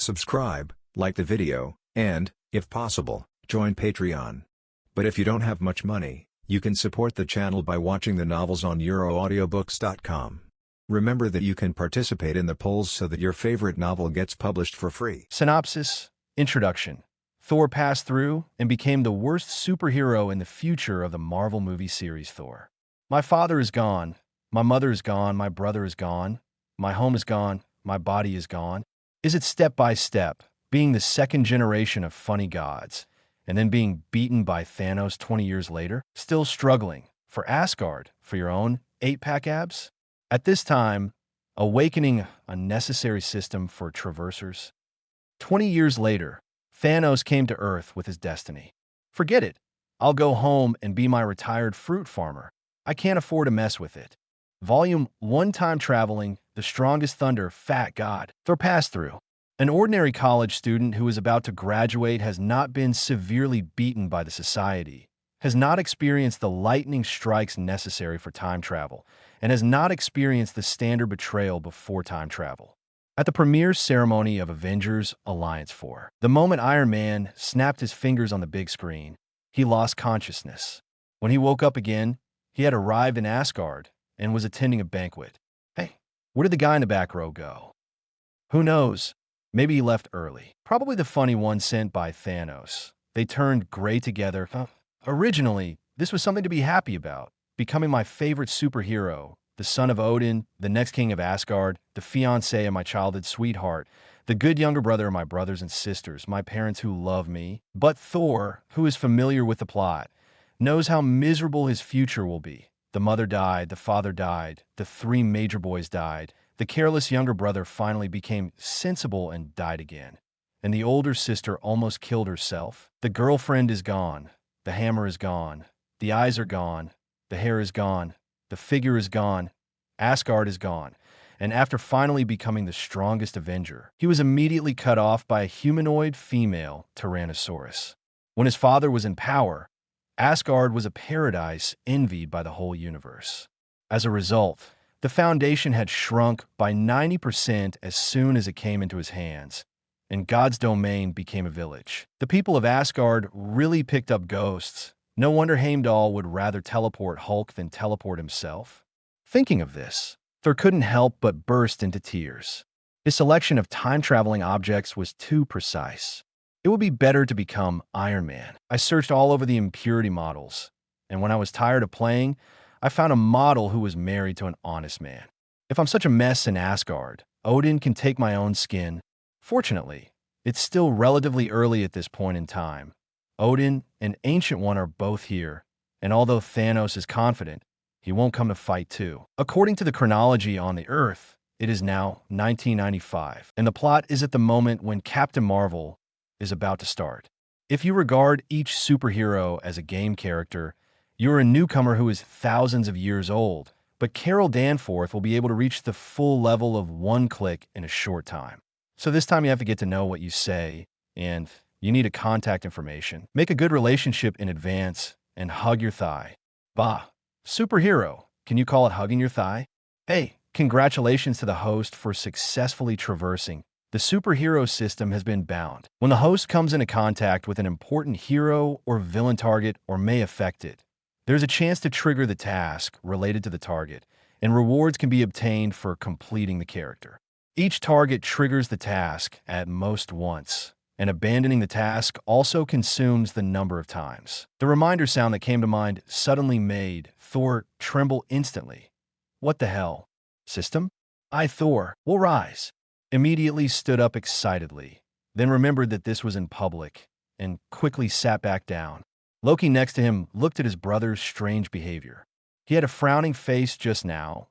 subscribe, like the video, and, if possible, join Patreon. But if you don't have much money, you can support the channel by watching the novels on euroaudiobooks.com. Remember that you can participate in the polls so that your favorite novel gets published for free. Synopsis. Introduction. Thor passed through and became the worst superhero in the future of the Marvel movie series Thor. My father is gone. My mother is gone. My brother is gone. My home is gone. My body is gone. Is it step by step, being the second generation of funny gods, and then being beaten by Thanos 20 years later? Still struggling for Asgard, for your own 8-pack abs? At this time, awakening a necessary system for traversers. 20 years later, Thanos came to Earth with his destiny. Forget it. I'll go home and be my retired fruit farmer. I can't afford to mess with it. Volume 1. Time traveling, the strongest thunder, fat god. Thor passed through. An ordinary college student who is about to graduate has not been severely beaten by the society, has not experienced the lightning strikes necessary for time travel, and has not experienced the standard betrayal before time travel. At the premiere ceremony of Avengers Alliance 4, the moment Iron Man snapped his fingers on the big screen, he lost consciousness. When he woke up again, he had arrived in Asgard and was attending a banquet. Hey, where did the guy in the back row go? Who knows? Maybe he left early. Probably the funny one sent by Thanos. They turned gray together. Originally, this was something to be happy about. Becoming my favorite superhero, the son of Odin, the next king of Asgard, the fiancé of my childhood sweetheart, the good younger brother of my brothers and sisters, my parents who love me. But Thor, who is familiar with the plot, knows how miserable his future will be. The mother died, the father died, the 3 major boys died, the careless younger brother finally became sensible and died again, and the older sister almost killed herself. The girlfriend is gone, the hammer is gone, the eyes are gone, the hair is gone, the figure is gone, Asgard is gone, and after finally becoming the strongest Avenger, he was immediately cut off by a humanoid female Tyrannosaurus. When his father was in power, Asgard was a paradise envied by the whole universe. As a result, the foundation had shrunk by 90% as soon as it came into his hands, and God's domain became a village. The people of Asgard really picked up ghosts. No wonder Heimdall would rather teleport Hulk than teleport himself. Thinking of this, Thor couldn't help but burst into tears. His selection of time-traveling objects was too precise. It would be better to become Iron Man. I searched all over the impurity models, and when I was tired of playing, I found a model who was married to an honest man. If I'm such a mess in Asgard, Odin can take my own skin. Fortunately, it's still relatively early at this point in time. Odin and Ancient One are both here, and although Thanos is confident, he won't come to fight too. According to the chronology on the Earth, it is now 1995, and the plot is at the moment when Captain Marvel is about to start. If you regard each superhero as a game character, you're a newcomer who is thousands of years old, but Carol Danforth will be able to reach the full level of 1 click in a short time. So this time you have to get to know what you say, and you need a contact information. Make a good relationship in advance, and hug your thigh. Bah, superhero, can you call it hugging your thigh? Hey, congratulations to the host for successfully traversing. The superhero system has been bound. When the host comes into contact with an important hero or villain target or may affect it, there's a chance to trigger the task related to the target, and rewards can be obtained for completing the character. Each target triggers the task at most once, and abandoning the task also consumes the number of times. The reminder sound that came to mind suddenly made Thor tremble instantly. What the hell? System? I, Thor, will rise. Immediately stood up excitedly, then remembered that this was in public, and quickly sat back down. Loki next to him looked at his brother's strange behavior. He had a frowning face just now,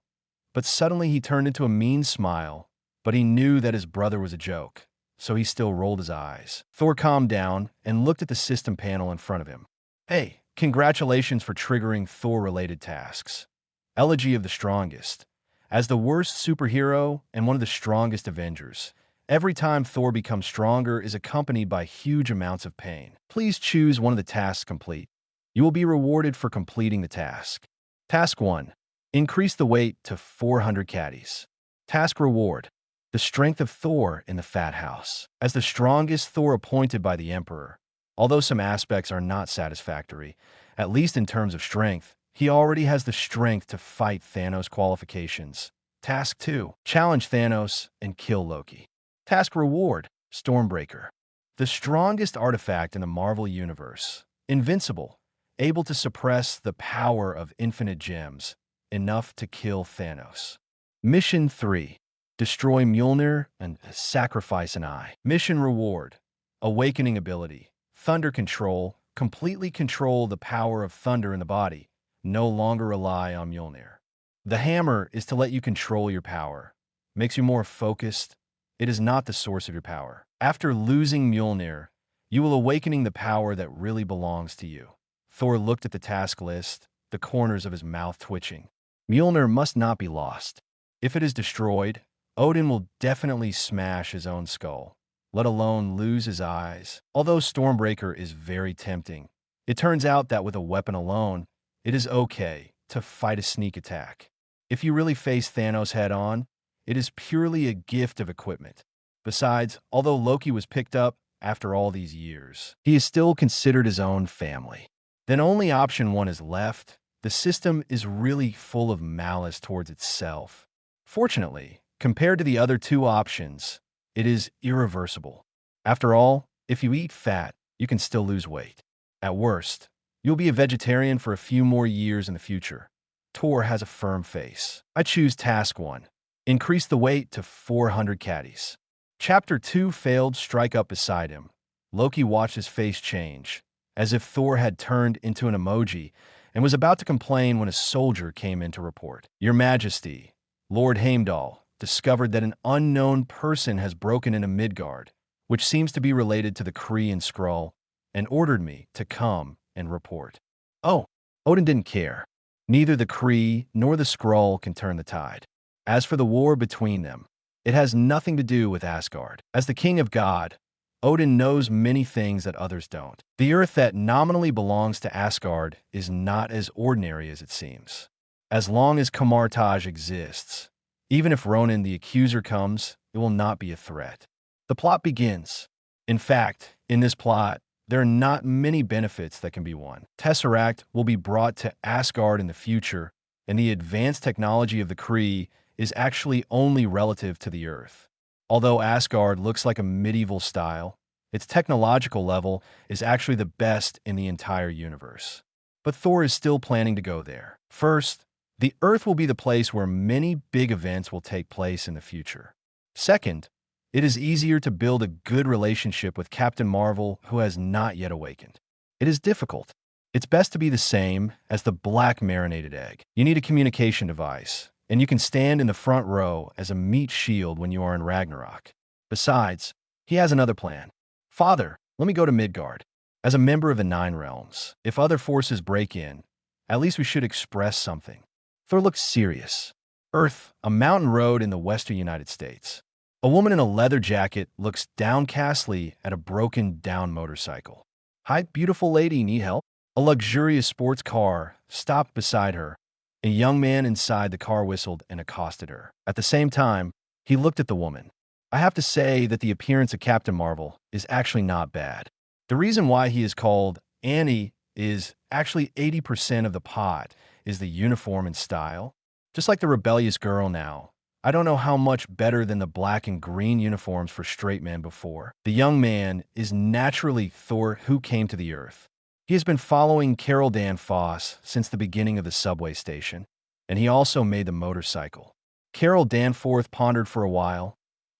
but suddenly he turned into a mean smile, but he knew that his brother was a joke, so he still rolled his eyes. Thor calmed down and looked at the system panel in front of him. Hey, congratulations for triggering Thor-related tasks. Elegy of the Strongest. As the worst superhero and one of the strongest Avengers, every time Thor becomes stronger is accompanied by huge amounts of pain. Please choose one of the tasks complete. You will be rewarded for completing the task. Task 1. Increase the weight to 400 caddies. Task reward. The strength of Thor in the Fat House. As the strongest Thor appointed by the Emperor, although some aspects are not satisfactory, at least in terms of strength, he already has the strength to fight Thanos' qualifications. Task 2. Challenge Thanos and kill Loki. Task Reward. Stormbreaker. The strongest artifact in the Marvel Universe. Invincible. Able to suppress the power of infinite gems. Enough to kill Thanos. Mission 3. Destroy Mjolnir and sacrifice an eye. Mission Reward. Awakening ability. Thunder control. Completely control the power of thunder in the body. No longer rely on Mjolnir. The hammer is to let you control your power. Makes you more focused. It is not the source of your power. After losing Mjolnir, you will awakening the power that really belongs to you. Thor looked at the task list, the corners of his mouth twitching. Mjolnir must not be lost. If it is destroyed, Odin will definitely smash his own skull, let alone lose his eyes. Although Stormbreaker is very tempting, it turns out that with a weapon alone, it is okay to fight a sneak attack. If you really face Thanos head-on, it is purely a gift of equipment. Besides, although Loki was picked up after all these years, he is still considered his own family. Then only option 1 is left. The system is really full of malice towards itself. Fortunately, compared to the other 2 options, it is irreversible. After all, if you eat fat, you can still lose weight. At worst, you'll be a vegetarian for a few more years in the future. Thor has a firm face. I choose Task 1. Increase the weight to 400 caddies. Chapter 2 failed. Strike up beside him. Loki watched his face change, as if Thor had turned into an emoji, and was about to complain when a soldier came in to report. Your Majesty, Lord Heimdall, discovered that an unknown person has broken into Midgard, which seems to be related to the Kree and Skrull, and ordered me to come and report. Oh, Odin didn't care. Neither the Kree nor the Skrull can turn the tide. As for the war between them, it has nothing to do with Asgard. As the king of God, Odin knows many things that others don't. The earth that nominally belongs to Asgard is not as ordinary as it seems. As long as Kamartaj exists, even if Ronan the Accuser comes, it will not be a threat. The plot begins. In fact, in this plot, there are not many benefits that can be won. Tesseract will be brought to Asgard in the future, and the advanced technology of the Kree is actually only relative to the Earth. Although Asgard looks like a medieval style, its technological level is actually the best in the entire universe. But Thor is still planning to go there. First, the Earth will be the place where many big events will take place in the future. Second, it is easier to build a good relationship with Captain Marvel, who has not yet awakened. It is difficult. It's best to be the same as the black marinated egg. You need a communication device, and you can stand in the front row as a meat shield when you are in Ragnarok. Besides, he has another plan. Father, let me go to Midgard. As a member of the Nine Realms, if other forces break in, at least we should express something. Thor looks serious. Earth, a mountain road in the western United States. A woman in a leather jacket looks downcastly at a broken-down motorcycle. Hi, beautiful lady, need help? A luxurious sports car stopped beside her. A young man inside the car whistled and accosted her. At the same time, he looked at the woman. I have to say that the appearance of Captain Marvel is actually not bad. The reason why he is called Annie is actually 80% of the pot is the uniform and style. Just like the rebellious girl now. I don't know how much better than the black and green uniforms for straight men before. The young man is naturally Thor, who came to the Earth. He has been following Carol Danfoss since the beginning of the subway station, and he also made the motorcycle. Carol Danforth pondered for a while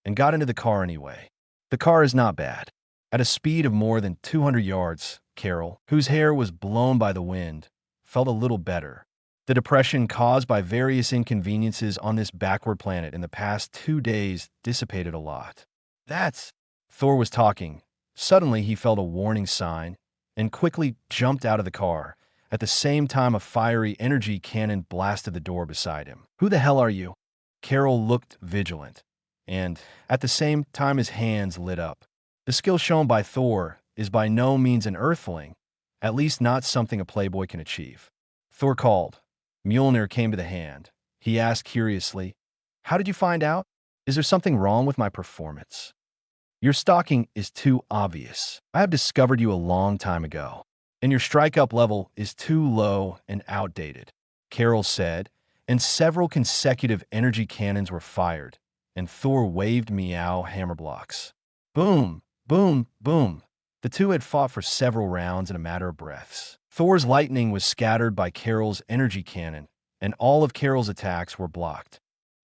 and got into the car anyway. The car is not bad. At a speed of more than 200 yards, Carol, whose hair was blown by the wind, felt a little better. The depression caused by various inconveniences on this backward planet in the past 2 days dissipated a lot. Thor was talking. Suddenly, he felt a warning sign and quickly jumped out of the car. At the same time, a fiery energy cannon blasted the door beside him. Who the hell are you? Carol looked vigilant, and at the same time his hands lit up. The skill shown by Thor is by no means an earthling, at least not something a playboy can achieve. Thor called. Mjolnir came to the hand. He asked curiously, how did you find out? Is there something wrong with my performance? Your stalking is too obvious. I have discovered you a long time ago, and your strike-up level is too low and outdated, Carol said, and several consecutive energy cannons were fired, and Thor waved meow hammer blocks. Boom, boom, boom. The two had fought for several rounds in a matter of breaths. Thor's lightning was scattered by Carol's energy cannon, and all of Carol's attacks were blocked.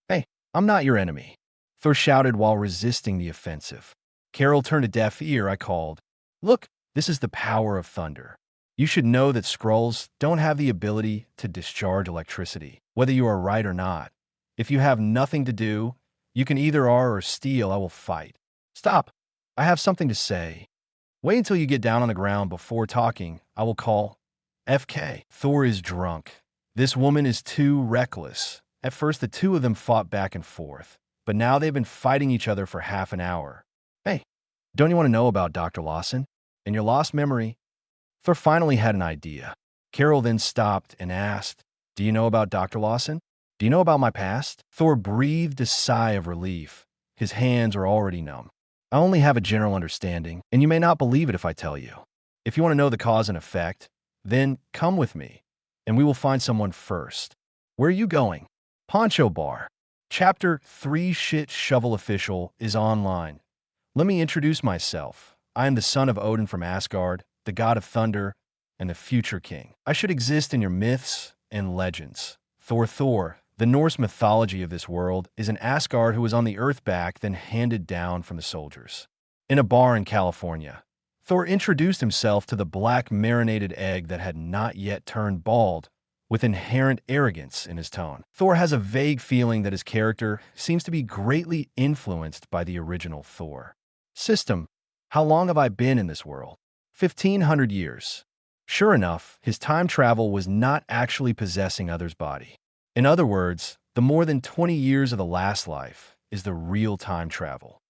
Hey, I'm not your enemy, Thor shouted while resisting the offensive. Carol turned a deaf ear. I called, "Look, this is the power of thunder. You should know that Skrulls don't have the ability to discharge electricity, whether you are right or not. If you have nothing to do, you can either R or steal. I will fight." "Stop. I have something to say. Wait until you get down on the ground before talking. I will call FK. Thor is drunk. This woman is too reckless." At first, the two of them fought back and forth, but now they've been fighting each other for half an hour. "Hey, don't you want to know about Dr. Lawson and your lost memory?" Thor finally had an idea. Carol then stopped and asked, "Do you know about Dr. Lawson? Do you know about my past?" Thor breathed a sigh of relief. His hands are already numb. "I only have a general understanding, and you may not believe it if I tell you. If you want to know the cause and effect, then come with me, and we will find someone first." "Where are you going?" "Poncho Bar." Chapter 3 Shit Shovel Official is online. Let me introduce myself. I am the son of Odin from Asgard, the god of thunder, and the future king. I should exist in your myths and legends. Thor, the Norse mythology of this world, is an Asgard who was on the earth back, then handed down from the soldiers. In a bar in California, Thor introduced himself to the black marinated egg that had not yet turned bald, with inherent arrogance in his tone. Thor has a vague feeling that his character seems to be greatly influenced by the original Thor. System: how long have I been in this world? 1,500 years. Sure enough, his time travel was not actually possessing others' body. In other words, the more than 20 years of the last life is the real time travel.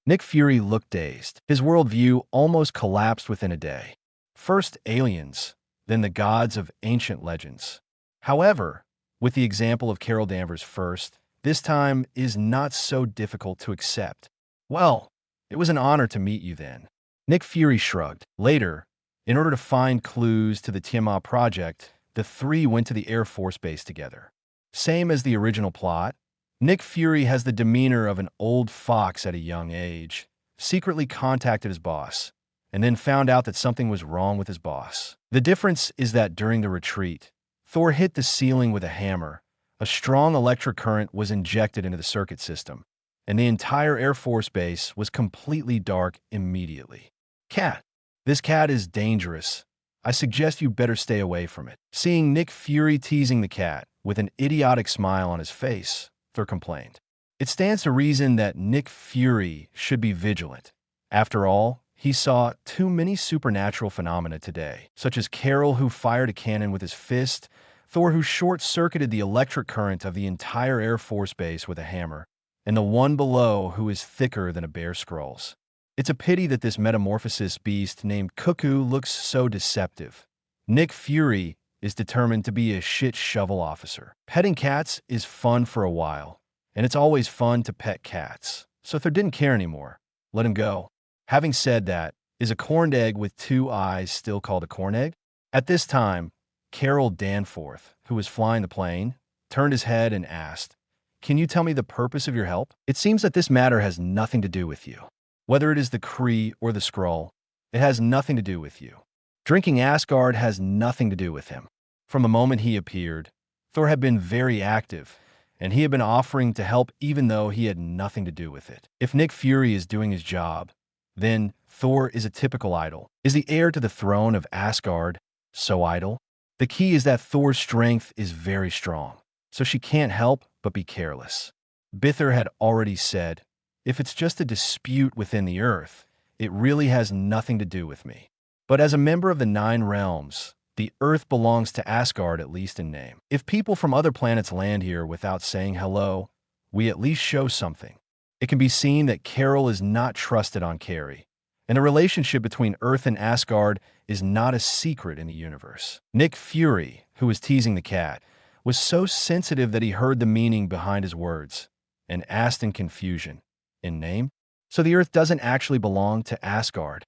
Nick Fury looked dazed. His worldview almost collapsed within a day. First aliens, then the gods of ancient legends. However, with the example of Carol Danvers first, this time is not so difficult to accept. "Well, it was an honor to meet you then." Nick Fury shrugged. Later, in order to find clues to the Tiamat project, the three went to the Air Force Base together. Same as the original plot, Nick Fury has the demeanor of an old fox at a young age, secretly contacted his boss, and then found out that something was wrong with his boss. The difference is that during the retreat, Thor hit the ceiling with a hammer, a strong electric current was injected into the circuit system, and the entire Air Force Base was completely dark immediately. "Cat. This cat is dangerous. I suggest you better stay away from it." Seeing Nick Fury teasing the cat with an idiotic smile on his face, Thor complained. It stands to reason that Nick Fury should be vigilant. After all, he saw too many supernatural phenomena today, such as Carol who fired a cannon with his fist, Thor who short-circuited the electric current of the entire Air Force Base with a hammer, and the one below who is thicker than a bear Skrulls. It's a pity that this metamorphosis beast named Cuckoo looks so deceptive. Nick Fury is determined to be a shit shovel officer. Petting cats is fun for a while, and it's always fun to pet cats. So Thor didn't care anymore. Let him go. Having said that, is a corned egg with two eyes still called a corn egg? At this time, Carol Danforth, who was flying the plane, turned his head and asked, "Can you tell me the purpose of your help? It seems that this matter has nothing to do with you. Whether it is the Kree or the Skrull, it has nothing to do with you. Drinking Asgard has nothing to do with him. From the moment he appeared, Thor had been very active, and he had been offering to help even though he had nothing to do with it. If Nick Fury is doing his job, then Thor is a typical idol. Is the heir to the throne of Asgard so idle? The key is that Thor's strength is very strong, so she can't help but be careless. Bither had already said, if it's just a dispute within the earth, it really has nothing to do with me. But as a member of the Nine Realms, the Earth belongs to Asgard, at least in name. If people from other planets land here without saying hello, we at least show something. It can be seen that Carol is not trusted on Carrie, and the relationship between Earth and Asgard is not a secret in the universe. Nick Fury, who was teasing the cat, was so sensitive that he heard the meaning behind his words. and asked in confusion, "In name? So the Earth doesn't actually belong to Asgard?"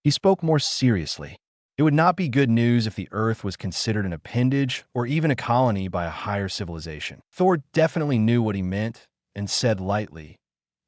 He spoke more seriously. It would not be good news if the Earth was considered an appendage or even a colony by a higher civilization. Thor definitely knew what he meant and said lightly,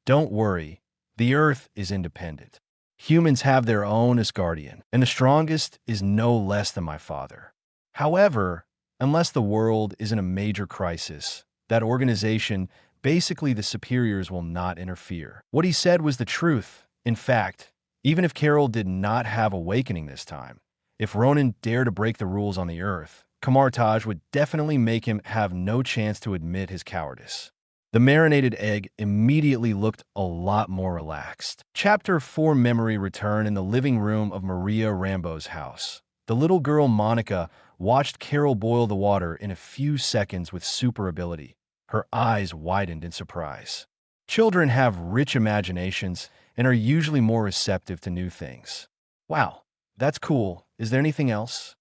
"Don't worry, the Earth is independent. Humans have their own Asgardian, and the strongest is no less than my father. However, unless the world is in a major crisis, that organization, basically the superiors, will not interfere." What he said was the truth. In fact, even if Carol did not have awakening this time, if Ronan dared to break the rules on the Earth, Kamartaj would definitely make him have no chance to admit his cowardice. The marinated egg immediately looked a lot more relaxed. Chapter 4 Memory Return. In the living room of Maria Rambeau's house, the little girl Monica watched Carol boil the water in a few seconds with super ability. Her eyes widened in surprise. Children have rich imaginations and are usually more receptive to new things. "Wow, that's cool. Is there anything else?"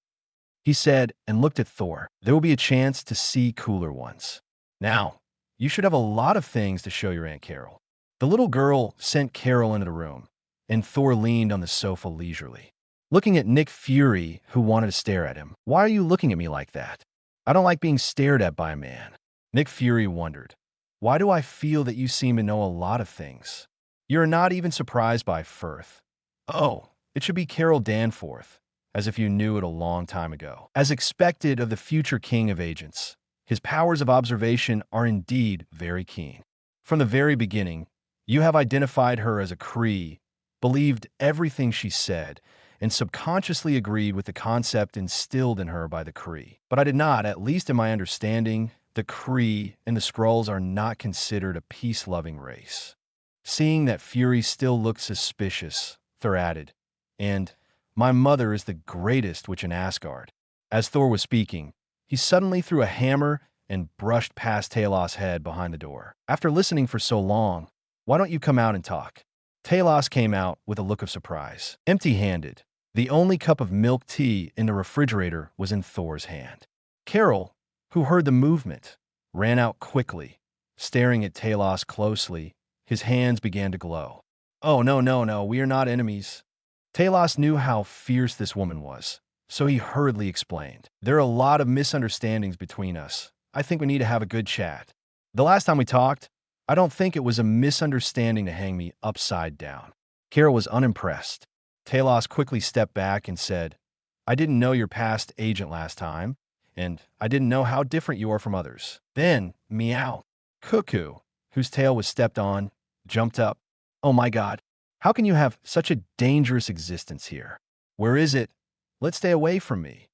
he said, and looked at Thor. "There will be a chance to see cooler ones. Now, you should have a lot of things to show your Aunt Carol." The little girl sent Carol into the room, and Thor leaned on the sofa leisurely, looking at Nick Fury, who wanted to stare at him. "Why are you looking at me like that? I don't like being stared at by a man." Nick Fury wondered, "Why do I feel that you seem to know a lot of things? You're not even surprised by Firth. Oh, it should be Carol Danforth, as if you knew it a long time ago." As expected of the future king of agents, his powers of observation are indeed very keen. From the very beginning, you have identified her as a Kree, believed everything she said, and subconsciously agreed with the concept instilled in her by the Kree. But I did not, at least in my understanding. The Kree and the Skrulls are not considered a peace-loving race. Seeing that Fury still looked suspicious, Thor added, "And my mother is the greatest witch in Asgard." As Thor was speaking, he suddenly threw a hammer and brushed past Talos' head behind the door. "After listening for so long, why don't you come out and talk?" Talos came out with a look of surprise. Empty-handed, the only cup of milk tea in the refrigerator was in Thor's hand. Carol, who heard the movement, ran out quickly. Staring at Talos closely, his hands began to glow. "Oh, no, we are not enemies." Talos knew how fierce this woman was, so he hurriedly explained, "There are a lot of misunderstandings between us. I think we need to have a good chat. The last time we talked, I don't think it was a misunderstanding to hang me upside down." Carol was unimpressed. Talos quickly stepped back and said, "I didn't know your past agent last time, and I didn't know how different you are from others." Then, meow. Cuckoo, whose tail was stepped on, jumped up. "Oh my God, how can you have such a dangerous existence here? Where is it? Let's stay away from me."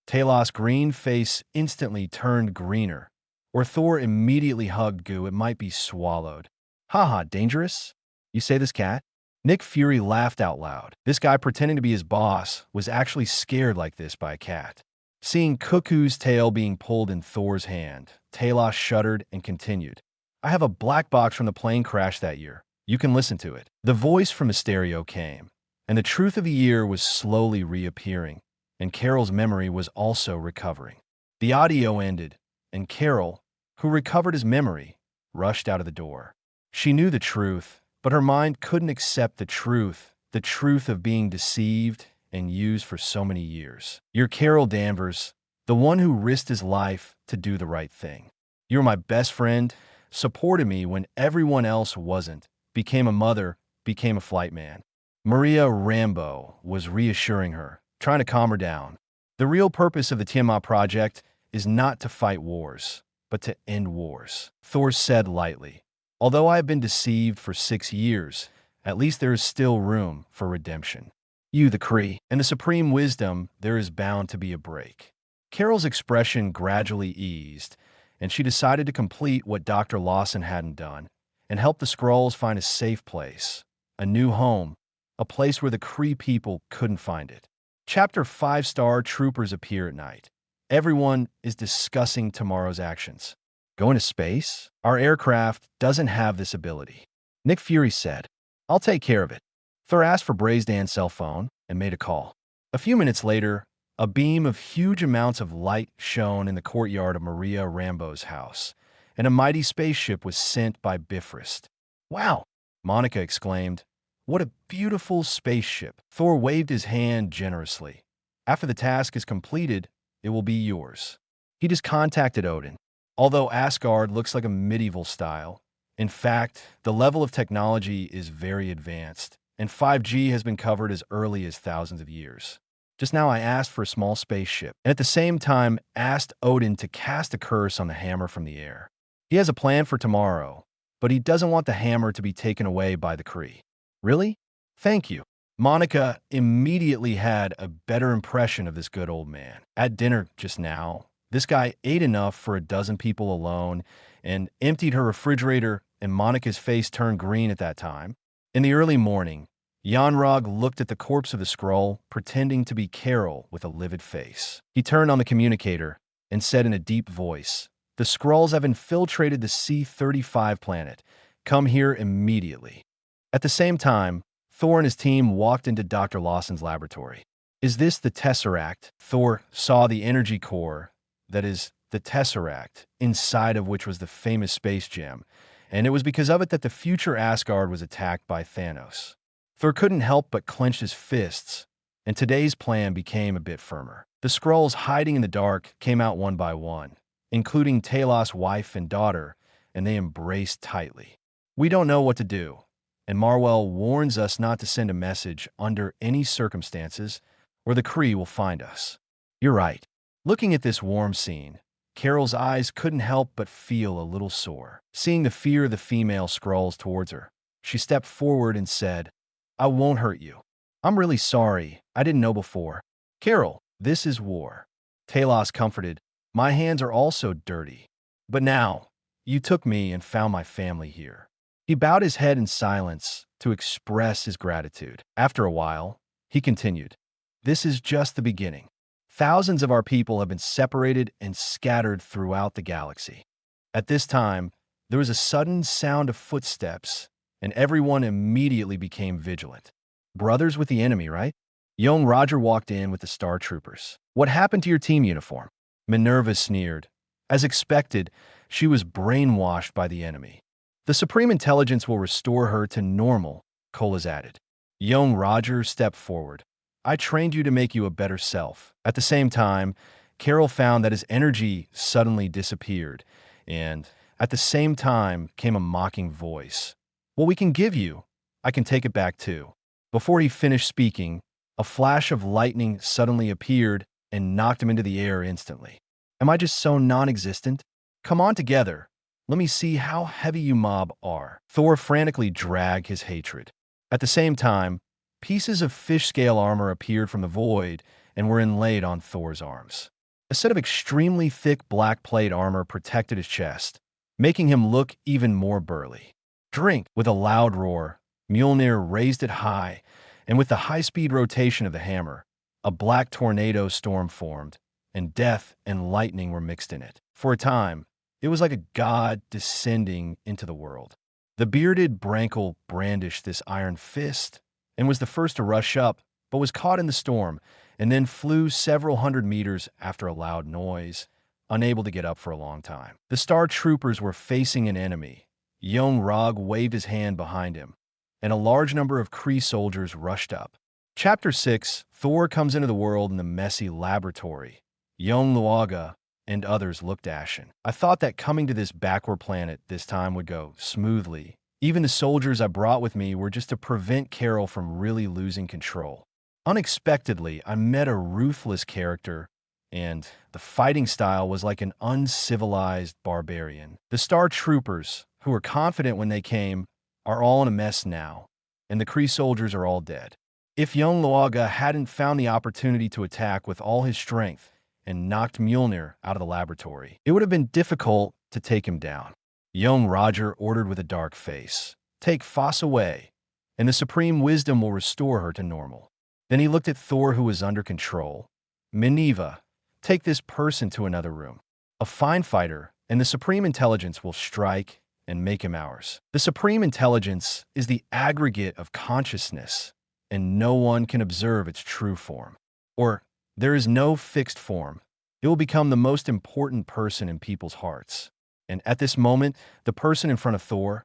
Talos' green face instantly turned greener, or Thor immediately hugged Goo. It might be swallowed. "Haha, dangerous? You say this cat?" Nick Fury laughed out loud. This guy pretending to be his boss was actually scared like this by a cat. Seeing Cuckoo's tail being pulled in Thor's hand, Talos shuddered and continued, "I have a black box from the plane crash that year. You can listen to it." The voice from the stereo came, and the truth of the year was slowly reappearing, and Carol's memory was also recovering. The audio ended, and Carol, who recovered his memory, rushed out of the door. She knew the truth, but her mind couldn't accept the truth of being deceived and used for so many years. "You're Carol Danvers, the one who risked his life to do the right thing. You were my best friend, supported me when everyone else wasn't, became a mother, became a flight man." Maria Rambeau was reassuring her, trying to calm her down. "The real purpose of the Tiamat Project is not to fight wars, but to end wars," Thor said lightly. "Although I have been deceived for 6 years, at least there is still room for redemption. You, the Kree, and the supreme wisdom, there is bound to be a break." Carol's expression gradually eased, and she decided to complete what Dr. Lawson hadn't done and help the Skrulls find a safe place, a new home, a place where the Kree people couldn't find it. Chapter 5 Star Troopers appear at night. Everyone is discussing tomorrow's actions. "Go into space? Our aircraft doesn't have this ability," Nick Fury said. "I'll take care of it." Thor asked for Brazdan's cell phone and made a call. A few minutes later, a beam of huge amounts of light shone in the courtyard of Maria Rambeau's house, and a mighty spaceship was sent by Bifrost. "Wow!" Monica exclaimed. "What a beautiful spaceship!" Thor waved his hand generously. "After the task is completed, it will be yours." He just contacted Odin. Although Asgard looks like a medieval style, in fact, the level of technology is very advanced, and 5G has been covered as early as thousands of years. Just now I asked for a small spaceship, and at the same time asked Odin to cast a curse on the hammer from the air. He has a plan for tomorrow, but he doesn't want the hammer to be taken away by the Kree. Really? Thank you. Monica immediately had a better impression of this good old man. At dinner just now, this guy ate enough for a dozen people alone and emptied her refrigerator, and Monica's face turned green at that time. In the early morning, Yanrog looked at the corpse of the Skrull, pretending to be Carol with a livid face. He turned on the communicator and said in a deep voice, "The Skrulls have infiltrated the C-35 planet. Come here immediately." At the same time, Thor and his team walked into Dr. Lawson's laboratory. "Is this the Tesseract?" Thor saw the energy core, that is, the Tesseract, inside of which was the famous space gem, and it was because of it that the future Asgard was attacked by Thanos. Thor couldn't help but clench his fists, and today's plan became a bit firmer. The Skrulls hiding in the dark came out one by one, including Talos' wife and daughter, and they embraced tightly. "We don't know what to do, and Marwell warns us not to send a message under any circumstances, or the Kree will find us." "You're right." Looking at this warm scene, Carol's eyes couldn't help but feel a little sore. Seeing the fear of the female Skrulls towards her, she stepped forward and said, "I won't hurt you. I'm really sorry. I didn't know before." "Carol, this is war." Talos comforted, "My hands are also dirty. But now, you took me and found my family here." He bowed his head in silence to express his gratitude. After a while, he continued, "This is just the beginning. Thousands of our people have been separated and scattered throughout the galaxy." At this time, there was a sudden sound of footsteps, and everyone immediately became vigilant. "Brothers with the enemy, right?" Young Roger walked in with the Star Troopers. "What happened to your team uniform?" Minerva sneered. As expected, she was brainwashed by the enemy. "The Supreme Intelligence will restore her to normal," Colas added. Young Roger stepped forward. "I trained you to make you a better self." At the same time, Carol found that his energy suddenly disappeared, and at the same time came a mocking voice. "What we can give you, I can take it back too." Before he finished speaking, a flash of lightning suddenly appeared and knocked him into the air instantly. "Am I just so non-existent? Come on together. Let me see how heavy you mob are." Thor frantically dragged his hatred. At the same time, pieces of fish-scale armor appeared from the void and were inlaid on Thor's arms. A set of extremely thick black plate armor protected his chest, making him look even more burly. "Drink!" With a loud roar, Mjolnir raised it high, and with the high-speed rotation of the hammer, a black tornado storm formed, and death and lightning were mixed in it. For a time, it was like a god descending into the world. The bearded Brankle brandished this iron fist and was the first to rush up, but was caught in the storm and then flew several hundred meters after a loud noise, unable to get up for a long time. The Star Troopers were facing an enemy. Young Rog waved his hand behind him, and a large number of Kree soldiers rushed up. Chapter 6, Thor comes into the world in the messy laboratory. Young Luaga and others looked ashen. "I thought that coming to this backward planet this time would go smoothly. Even the soldiers I brought with me were just to prevent Carol from really losing control. Unexpectedly, I met a ruthless character, and the fighting style was like an uncivilized barbarian. The Star Troopers, who were confident when they came, are all in a mess now, and the Kree soldiers are all dead. If young Luaga hadn't found the opportunity to attack with all his strength and knocked Mjolnir out of the laboratory, it would have been difficult to take him down." Young Roger ordered with a dark face, "Take Foss away, and the Supreme Wisdom will restore her to normal." Then he looked at Thor, who was under control. "Minerva, take this person to another room. A fine fighter, and the Supreme Intelligence will strike and make him ours." The Supreme Intelligence is the aggregate of consciousness, and no one can observe its true form. Or, there is no fixed form. It will become the most important person in people's hearts. And at this moment, the person in front of Thor,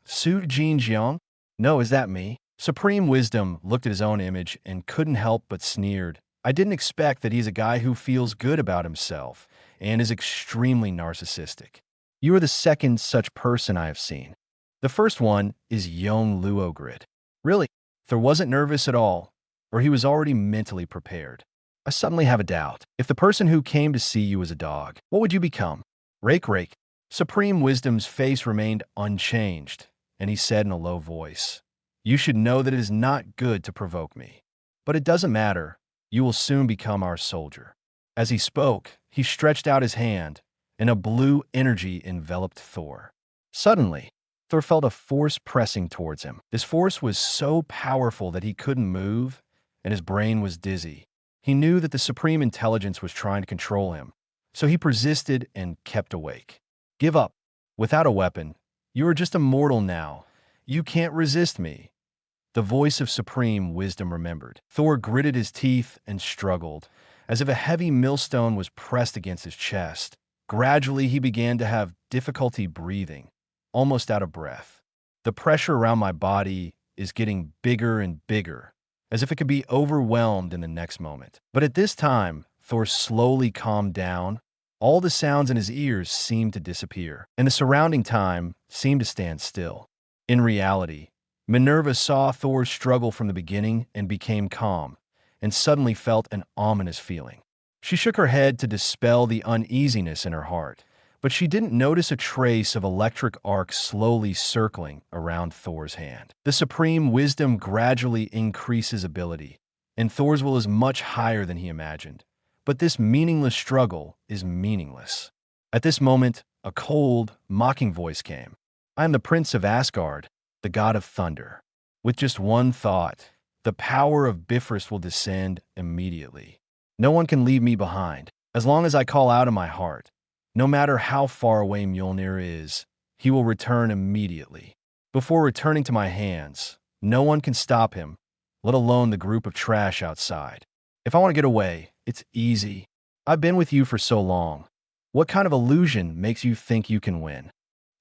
Su Jin Jiang? No, is that me? Supreme Wisdom looked at his own image and couldn't help but sneered. I didn't expect that he's a guy who feels good about himself and is extremely narcissistic. You are the second such person I have seen. The first one is Yon Luogrid. Really? Thor wasn't nervous at all, or he was already mentally prepared. I suddenly have a doubt. If the person who came to see you was a dog, what would you become? Rake Rake. Supreme Wisdom's face remained unchanged, and he said in a low voice, You should know that it is not good to provoke me. But it doesn't matter. You will soon become our soldier. As he spoke, he stretched out his hand, and a blue energy enveloped Thor. Suddenly, Thor felt a force pressing towards him. This force was so powerful that he couldn't move, and his brain was dizzy. He knew that the Supreme Intelligence was trying to control him, so he persisted and kept awake. Give up. Without a weapon, you are just a mortal now. You can't resist me. The voice of Supreme Wisdom remembered. Thor gritted his teeth and struggled, as if a heavy millstone was pressed against his chest. Gradually, he began to have difficulty breathing, almost out of breath. The pressure around my body is getting bigger and bigger, as if it could be overwhelmed in the next moment. But at this time, Thor slowly calmed down. All the sounds in his ears seemed to disappear, and the surrounding time seemed to stand still. In reality, Minerva saw Thor's struggle from the beginning and became calm, and suddenly felt an ominous feeling. She shook her head to dispel the uneasiness in her heart, but she didn't notice a trace of electric arc slowly circling around Thor's hand. The Supreme Wisdom gradually increases ability, and Thor's will is much higher than he imagined. But this meaningless struggle is meaningless. At this moment, a cold, mocking voice came. I am the Prince of Asgard, the god of thunder. With just one thought, the power of Bifrost will descend immediately. No one can leave me behind. As long as I call out in my heart, no matter how far away Mjolnir is, he will return immediately. Before returning to my hands, no one can stop him, let alone the group of trash outside. If I want to get away, it's easy. I've been with you for so long. What kind of illusion makes you think you can win?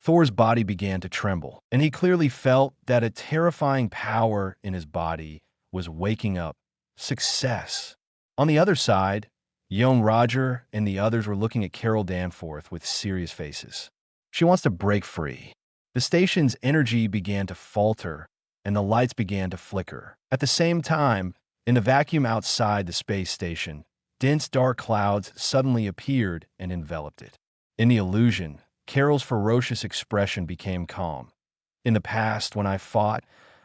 Thor's body began to tremble, and he clearly felt that a terrifying power in his body was waking up. Success. On the other side, Yon Roger and the others were looking at Carol Danforth with serious faces. She wants to break free. The station's energy began to falter, and the lights began to flicker. At the same time, in the vacuum outside the space station, dense dark clouds suddenly appeared and enveloped it. In the illusion, Carol's ferocious expression became calm. In the past, when I fought,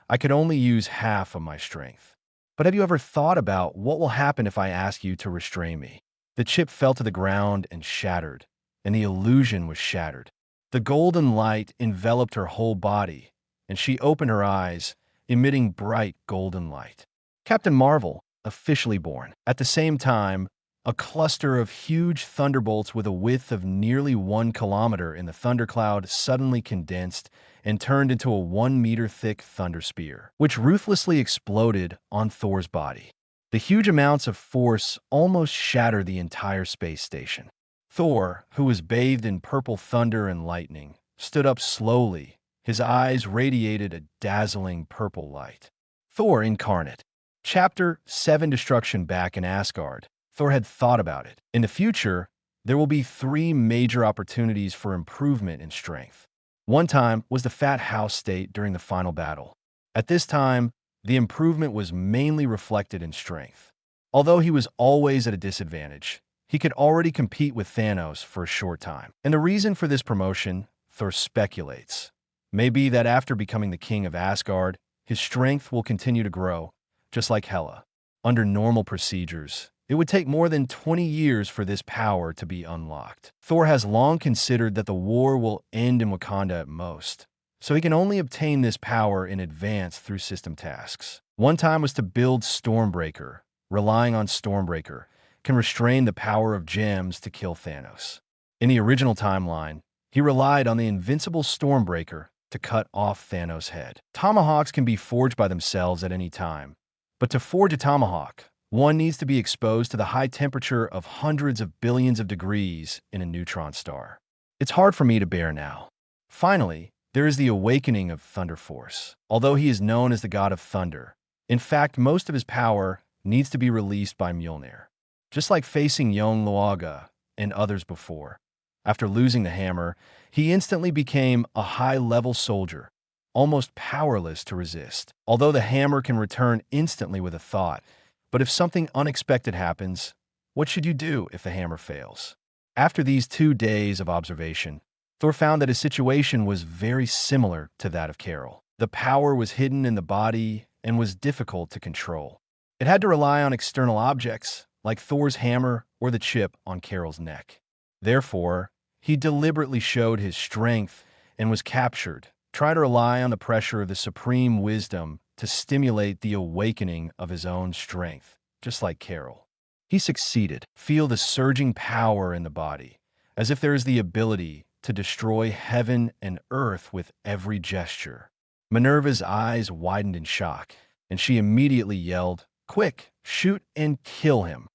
I could only use half of my strength. But have you ever thought about what will happen if I ask you to restrain me? The chip fell to the ground and shattered, and the illusion was shattered. The golden light enveloped her whole body, and she opened her eyes, emitting bright golden light. Captain Marvel, officially born. At the same time, a cluster of huge thunderbolts with a width of nearly 1 kilometer in the thundercloud suddenly condensed and turned into a 1-meter-thick thunder spear, which ruthlessly exploded on Thor's body. The huge amounts of force almost shattered the entire space station. Thor, who was bathed in purple thunder and lightning, stood up slowly. His eyes radiated a dazzling purple light. Thor incarnate. Chapter 7: Destruction Back in Asgard. Thor had thought about it. In the future, there will be 3 major opportunities for improvement in strength. One time was the Fat House state during the final battle. At this time, the improvement was mainly reflected in strength. Although he was always at a disadvantage, he could already compete with Thanos for a short time. And the reason for this promotion, Thor speculates, may be that after becoming the king of Asgard, his strength will continue to grow, just like Hela. Under normal procedures, it would take more than 20 years for this power to be unlocked. Thor has long considered that the war will end in Wakanda at most, so he can only obtain this power in advance through system tasks. One time was to build Stormbreaker. Relying on Stormbreaker can restrain the power of gems to kill Thanos. In the original timeline, he relied on the invincible Stormbreaker to cut off Thanos' head. Tomahawks can be forged by themselves at any time, but to forge a tomahawk, one needs to be exposed to the high temperature of hundreds of billions of degrees in a neutron star. It's hard for me to bear now. Finally, there is the awakening of Thunder Force. Although he is known as the god of thunder, in fact, most of his power needs to be released by Mjolnir. Just like facing Yong Luaga and others before, after losing the hammer, he instantly became a high-level soldier, almost powerless to resist. Although the hammer can return instantly with a thought, but if something unexpected happens, what should you do if the hammer fails? After these 2 days of observation, Thor found that his situation was very similar to that of Carol. The power was hidden in the body and was difficult to control. It had to rely on external objects, like Thor's hammer or the chip on Carol's neck. Therefore, he deliberately showed his strength and was captured, trying to rely on the pressure of the supreme wisdom to stimulate the awakening of his own strength, just like Carol. He succeeded. Feel the surging power in the body, as if there is the ability to destroy heaven and earth with every gesture. Minerva's eyes widened in shock, and she immediately yelled, "Quick, shoot and kill him."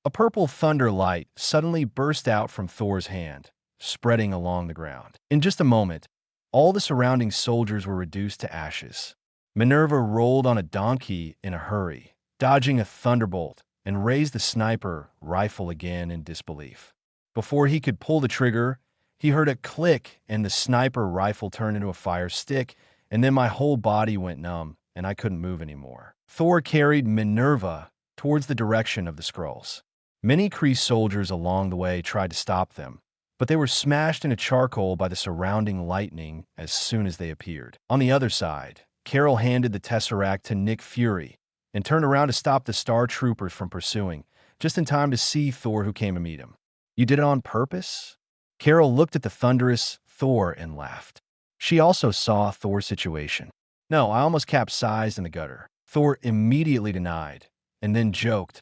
A purple thunder light suddenly burst out from Thor's hand, spreading along the ground. In just a moment, all the surrounding soldiers were reduced to ashes. Minerva rolled on a donkey in a hurry, dodging a thunderbolt, and raised the sniper rifle again in disbelief. Before he could pull the trigger, he heard a click and the sniper rifle turned into a fire stick, and then my whole body went numb and I couldn't move anymore. Thor carried Minerva towards the direction of the Skrulls. Many Kree soldiers along the way tried to stop them, but they were smashed into charcoal by the surrounding lightning as soon as they appeared. On the other side, Carol handed the Tesseract to Nick Fury and turned around to stop the Star Troopers from pursuing, just in time to see Thor, who came to meet him. "You did it on purpose?" Carol looked at the thunderous Thor and laughed. She also saw Thor's situation. "No, I almost capsized in the gutter." Thor immediately denied, and then joked,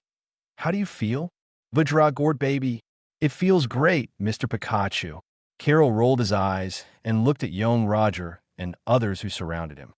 "How do you feel?" "Vajra baby." "It feels great, Mr. Pikachu." Carol rolled his eyes and looked at young Roger and others who surrounded him.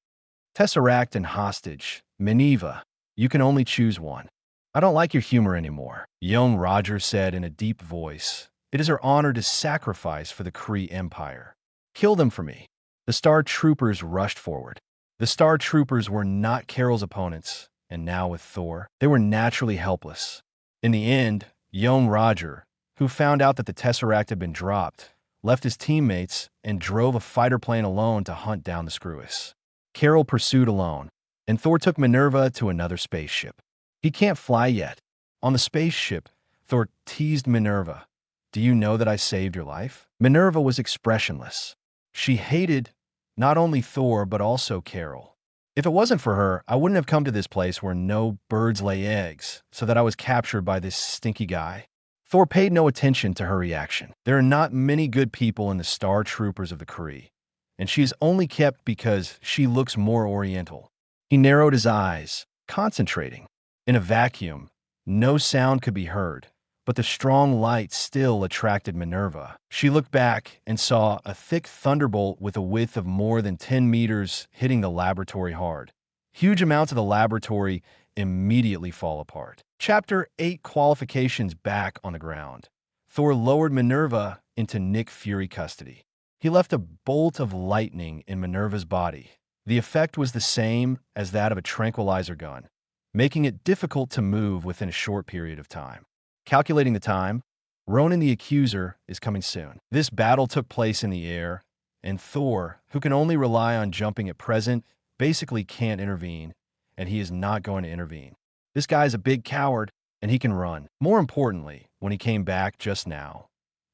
"Tesseract and hostage, Minerva, you can only choose one." "I don't like your humor anymore," young Roger said in a deep voice. "It is our honor to sacrifice for the Kree Empire. Kill them for me." The Star Troopers rushed forward. The Star Troopers were not Carol's opponents, and now with Thor, they were naturally helpless. In the end, young Roger, who found out that the Tesseract had been dropped, left his teammates and drove a fighter plane alone to hunt down the Skrulls. Carol pursued alone, and Thor took Minerva to another spaceship. "He can't fly yet." On the spaceship, Thor teased Minerva, "Do you know that I saved your life?" Minerva was expressionless. She hated not only Thor, but also Carol. "If it wasn't for her, I wouldn't have come to this place where no birds lay eggs, so that I was captured by this stinky guy." Thor paid no attention to her reaction. There are not many good people in the Star Troopers of the Kree, and she is only kept because she looks more oriental. He narrowed his eyes, concentrating. In a vacuum, no sound could be heard, but the strong light still attracted Minerva. She looked back and saw a thick thunderbolt with a width of more than 10 meters hitting the laboratory hard. Huge amounts of the laboratory immediately fall apart. Chapter 8 Qualifications back on the ground. Thor lowered Minerva into Nick Fury custody. He left a bolt of lightning in Minerva's body. The effect was the same as that of a tranquilizer gun, making it difficult to move within a short period of time. Calculating the time, Ronan the Accuser is coming soon. This battle took place in the air, and Thor, who can only rely on jumping at present, basically can't intervene, and he is not going to intervene. This guy is a big coward, and he can run. More importantly, when he came back just now,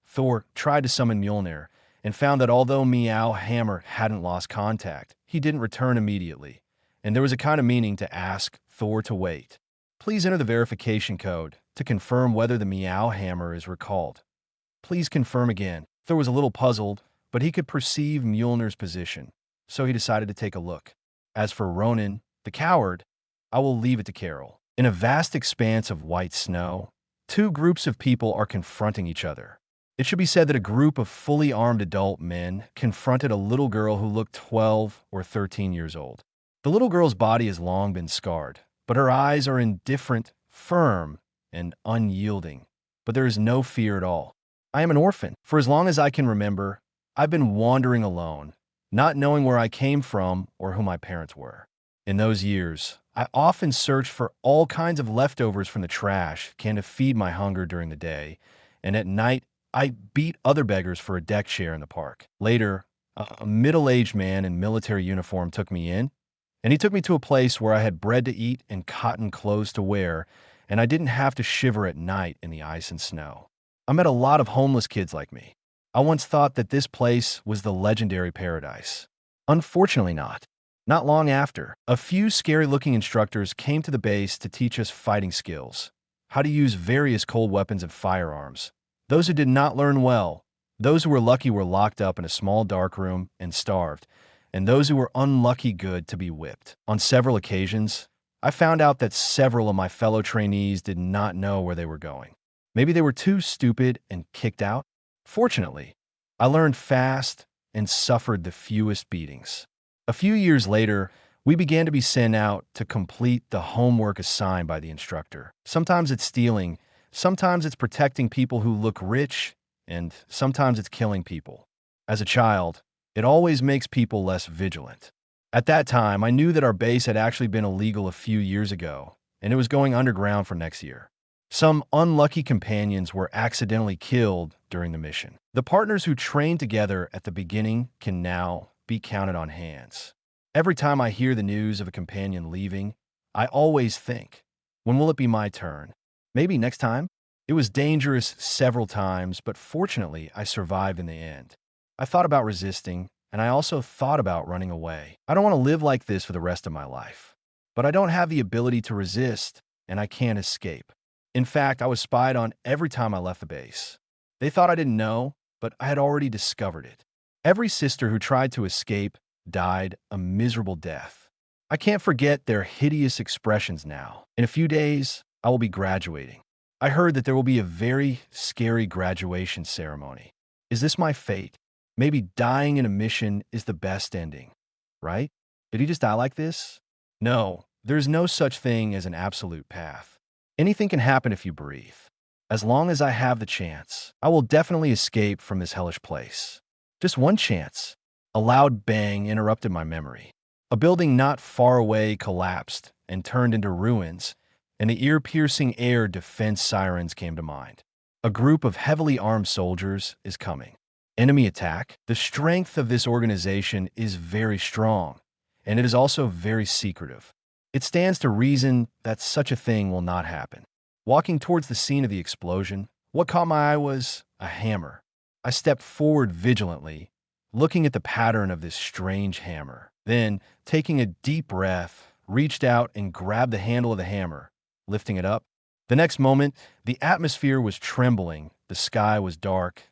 Thor tried to summon Mjolnir and found that although Meow Hammer hadn't lost contact, he didn't return immediately, and there was a kind of meaning to ask Thor to wait. Please enter the verification code to confirm whether the Meow Hammer is recalled. Please confirm again. Thor was a little puzzled, but he could perceive Mjolnir's position, so he decided to take a look. As for Ronan, the coward, I will leave it to Carol. In a vast expanse of white snow, two groups of people are confronting each other. It should be said that a group of fully armed adult men confronted a little girl who looked 12 or 13 years old. The little girl's body has long been scarred, but her eyes are indifferent, firm, and unyielding. But there is no fear at all. I am an orphan. For as long as I can remember, I've been wandering alone, not knowing where I came from or who my parents were. In those years, I often searched for all kinds of leftovers from the trash can to feed my hunger during the day, and at night, I beat other beggars for a deck chair in the park. Later, a middle-aged man in military uniform took me in, and he took me to a place where I had bread to eat and cotton clothes to wear, and I didn't have to shiver at night in the ice and snow. I met a lot of homeless kids like me. I once thought that this place was the legendary paradise. Unfortunately not. Not long after, a few scary-looking instructors came to the base to teach us fighting skills, how to use various cold weapons and firearms. Those who did not learn well, those who were lucky were locked up in a small dark room and starved, and those who were unlucky good to be whipped. On several occasions, I found out that several of my fellow trainees did not know where they were going. Maybe they were too stupid and kicked out. Fortunately, I learned fast and suffered the fewest beatings. A few years later, we began to be sent out to complete the homework assigned by the instructor. Sometimes it's stealing, sometimes it's protecting people who look rich, and sometimes it's killing people. As a child, it always makes people less vigilant. At that time, I knew that our base had actually been illegal a few years ago, and it was going underground for next year. Some unlucky companions were accidentally killed during the mission. The partners who trained together at the beginning can now be counted on hands. Every time I hear the news of a companion leaving, I always think, when will it be my turn? Maybe next time? It was dangerous several times, but fortunately, I survived in the end. I thought about resisting, and I also thought about running away. I don't want to live like this for the rest of my life. But I don't have the ability to resist, and I can't escape. In fact, I was spied on every time I left the base. They thought I didn't know, but I had already discovered it. Every sister who tried to escape died a miserable death. I can't forget their hideous expressions now. In a few days, I will be graduating. I heard that there will be a very scary graduation ceremony. Is this my fate? Maybe dying in a mission is the best ending, right? Did he just die like this? No, there's no such thing as an absolute path. Anything can happen if you breathe. As long as I have the chance, I will definitely escape from this hellish place. Just one chance. A loud bang interrupted my memory. A building not far away collapsed and turned into ruins, and the ear-piercing air defense sirens came to mind. A group of heavily armed soldiers is coming. Enemy attack. The strength of this organization is very strong, and it is also very secretive. It stands to reason that such a thing will not happen. Walking towards the scene of the explosion, what caught my eye was a hammer. I stepped forward vigilantly, looking at the pattern of this strange hammer. Then, taking a deep breath, reached out and grabbed the handle of the hammer, lifting it up. The next moment, the atmosphere was trembling, the sky was dark,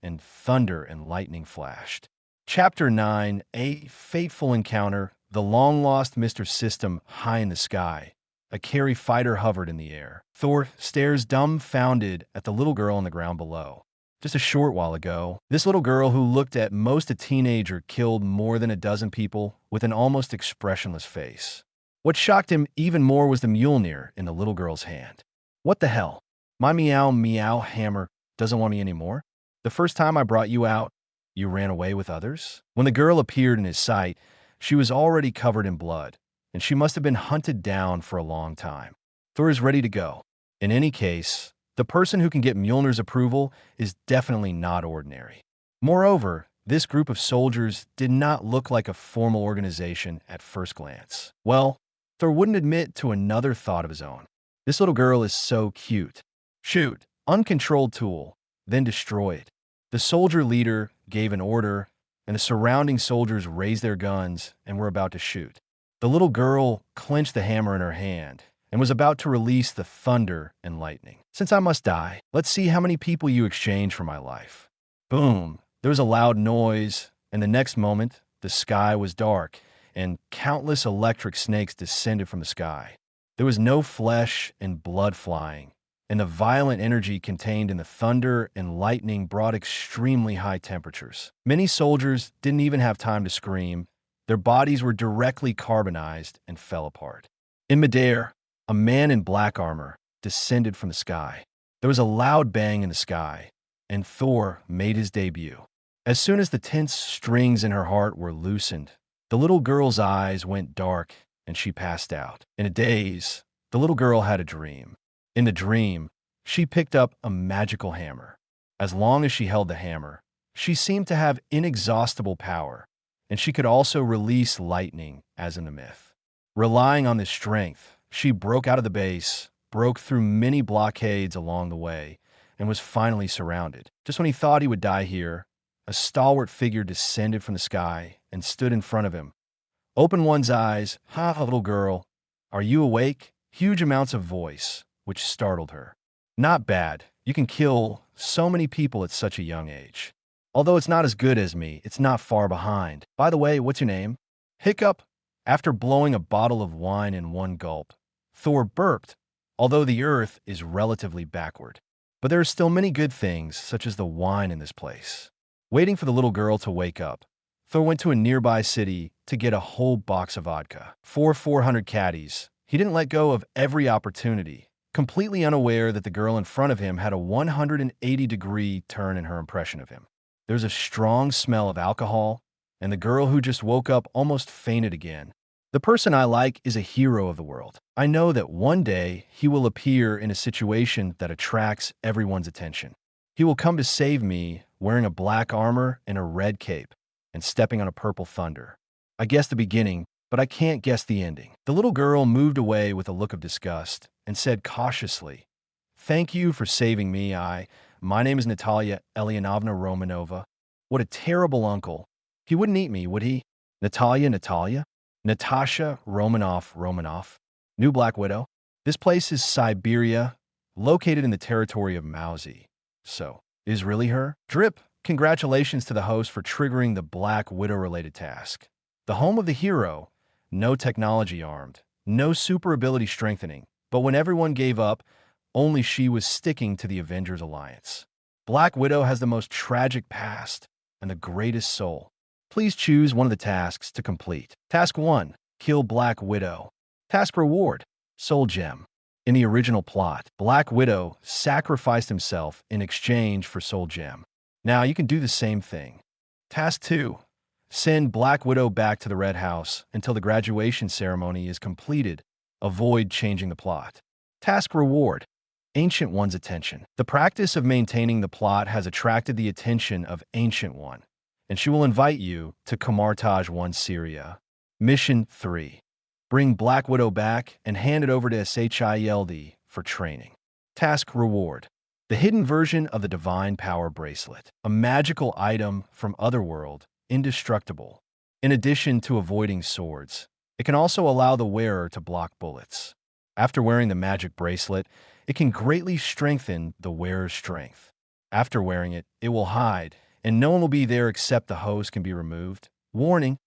and thunder and lightning flashed. Chapter 9, A Fateful Encounter. The long-lost Mr. System high in the sky. A carry fighter hovered in the air. Thor stares dumbfounded at the little girl on the ground below. Just a short while ago, this little girl who looked at most a teenager killed more than a dozen people with an almost expressionless face. What shocked him even more was the Mjolnir in the little girl's hand. What the hell? My meow hammer doesn't want me anymore? The first time I brought you out, you ran away with others? When the girl appeared in his sight, she was already covered in blood, and she must have been hunted down for a long time. Thor is ready to go. In any case, the person who can get Mjolnir's approval is definitely not ordinary. Moreover, this group of soldiers did not look like a formal organization at first glance. Well, Thor wouldn't admit to another thought of his own. This little girl is so cute. Shoot, uncontrolled tool, then destroy it. The soldier leader gave an order, and the surrounding soldiers raised their guns and were about to shoot. The little girl clenched the hammer in her hand and was about to release the thunder and lightning. Since I must die, let's see how many people you exchange for my life. Boom! There was a loud noise, and the next moment, the sky was dark, and countless electric snakes descended from the sky. There was no flesh and blood flying, and the violent energy contained in the thunder and lightning brought extremely high temperatures. Many soldiers didn't even have time to scream. Their bodies were directly carbonized and fell apart. In midair, a man in black armor descended from the sky. There was a loud bang in the sky, and Thor made his debut. As soon as the tense strings in her heart were loosened, the little girl's eyes went dark and she passed out. In a daze, the little girl had a dream. In the dream, she picked up a magical hammer. As long as she held the hammer, she seemed to have inexhaustible power, and she could also release lightning, as in the myth. Relying on this strength, she broke out of the base, broke through many blockades along the way, and was finally surrounded. Just when he thought he would die here, a stalwart figure descended from the sky and stood in front of him. Open one's eyes, ha, little girl. Are you awake? Huge amounts of voice, which startled her. Not bad. You can kill so many people at such a young age. Although it's not as good as me, it's not far behind. By the way, what's your name? Hiccup. After blowing a bottle of wine in one gulp, Thor burped, although the earth is relatively backward. But there are still many good things, such as the wine in this place. Waiting for the little girl to wake up, Thor went to a nearby city to get a whole box of vodka. For 400 caddies, he didn't let go of every opportunity, completely unaware that the girl in front of him had a 180-degree turn in her impression of him. There's a strong smell of alcohol, and the girl who just woke up almost fainted again. The person I like is a hero of the world. I know that one day he will appear in a situation that attracts everyone's attention. He will come to save me wearing a black armor and a red cape and stepping on a purple thunder. I guessed the beginning, but I can't guess the ending. The little girl moved away with a look of disgust and said cautiously, "Thank you for saving me. My name is Natalia Elianovna Romanova. What a terrible uncle. He wouldn't eat me, would he? Natalia? Natasha Romanov. New Black Widow. This place is Siberia, located in the territory of Mausi. So, is really her? Drip, congratulations to the host for triggering the Black Widow-related task. The home of the hero, no technology armed, no super ability strengthening, but when everyone gave up, only she was sticking to the Avengers Alliance. Black Widow has the most tragic past and the greatest soul. Please choose one of the tasks to complete. Task 1. Kill Black Widow. Task reward. Soul Gem. In the original plot, Black Widow sacrificed himself in exchange for Soul Gem. Now you can do the same thing. Task 2. Send Black Widow back to the Red House until the graduation ceremony is completed. Avoid changing the plot. Task reward. Ancient One's attention. The practice of maintaining the plot has attracted the attention of Ancient One, and she will invite you to Kamartaj 1 Syria. Mission 3. Bring Black Widow back and hand it over to SHIELD for training. Task reward. The hidden version of the Divine Power Bracelet. A magical item from Otherworld, indestructible. In addition to avoiding swords, it can also allow the wearer to block bullets. After wearing the magic bracelet, it can greatly strengthen the wearer's strength. After wearing it, it will hide, and no one will be there except the host can be removed. Warning.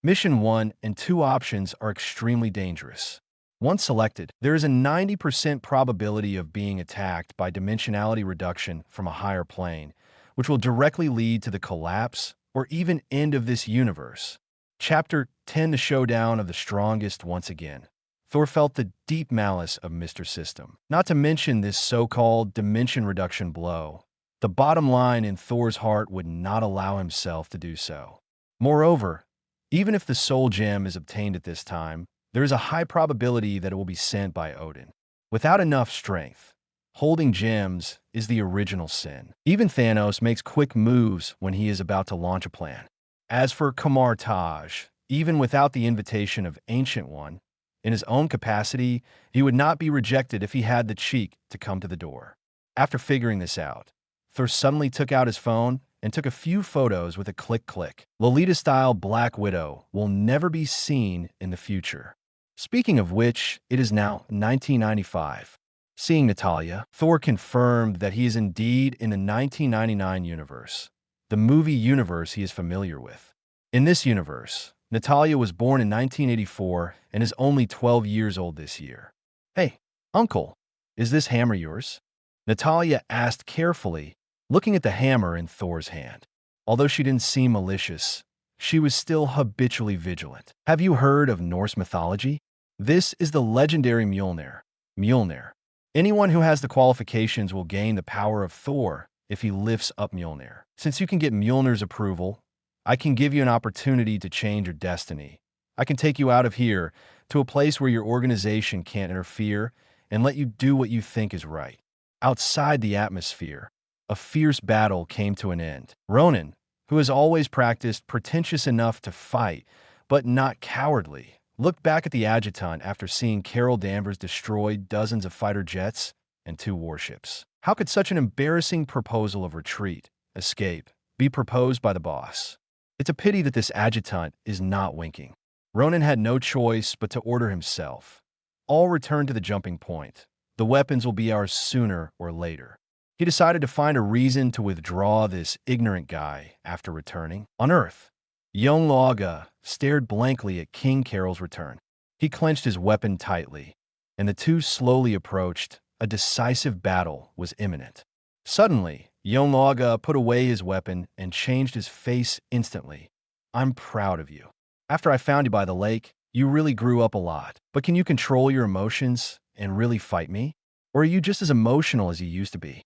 Mission 1 and 2 options are extremely dangerous. Once selected, there is a 90% probability of being attacked by dimensionality reduction from a higher plane, which will directly lead to the collapse or even end of this universe. Chapter 10: The Showdown of the Strongest once again. Thor felt the deep malice of Mr. System, not to mention this so-called dimension reduction blow. The bottom line in Thor's heart would not allow himself to do so. Moreover, even if the Soul Gem is obtained at this time, there is a high probability that it will be sent by Odin. Without enough strength, holding gems is the original sin. Even Thanos makes quick moves when he is about to launch a plan. As for Kamartaj, even without the invitation of Ancient One, in his own capacity, he would not be rejected if he had the cheek to come to the door. After figuring this out, Thor suddenly took out his phone and took a few photos with a click. Lolita-style Black Widow will never be seen in the future. Speaking of which, it is now 1995. Seeing Natalia, Thor confirmed that he is indeed in the 1999 universe, the movie universe he is familiar with. In this universe, Natalia was born in 1984 and is only 12 years old this year. "Hey, uncle, is this hammer yours?" Natalia asked carefully, looking at the hammer in Thor's hand. Although she didn't seem malicious, she was still habitually vigilant. Have you heard of Norse mythology? This is the legendary Mjolnir. Mjolnir, Anyone who has the qualifications will gain the power of Thor if he lifts up Mjolnir. Since you can get Mjolnir's approval, I can give you an opportunity to change your destiny. I can take you out of here to a place where your organization can't interfere and let you do what you think is right. Outside the atmosphere, a fierce battle came to an end. Ronan, who has always practiced pretentious enough to fight, but not cowardly, looked back at the adjutant after seeing Carol Danvers destroy dozens of fighter jets and 2 warships. How could such an embarrassing proposal of retreat, escape, be proposed by the boss? It's a pity that this adjutant is not winking. Ronan had no choice but to order himself. All return to the jumping point. The weapons will be ours sooner or later. He decided to find a reason to withdraw this ignorant guy after returning. On Earth, young Laga stared blankly at King Carol's return. He clenched his weapon tightly, and the two slowly approached. A decisive battle was imminent. Suddenly, young Laga put away his weapon and changed his face instantly. I'm proud of you. After I found you by the lake, you really grew up a lot. But can you control your emotions and really fight me? Or are you just as emotional as you used to be?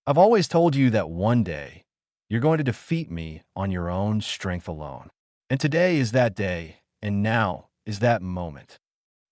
I've always told you that one day, you're going to defeat me on your own strength alone. And today is that day, and now is that moment.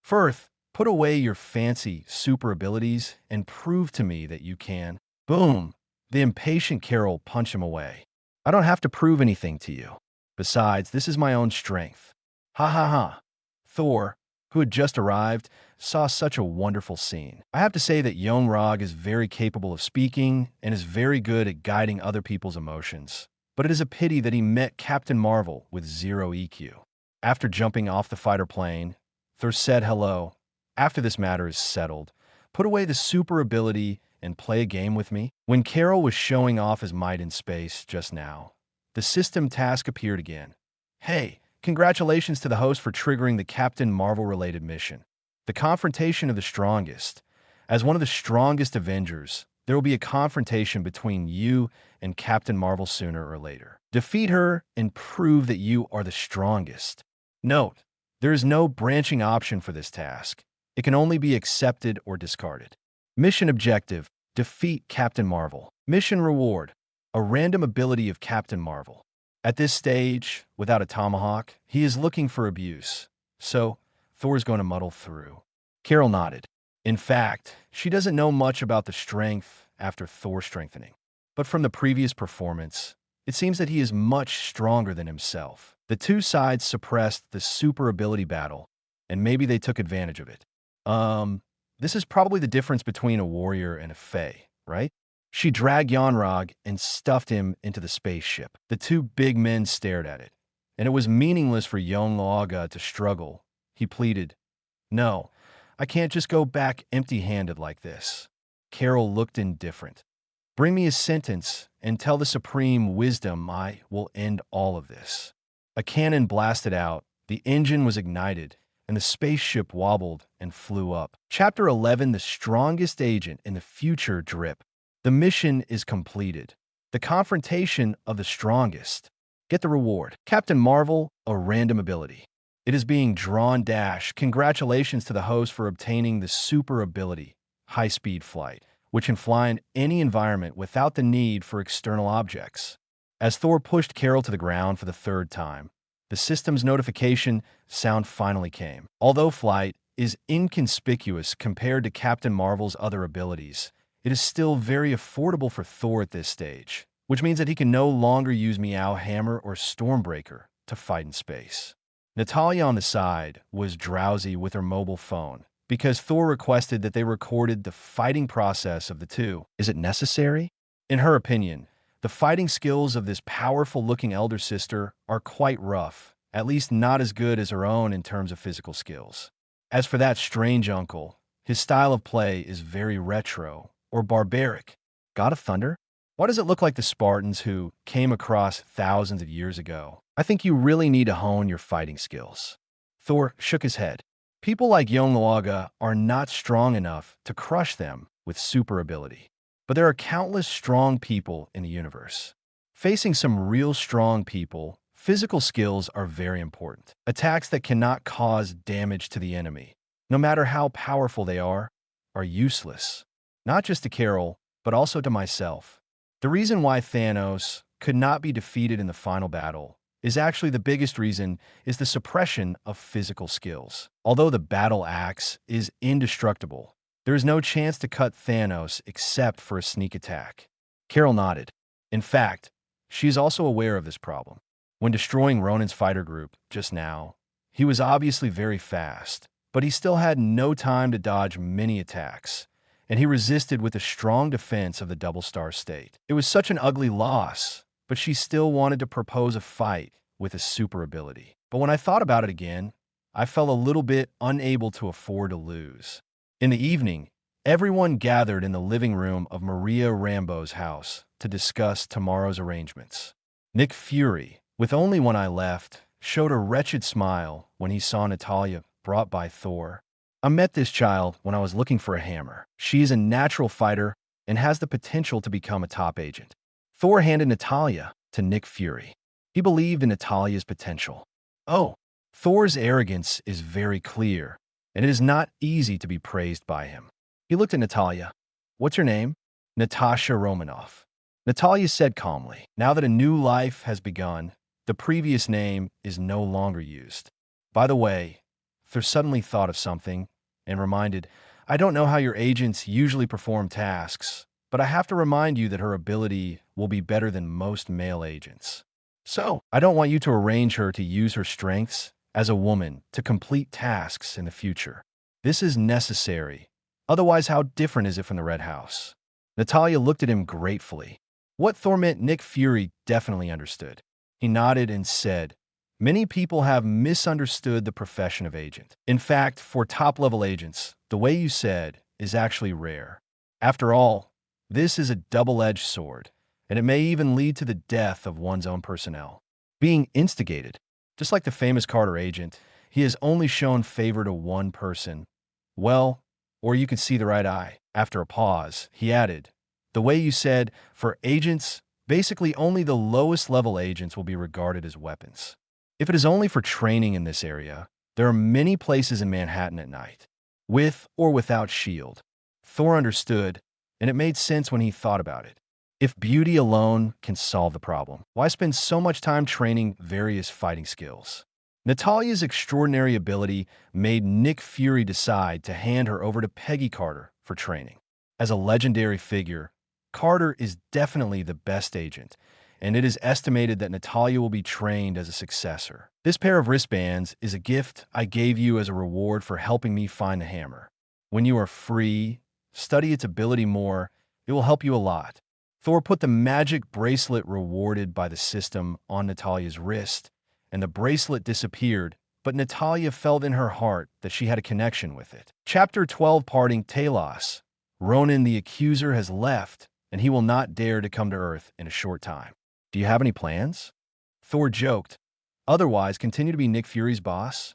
Firth, put away your fancy super abilities and prove to me that you can. Boom! The impatient Carol punched him away. I don't have to prove anything to you. Besides, this is my own strength. Ha ha ha. Thor, who had just arrived, saw such a wonderful scene. I have to say that Jong-Rog is very capable of speaking and is very good at guiding other people's emotions. But it is a pity that he met Captain Marvel with 0 EQ. After jumping off the fighter plane, Thor said hello. After this matter is settled, put away the super ability and play a game with me. When Carol was showing off his might in space just now, the system task appeared again. Hey, congratulations to the host for triggering the Captain Marvel-related mission. The confrontation of the strongest. As one of the strongest Avengers, there will be a confrontation between you and Captain Marvel sooner or later. Defeat her and prove that you are the strongest. Note, there is no branching option for this task. It can only be accepted or discarded. Mission objective: defeat Captain Marvel. Mission reward: a random ability of Captain Marvel. At this stage, without a tomahawk, he is looking for abuse. So, Thor's going to muddle through. Carol nodded. In fact, she doesn't know much about the strength after Thor strengthening. But from the previous performance, it seems that he is much stronger than himself. The two sides suppressed the super ability battle, and maybe they took advantage of it. This is probably the difference between a warrior and a fae, right? She dragged Jong-Rog and stuffed him into the spaceship. The two big men stared at it, and it was meaningless for Jong-Laga to struggle. He pleaded, "No, I can't just go back empty-handed like this." Carol looked indifferent. "Bring me a sentence and tell the Supreme Wisdom I will end all of this." A cannon blasted out, the engine was ignited, and the spaceship wobbled and flew up. Chapter 11, The Strongest Agent in the Future Drip. The mission is completed. The confrontation of the strongest. Get the reward. Captain Marvel, a random ability. It is being drawn dash. Congratulations to the host for obtaining the super ability, high-speed flight, which can fly in any environment without the need for external objects. As Thor pushed Carol to the ground for the 3rd time, the system's notification sound finally came. Although flight is inconspicuous compared to Captain Marvel's other abilities, it is still very affordable for Thor at this stage, which means that he can no longer use Meow Hammer or Stormbreaker to fight in space. Natalia on the side was drowsy with her mobile phone because Thor requested that they recorded the fighting process of the two. Is it necessary? In her opinion, the fighting skills of this powerful-looking elder sister are quite rough, at least not as good as her own in terms of physical skills. As for that strange uncle, his style of play is very retro or barbaric. God of Thunder? Why does it look like the Spartans who came across thousands of years ago? I think you really need to hone your fighting skills. Thor shook his head. People like Jong-Laga are not strong enough to crush them with super ability. But there are countless strong people in the universe. Facing some real strong people, physical skills are very important. Attacks that cannot cause damage to the enemy, no matter how powerful they are are useless. Not just to Carol, but also to myself. The reason why Thanos could not be defeated in the final battle is actually the biggest reason is the suppression of physical skills. Although the battle axe is indestructible, there is no chance to cut Thanos except for a sneak attack. Carol nodded. In fact, she is also aware of this problem. When destroying Ronan's fighter group just now, he was obviously very fast, but he still had no time to dodge many attacks, and he resisted with a strong defense of the double-star state. It was such an ugly loss, but she still wanted to propose a fight with a super ability. But when I thought about it again, I felt a little bit unable to afford to lose. In the evening, everyone gathered in the living room of Maria Rambeau's house to discuss tomorrow's arrangements. Nick Fury, with only one eye left, showed a wretched smile when he saw Natalia brought by Thor. I met this child when I was looking for a hammer. She is a natural fighter and has the potential to become a top agent. Thor handed Natalia to Nick Fury. He believed in Natalia's potential. Oh, Thor's arrogance is very clear, and it is not easy to be praised by him. He looked at Natalia. What's your name? Natasha Romanoff. Natalia said calmly. Now that a new life has begun, the previous name is no longer used. By the way, Thor suddenly thought of something and reminded, I don't know how your agents usually perform tasks, but I have to remind you that her ability will be better than most male agents. So, I don't want you to arrange her to use her strengths as a woman to complete tasks in the future. This is necessary. Otherwise, how different is it from the Red House? Natalia looked at him gratefully. What Thor meant Nick Fury definitely understood. He nodded and said, many people have misunderstood the profession of agent. In fact, for top-level agents, the way you said is actually rare. After all, this is a double-edged sword, and it may even lead to the death of one's own personnel. Being instigated, just like the famous Carter agent, he has only shown favor to one person. Well, or you could see the right eye. After a pause, he added, the way you said, for agents, basically only the lowest level agents will be regarded as weapons. If it is only for training in this area, there are many places in Manhattan at night, with or without shield. Thor understood, and it made sense when he thought about it. If beauty alone can solve the problem, why spend so much time training various fighting skills? Natalia's extraordinary ability made Nick Fury decide to hand her over to Peggy Carter for training. As a legendary figure, Carter is definitely the best agent, and it is estimated that Natalia will be trained as a successor. This pair of wristbands is a gift I gave you as a reward for helping me find the hammer. When you are free, study its ability more. It will help you a lot. Thor put the magic bracelet rewarded by the system on Natalia's wrist, and the bracelet disappeared, but Natalia felt in her heart that she had a connection with it. Chapter 12, Parting Talos. Ronan the Accuser has left, and he will not dare to come to Earth in a short time. Do you have any plans? Thor joked. Otherwise, continue to be Nick Fury's boss?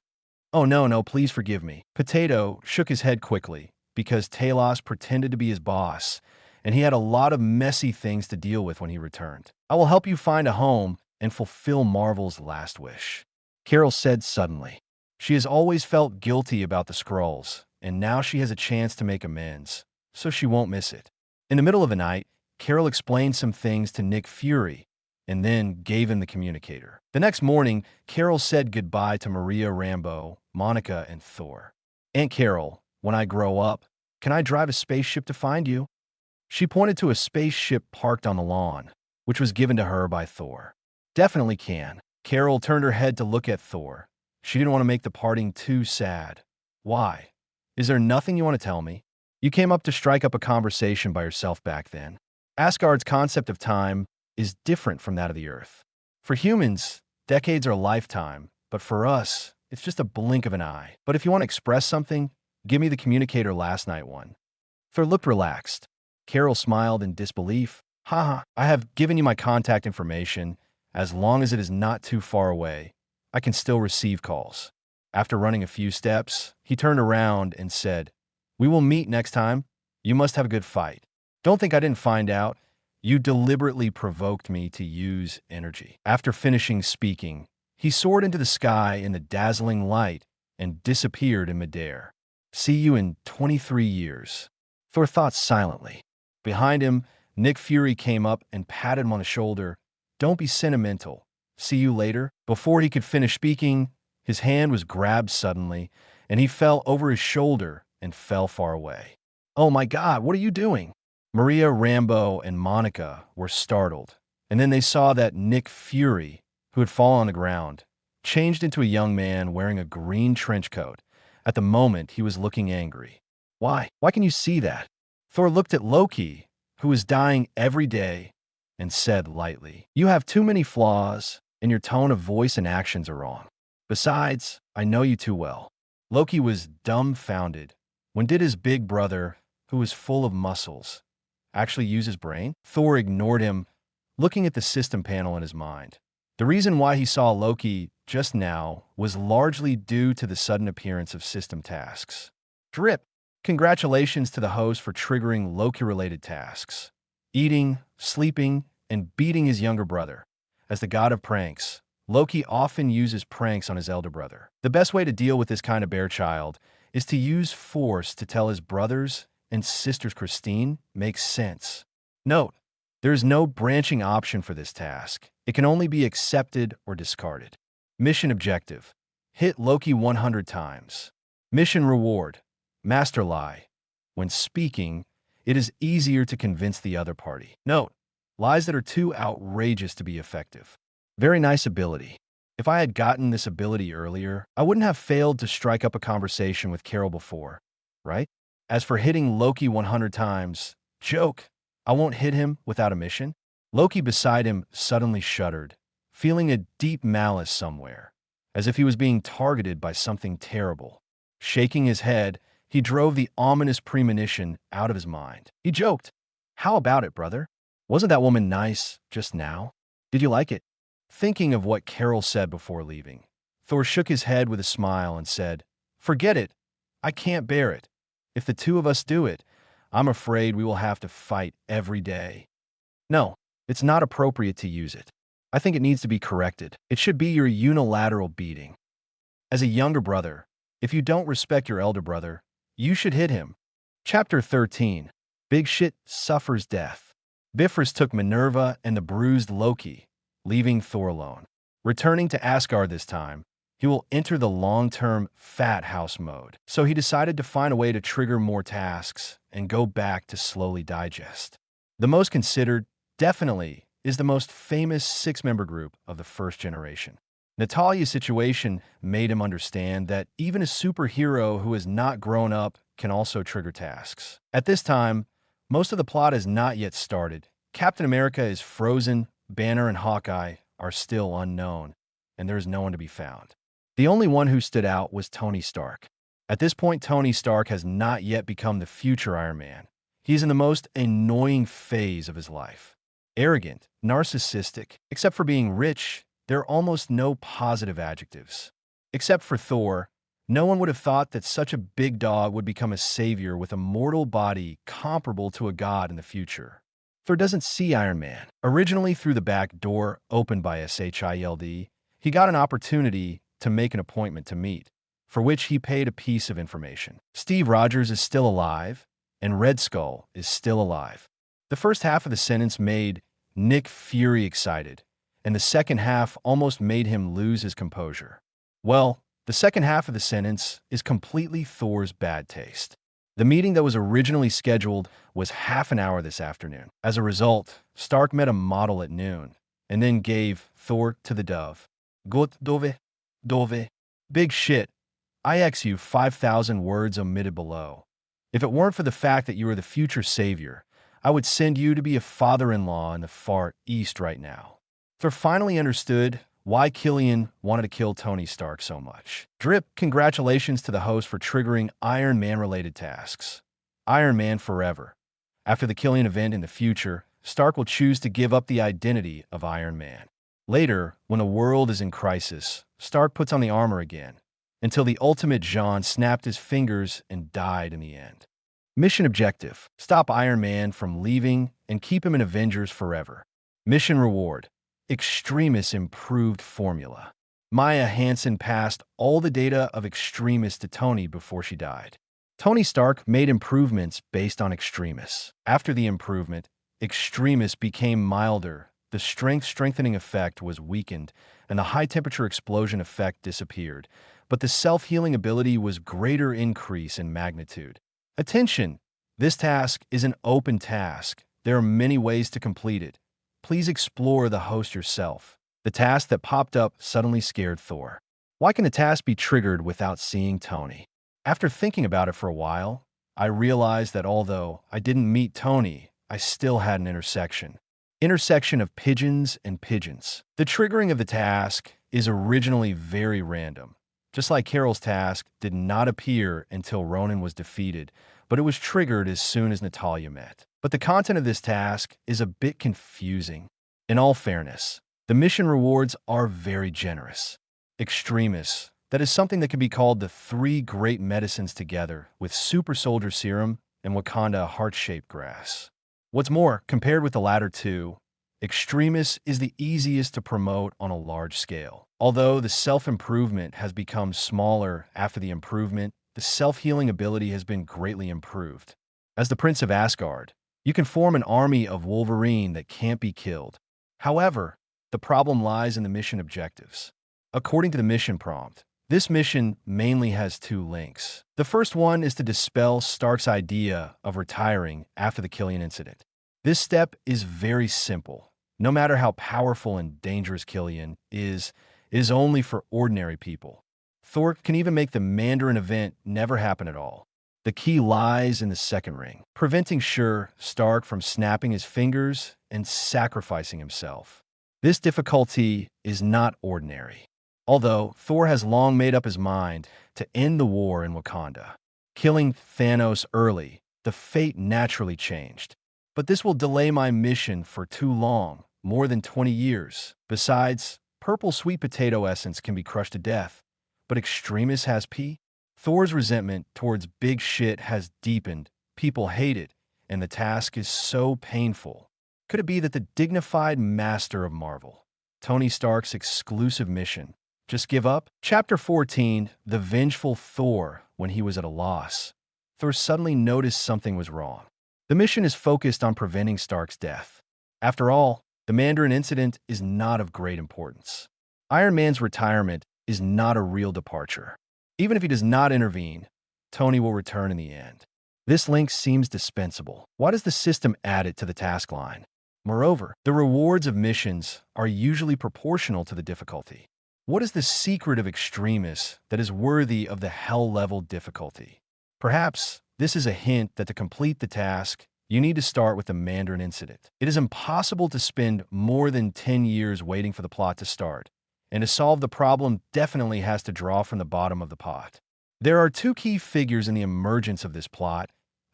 Oh no, please forgive me. Potato shook his head quickly, because Talos pretended to be his boss, and he had a lot of messy things to deal with when he returned. I will help you find a home and fulfill Marvel's last wish, Carol said suddenly. She has always felt guilty about the Skrulls, and now she has a chance to make amends, so she won't miss it. In the middle of the night, Carol explained some things to Nick Fury, and then gave him the communicator. The next morning, Carol said goodbye to Maria Rambeau, Monica, and Thor. Aunt Carol, when I grow up, can I drive a spaceship to find you? She pointed to a spaceship parked on the lawn, which was given to her by Thor. Definitely can. Carol turned her head to look at Thor. She didn't want to make the parting too sad. Why? Is there nothing you want to tell me? You came up to strike up a conversation by yourself back then. Asgard's concept of time is different from that of the Earth. For humans, decades are a lifetime, but for us, it's just a blink of an eye. But if you want to express something, give me the communicator last night one. Thor looked relaxed. Carol smiled in disbelief. Haha, I have given you my contact information. As long as it is not too far away, I can still receive calls. After running a few steps, he turned around and said, we will meet next time. You must have a good fight. Don't think I didn't find out. You deliberately provoked me to use energy. After finishing speaking, he soared into the sky in the dazzling light and disappeared in midair. See you in 23 years. Thor thought silently. Behind him, Nick Fury came up and patted him on the shoulder. Don't be sentimental. See you later. Before he could finish speaking, his hand was grabbed suddenly, and he fell over his shoulder and fell far away. Oh my God, what are you doing? Maria, Rambo, and Monica were startled, and then they saw that Nick Fury, who had fallen on the ground, changed into a young man wearing a green trench coat. At the moment, he was looking angry. Why? Why can you see that? Thor looked at Loki, who was dying every day, and said lightly, "You have too many flaws, and your tone of voice and actions are wrong. Besides, I know you too well." Loki was dumbfounded. When did his big brother, who was full of muscles, actually use his brain? Thor ignored him, looking at the system panel in his mind. The reason why he saw Loki just now was largely due to the sudden appearance of system tasks. Drip. Congratulations to the host for triggering Loki-related tasks. Eating, sleeping, and beating his younger brother. As the god of pranks, Loki often uses pranks on his elder brother. The best way to deal with this kind of bear child is to use force to tell his brothers and sisters Christine makes sense. Note, there is no branching option for this task. It can only be accepted or discarded. Mission objective: hit Loki 100 times. Mission reward: master lie. When speaking, it is easier to convince the other party. Note, lies that are too outrageous to be effective. Very nice ability. If I had gotten this ability earlier, I wouldn't have failed to strike up a conversation with Carol before, right? As for hitting Loki 100 times, joke, I won't hit him without a mission. Loki beside him suddenly shuddered, feeling a deep malice somewhere, as if he was being targeted by something terrible. Shaking his head, he drove the ominous premonition out of his mind. He joked, "How about it, brother? Wasn't that woman nice just now? Did you like it?" Thinking of what Carol said before leaving, Thor shook his head with a smile and said, "Forget it. I can't bear it. If the two of us do it, I'm afraid we will have to fight every day. No, it's not appropriate to use it. I think it needs to be corrected. It should be your unilateral beating. As a younger brother, if you don't respect your elder brother, you should hit him." Chapter 13. Big Shit Suffers Death. Bifrost took Minerva and the bruised Loki, leaving Thor alone. Returning to Asgard this time, he will enter the long-term fat house mode. So he decided to find a way to trigger more tasks and go back to slowly digest. The most considered, definitely, is the most famous six-member group of the first generation. Natalia's situation made him understand that even a superhero who has not grown up can also trigger tasks. At this time, most of the plot has not yet started. Captain America is frozen, Banner and Hawkeye are still unknown, and there is no one to be found. The only one who stood out was Tony Stark. At this point, Tony Stark has not yet become the future Iron Man. He is in the most annoying phase of his life. Arrogant, narcissistic. Except for being rich, there are almost no positive adjectives. Except for Thor, no one would have thought that such a big dog would become a savior with a mortal body comparable to a god in the future. Thor doesn't see Iron Man. Originally through the back door opened by SHIELD, he got an opportunity to make an appointment to meet, for which he paid a piece of information. Steve Rogers is still alive, and Red Skull is still alive. The first half of the sentence made Nick Fury excited, and the second half almost made him lose his composure. Well, the second half of the sentence is completely Thor's bad taste. The meeting that was originally scheduled was half an hour this afternoon. As a result, Stark met a model at noon, and then gave Thor to the dove. Gut dove. Big shit. IX you 5,000 words omitted below. If it weren't for the fact that you are the future savior, I would send you to be a father-in-law in the far east right now. Thor finally understood why Killian wanted to kill Tony Stark so much. Drip, congratulations to the host for triggering Iron Man-related tasks. Iron Man forever. After the Killian event in the future, Stark will choose to give up the identity of Iron Man. Later, when the world is in crisis, Stark puts on the armor again, until the ultimate Jean snapped his fingers and died in the end. Mission objective: stop Iron Man from leaving and keep him in Avengers forever. Mission reward: Extremis improved formula. Maya Hansen passed all the data of Extremis to Tony before she died. Tony Stark made improvements based on Extremis. After the improvement, Extremis became milder, the strengthening effect was weakened, and the high-temperature explosion effect disappeared, but the self-healing ability was greater increase in magnitude. Attention! This task is an open task. There are many ways to complete it. Please explore the host yourself. The task that popped up suddenly scared Thor. Why can a task be triggered without seeing Tony? After thinking about it for a while, I realized that although I didn't meet Tony, I still had an intersection. Intersection of pigeons and pigeons. The triggering of the task is originally very random. Just like Carol's task did not appear until Ronan was defeated, but it was triggered as soon as Natalia met. But the content of this task is a bit confusing. In all fairness, the mission rewards are very generous. Extremis, that is something that can be called the 3 great medicines together with super soldier serum and Wakanda heart-shaped grass. What's more, compared with the latter two, Extremis is the easiest to promote on a large scale. Although the self-improvement has become smaller after the improvement, the self-healing ability has been greatly improved. As the Prince of Asgard, you can form an army of Wolverine that can't be killed. However, the problem lies in the mission objectives. According to the mission prompt, this mission mainly has 2 links. The first one is to dispel Stark's idea of retiring after the Killian incident. This step is very simple. No matter how powerful and dangerous Killian is, it is only for ordinary people. Thor can even make the Mandarin event never happen at all. The key lies in the second ring, preventing Stark from snapping his fingers and sacrificing himself. This difficulty is not ordinary. Although Thor has long made up his mind to end the war in Wakanda. Killing Thanos early, the fate naturally changed. But this will delay my mission for too long, more than 20 years. Besides, purple sweet potato essence can be crushed to death. But Extremis has pee? Thor's resentment towards big shit has deepened, people hate it, and the task is so painful. Could it be that the dignified master of Marvel, Tony Stark's exclusive mission, just give up? Chapter 14, The Vengeful Thor. When he was at a loss, Thor suddenly noticed something was wrong. The mission is focused on preventing Stark's death. After all, the Mandarin incident is not of great importance. Iron Man's retirement is not a real departure. Even if he does not intervene, Tony will return in the end. This link seems dispensable. Why does the system add it to the task line? Moreover, the rewards of missions are usually proportional to the difficulty. What is the secret of Extremis that is worthy of the hell-level difficulty? Perhaps this is a hint that to complete the task, you need to start with the Mandarin incident. It is impossible to spend more than 10 years waiting for the plot to start, and to solve the problem definitely has to draw from the bottom of the pot. There are 2 key figures in the emergence of this plot: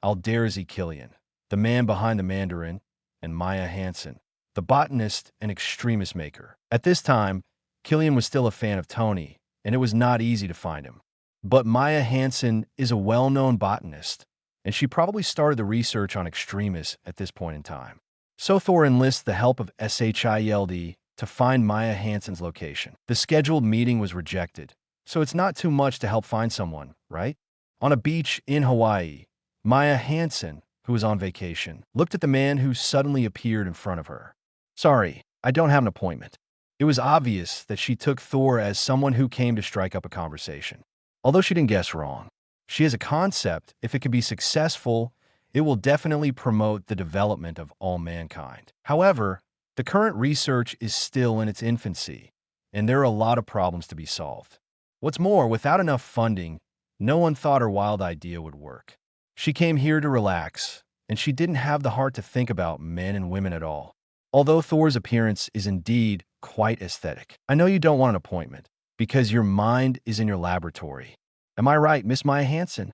Alderzi Killian, the man behind the Mandarin, and Maya Hansen, the botanist and Extremis maker. At this time, Killian was still a fan of Tony, and it was not easy to find him. But Maya Hansen is a well-known botanist, and she probably started the research on Extremis at this point in time. So Thor enlists the help of SHIELD to find Maya Hansen's location. The scheduled meeting was rejected, so it's not too much to help find someone, right? On a beach in Hawaii, Maya Hansen, who was on vacation, looked at the man who suddenly appeared in front of her. "Sorry, I don't have an appointment." It was obvious that she took Thor as someone who came to strike up a conversation. Although she didn't guess wrong, she has a concept. If it can be successful, it will definitely promote the development of all mankind. However, the current research is still in its infancy, and there are a lot of problems to be solved. What's more, without enough funding, no one thought her wild idea would work. She came here to relax, and she didn't have the heart to think about men and women at all. Although Thor's appearance is indeed quite aesthetic. I know you don't want an appointment, because your mind is in your laboratory. Am I right, Miss Maya Hansen?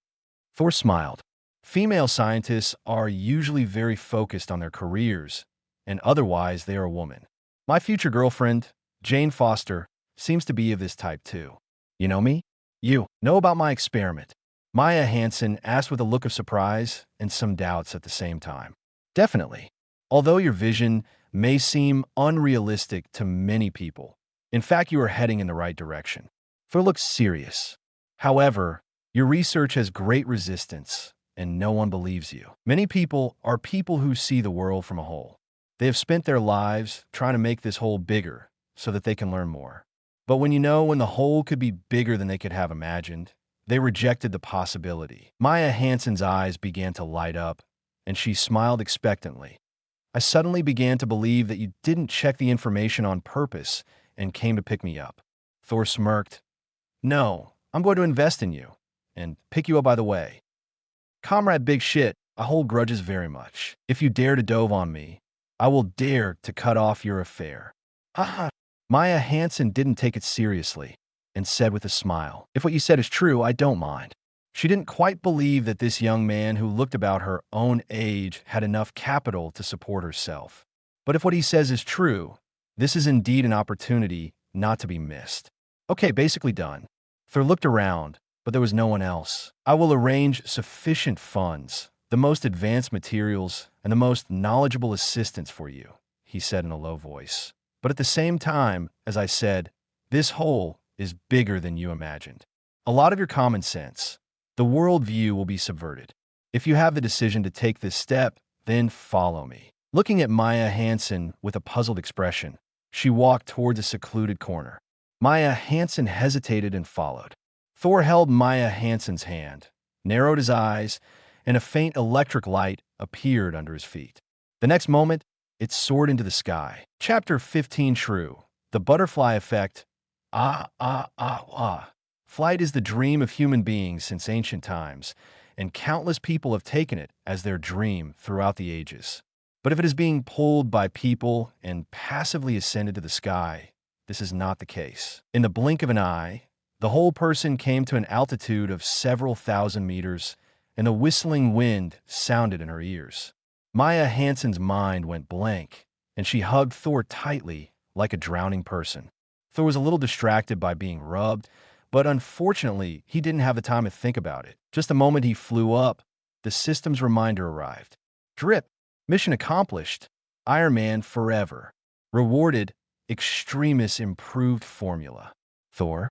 Thor smiled. Female scientists are usually very focused on their careers, and otherwise they are a woman. My future girlfriend, Jane Foster, seems to be of this type too. You know me? You know about my experiment? Maya Hansen asked with a look of surprise and some doubts at the same time. Definitely. Although your vision may seem unrealistic to many people, in fact, you are heading in the right direction. Thor looks serious. However, Your research has great resistance, and no one believes you. Many people are people who see the world from a whole. They have spent their lives trying to make this whole bigger so that they can learn more. But when the whole could be bigger than they could have imagined, they rejected the possibility. Maya Hansen's eyes began to light up, and she smiled expectantly. I suddenly began to believe that you didn't check the information on purpose and came to pick me up. Thor smirked. No, I'm going to invest in you and pick you up by the way. Comrade Big Shit, I hold grudges very much. If you dare to dove on me, I will dare to cut off your affair. Ah! Maya Hansen didn't take it seriously and said with a smile, if what you said is true, I don't mind. She didn't quite believe that this young man who looked about her own age had enough capital to support herself. But if what he says is true, this is indeed an opportunity not to be missed. Okay, basically done. Thor looked around, but there was no one else. I will arrange sufficient funds, the most advanced materials, and the most knowledgeable assistants for you, he said in a low voice. But at the same time, as I said, this whole is bigger than you imagined. A lot of your common sense, the worldview will be subverted. If you have the decision to take this step, then follow me. Looking at Maya Hansen with a puzzled expression, she walked towards a secluded corner. Maya Hansen hesitated and followed. Thor held Maya Hansen's hand, narrowed his eyes, and a faint electric light appeared under his feet. The next moment, it soared into the sky. Chapter 15 True. The Butterfly Effect. Flight is the dream of human beings since ancient times, and countless people have taken it as their dream throughout the ages. But if it is being pulled by people and passively ascended to the sky, this is not the case. In the blink of an eye, the whole person came to an altitude of several thousand meters, and a whistling wind sounded in her ears. Maya Hansen's mind went blank, and she hugged Thor tightly like a drowning person. Thor was a little distracted by being rubbed, but unfortunately, he didn't have the time to think about it. Just the moment he flew up, the system's reminder arrived. Drip. Mission accomplished. Iron Man forever. Rewarded. Extremis improved formula. Thor.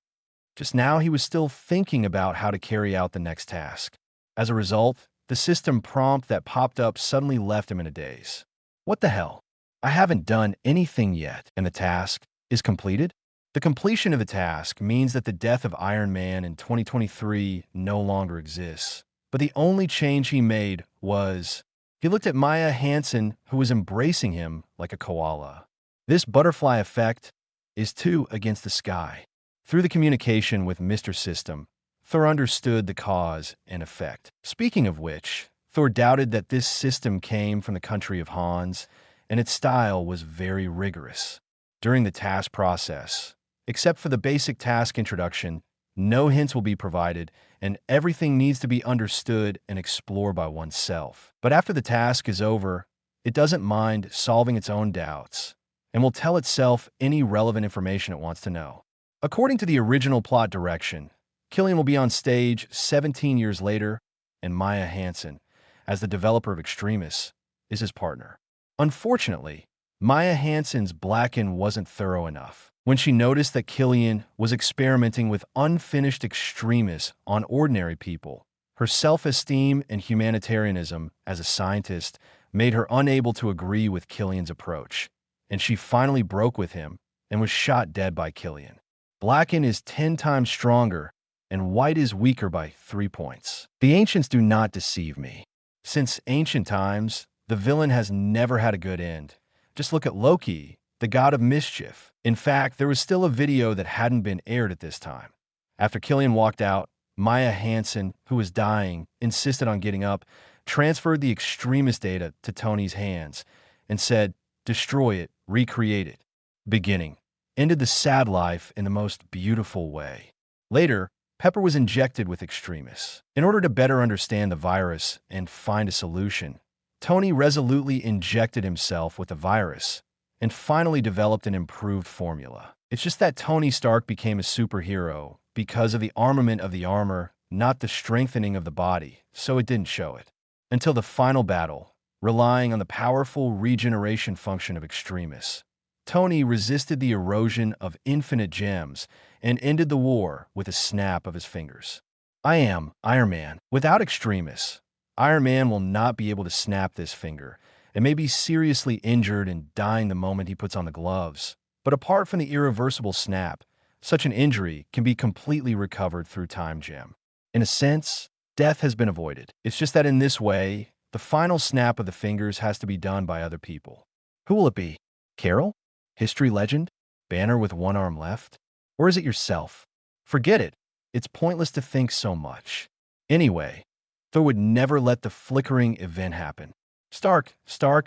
Just now, he was still thinking about how to carry out the next task. As a result, the system prompt that popped up suddenly left him in a daze. What the hell? I haven't done anything yet, and the task is completed? The completion of the task means that the death of Iron Man in 2023 no longer exists. But the only change he made was, he looked at Maya Hansen, who was embracing him like a koala. This butterfly effect is 2 against the sky. Through the communication with Mr. System, Thor understood the cause and effect. Speaking of which, Thor doubted that this system came from the country of Hans, and its style was very rigorous. During the task process, except for the basic task introduction, no hints will be provided, and everything needs to be understood and explored by oneself. But after the task is over, it doesn't mind solving its own doubts, and will tell itself any relevant information it wants to know. According to the original plot direction, Killian will be on stage 17 years later, and Maya Hansen, as the developer of Extremis, is his partner. Unfortunately, Maya Hansen's Blacken wasn't thorough enough. When she noticed that Killian was experimenting with unfinished Extremis on ordinary people, her self-esteem and humanitarianism as a scientist made her unable to agree with Killian's approach, and she finally broke with him and was shot dead by Killian. Blacken is 10 times stronger, and White is weaker by 3 points. The ancients do not deceive me. Since ancient times, the villain has never had a good end. Just look at Loki, the god of mischief. In fact, there was still a video that hadn't been aired at this time. After Killian walked out, Maya Hansen, who was dying, insisted on getting up, transferred the Extremis data to Tony's hands, and said, "Destroy it, recreate it." Beginning. Ended the sad life in the most beautiful way. Later, Pepper was injected with Extremis. In order to better understand the virus and find a solution, Tony resolutely injected himself with the virus and finally developed an improved formula. It's just that Tony Stark became a superhero because of the armament of the armor, not the strengthening of the body, so it didn't show it. Until the final battle, relying on the powerful regeneration function of Extremis, Tony resisted the erosion of infinite gems and ended the war with a snap of his fingers. I am Iron Man. Without extremists, Iron Man will not be able to snap this finger and may be seriously injured and dying the moment he puts on the gloves. But apart from the irreversible snap, such an injury can be completely recovered through time gem. In a sense, death has been avoided. It's just that in this way, the final snap of the fingers has to be done by other people. Who will it be? Carol? History legend? Banner with one arm left? Or is it yourself? Forget it. It's pointless to think so much. Anyway, Thor would never let the flickering event happen. Stark,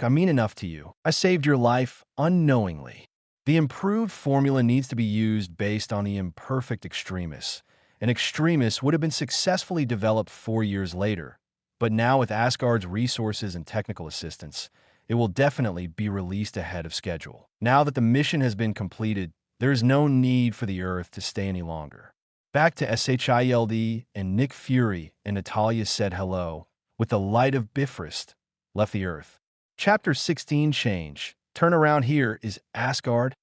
I mean enough to you. I saved your life unknowingly. The improved formula needs to be used based on the imperfect extremis. An extremis would have been successfully developed 4 years later, but now with Asgard's resources and technical assistance, it will definitely be released ahead of schedule. Now that the mission has been completed, there is no need for the Earth to stay any longer. Back to SHIELD, and Nick Fury and Natalia said hello, with the light of Bifrost left the Earth. Chapter 16 Change. Turnaround here is Asgard.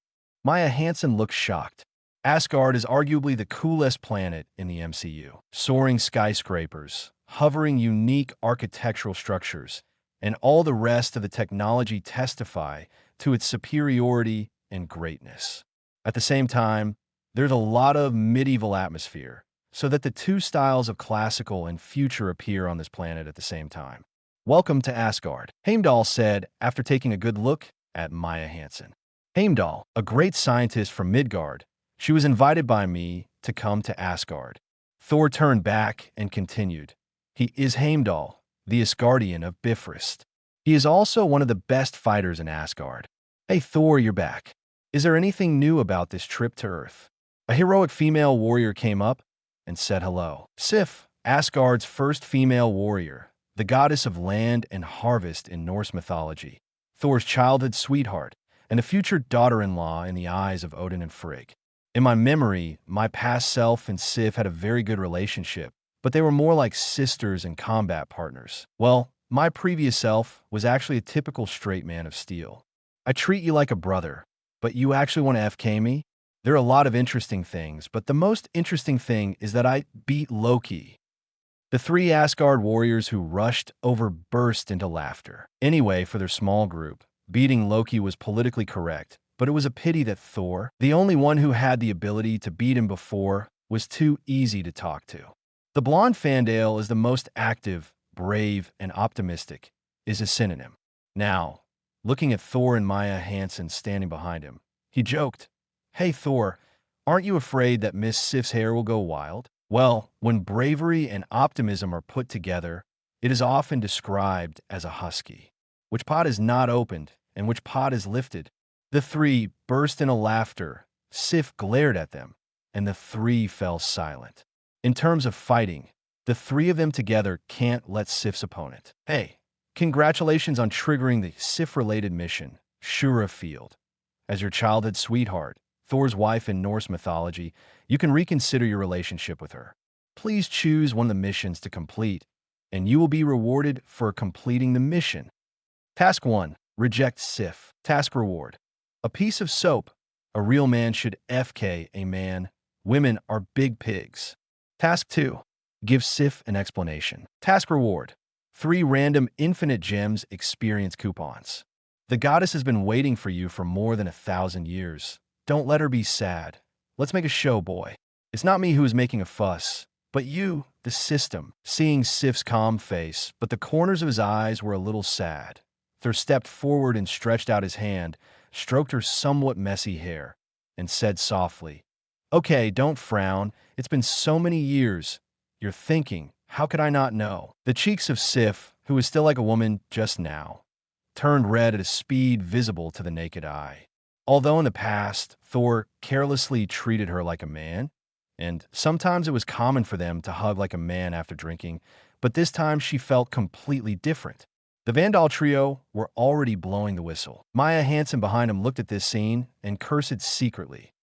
Maya Hansen looks shocked. Asgard is arguably the coolest planet in the MCU. Soaring skyscrapers, hovering unique architectural structures, and all the rest of the technology testify to its superiority and greatness. At the same time, there's a lot of medieval atmosphere, so that the two styles of classical and future appear on this planet at the same time. Welcome to Asgard, Heimdall said after taking a good look at Maya Hansen. Heimdall, a great scientist from Midgard, she was invited by me to come to Asgard. Thor turned back and continued. He is Heimdall, the Asgardian of Bifrost. He is also one of the best fighters in Asgard. Hey Thor, you're back. Is there anything new about this trip to Earth? A heroic female warrior came up and said hello. Sif, Asgard's first female warrior, the goddess of land and harvest in Norse mythology, Thor's childhood sweetheart, and a future daughter-in-law in the eyes of Odin and Frigg. In my memory, my past self and Sif had a very good relationship, but they were more like sisters and combat partners. Well, my previous self was actually a typical straight man of steel. I treat you like a brother, but you actually want to FK me? There are a lot of interesting things, but the most interesting thing is that I beat Loki. The three Asgard warriors who rushed over burst into laughter. Anyway, for their small group, beating Loki was politically correct, but it was a pity that Thor, the only one who had the ability to beat him before, was too easy to talk to. The blonde Fandale is the most active, brave, and optimistic, is a synonym. Now, looking at Thor and Maya Hansen standing behind him, he joked, Hey Thor, aren't you afraid that Miss Sif's hair will go wild? Well, when bravery and optimism are put together, it is often described as a husky. Which pot is not opened, and which pot is lifted? The three burst into laughter. Sif glared at them, and the three fell silent. In terms of fighting, the three of them together can't let Sif's opponent. Hey, congratulations on triggering the Sif-related mission, Shura Field. As your childhood sweetheart, Thor's wife in Norse mythology, you can reconsider your relationship with her. Please choose one of the missions to complete, and you will be rewarded for completing the mission. Task 1. Reject Sif. Task reward. A piece of soap. A real man should FK a man. Women are big pigs. Task 2. Give Sif an explanation. Task reward. 3 random infinite gems experience coupons. The goddess has been waiting for you for more than 1,000 years. Don't let her be sad. Let's make a show, boy. It's not me who is making a fuss, but you, the system. Seeing Sif's calm face, but the corners of his eyes were a little sad. Thor stepped forward and stretched out his hand, stroked her somewhat messy hair, and said softly, Okay, don't frown. It's been so many years. You're thinking, how could I not know? The cheeks of Sif, who was still like a woman just now, turned red at a speed visible to the naked eye. Although in the past, Thor carelessly treated her like a man, and sometimes it was common for them to hug like a man after drinking, but this time she felt completely different. The Vandal trio were already blowing the whistle. Maya Hansen behind him looked at this scene and cursed secretly.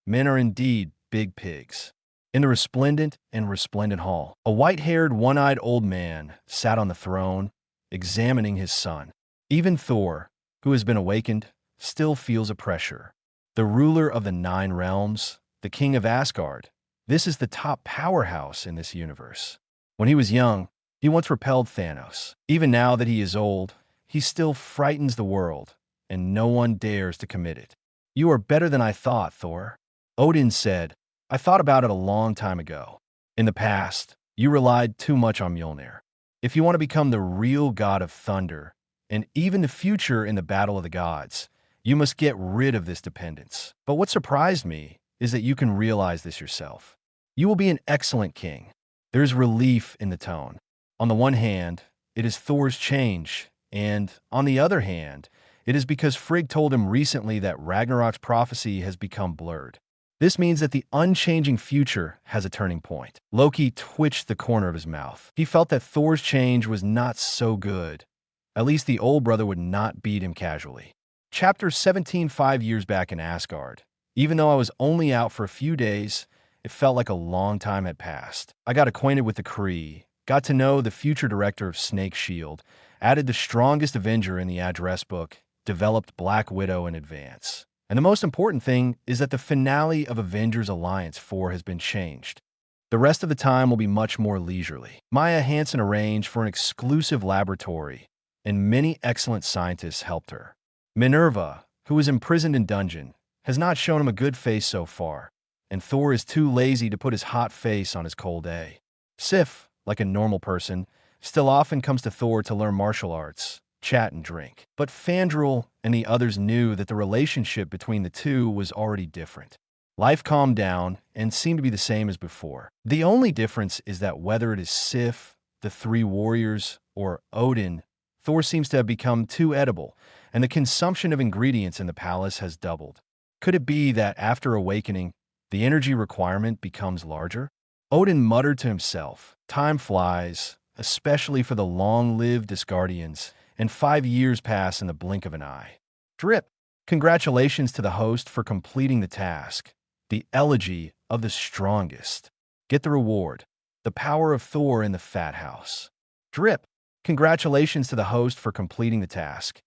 Men are indeed big pigs. In the resplendent hall, a white-haired, one-eyed old man sat on the throne, examining his son. Even Thor, who has been awakened, still feels a pressure. The ruler of the 9 realms, the king of Asgard, This is the top powerhouse in this universe. When he was young, he once repelled Thanos. Even now that he is old, he still frightens the world, and no one dares to commit it. You are better than I thought, Thor. Odin said, I thought about it a long time ago. In the past, you relied too much on Mjolnir. If you want to become the real god of thunder, and even the future in the battle of the gods, you must get rid of this dependence. But what surprised me is that you can realize this yourself. You will be an excellent king. There is relief in the tone. On the one hand, it is Thor's change, and on the other hand, it is because Frigg told him recently that Ragnarok's prophecy has become blurred. This means that the unchanging future has a turning point. Loki twitched the corner of his mouth. He felt that Thor's change was not so good. At least the old brother would not beat him casually. Chapter 17, 5 years back in Asgard. Even though I was only out for a few days, it felt like a long time had passed. I got acquainted with the Kree, got to know the future director of Snake Shield, added the strongest Avenger in the address book, developed Black Widow in advance. And the most important thing is that the finale of Avengers Alliance 4 has been changed. The rest of the time will be much more leisurely. Maya Hansen arranged for an exclusive laboratory, and many excellent scientists helped her. Minerva, who is imprisoned in dungeon, has not shown him a good face so far, and Thor is too lazy to put his hot face on his cold A. Sif, like a normal person, still often comes to Thor to learn martial arts, chat, and drink. But Fandral and the others knew that the relationship between the two was already different. Life calmed down and seemed to be the same as before. The only difference is that whether it is Sif, the three warriors, or Odin, Thor seems to have become too edible, and the consumption of ingredients in the palace has doubled. Could it be that after awakening, the energy requirement becomes larger? Odin muttered to himself, time flies, especially for the long-lived Asgardians, and 5 years pass in the blink of an eye. Drip. Congratulations to the host for completing the task. The elegy of the strongest. Get the reward. The power of Thor in the fat house. Drip. Congratulations to the host for completing the task.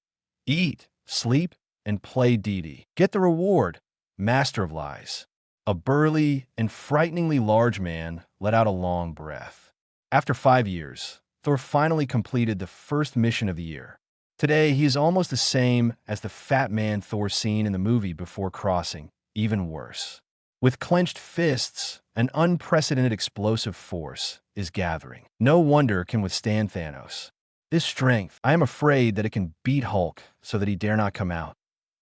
Eat, sleep, and play Dee. Get the reward. Master of Lies. A burly and frighteningly large man let out a long breath. After 5 years, Thor finally completed the first mission of the year. Today, he is almost the same as the fat man Thor seen in the movie before crossing, even worse. With clenched fists, an unprecedented explosive force is gathering. No wonder it can withstand Thanos. This strength, I am afraid that it can beat Hulk so that he dare not come out,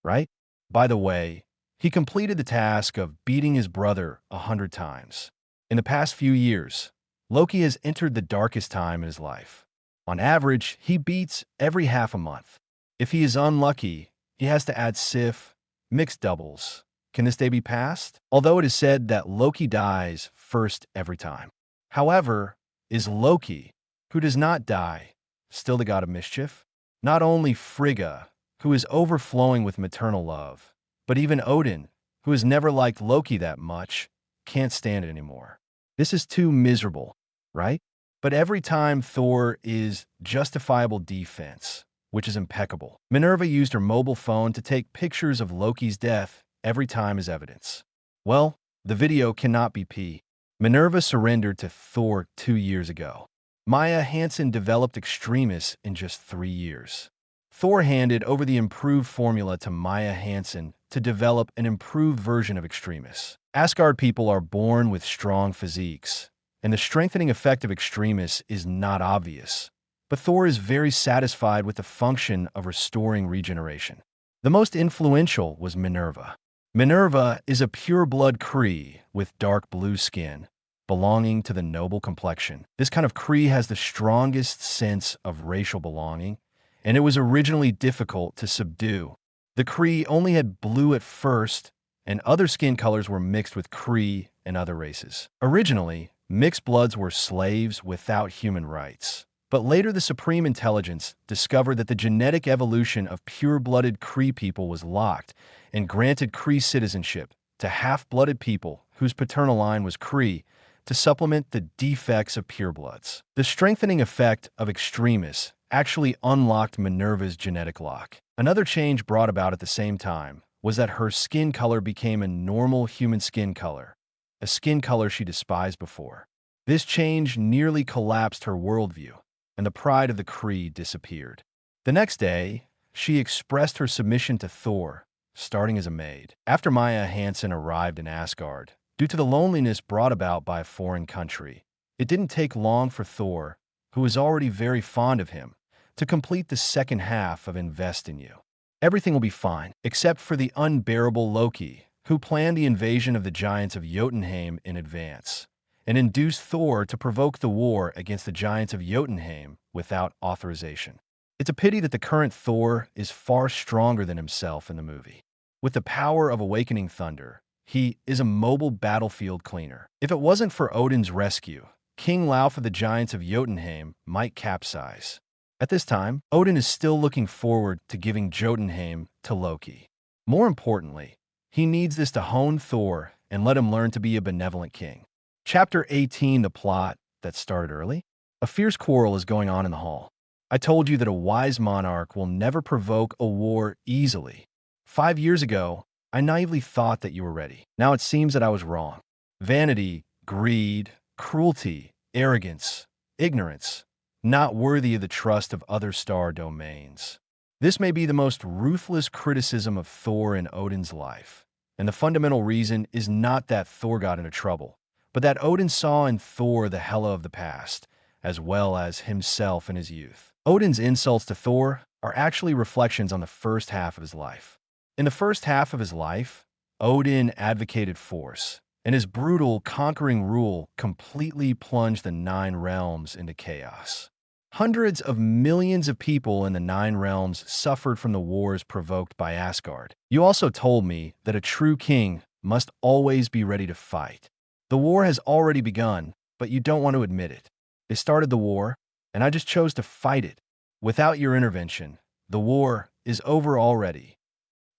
right? By the way, he completed the task of beating his brother 100 times. In the past few years, Loki has entered the darkest time in his life. On average, he beats every half a month. If he is unlucky, he has to add Sif, mixed doubles. Can this day be passed? Although it is said that Loki dies first every time. However, is Loki, who does not die, still the god of mischief? Not only Frigga, who is overflowing with maternal love, but even Odin, who has never liked Loki that much, can't stand it anymore. This is too miserable, right? But every time Thor is justifiable defense, which is impeccable. Minerva used her mobile phone to take pictures of Loki's death every time as evidence. Well, the video cannot be P. Minerva surrendered to Thor 2 years ago. Maya Hansen developed Extremis in just 3 years. Thor handed over the improved formula to Maya Hansen to develop an improved version of Extremis. Asgard people are born with strong physiques, and the strengthening effect of Extremis is not obvious. But Thor is very satisfied with the function of restoring regeneration. The most influential was Minerva. Minerva is a pure-blood Kree with dark blue skin, belonging to the noble complexion. This kind of Kree has the strongest sense of racial belonging, and it was originally difficult to subdue. The Kree only had blue at first, and other skin colors were mixed with Kree and other races. Originally, mixed bloods were slaves without human rights. But later the Supreme Intelligence discovered that the genetic evolution of pure-blooded Kree people was locked and granted Kree citizenship to half-blooded people whose paternal line was Kree to supplement the defects of purebloods. The strengthening effect of Extremis actually unlocked Minerva's genetic lock. Another change brought about at the same time was that her skin color became a normal human skin color, a skin color she despised before. This change nearly collapsed her worldview, and the pride of the Kree disappeared. The next day, she expressed her submission to Thor, starting as a maid. After Maya Hansen arrived in Asgard, due to the loneliness brought about by a foreign country, it didn't take long for Thor, who was already very fond of him, to complete the second half of Invest in You. Everything will be fine, except for the unbearable Loki, who planned the invasion of the giants of Jotunheim in advance, and induced Thor to provoke the war against the giants of Jotunheim without authorization. It's a pity that the current Thor is far stronger than himself in the movie. With the power of awakening thunder, he is a mobile battlefield cleaner. If it wasn't for Odin's rescue, King Lauf of the giants of Jotunheim might capsize. At this time, Odin is still looking forward to giving Jotunheim to Loki. More importantly, he needs this to hone Thor and let him learn to be a benevolent king. Chapter 18, the plot that started early. A fierce quarrel is going on in the hall. I told you that a wise monarch will never provoke a war easily. 5 years ago, I naively thought that you were ready. Now it seems that I was wrong. Vanity, greed, cruelty, arrogance, ignorance, not worthy of the trust of other star domains. This may be the most ruthless criticism of Thor in Odin's life, and the fundamental reason is not that Thor got into trouble, but that Odin saw in Thor the Hela of the past, as well as himself in his youth. Odin's insults to Thor are actually reflections on the first half of his life. In the first half of his life, Odin advocated force, and his brutal, conquering rule completely plunged the 9 realms into chaos. Hundreds of millions of people in the 9 realms suffered from the wars provoked by Asgard. You also told me that a true king must always be ready to fight. The war has already begun, but you don't want to admit it. They started the war, and I just chose to fight it. Without your intervention, the war is over already.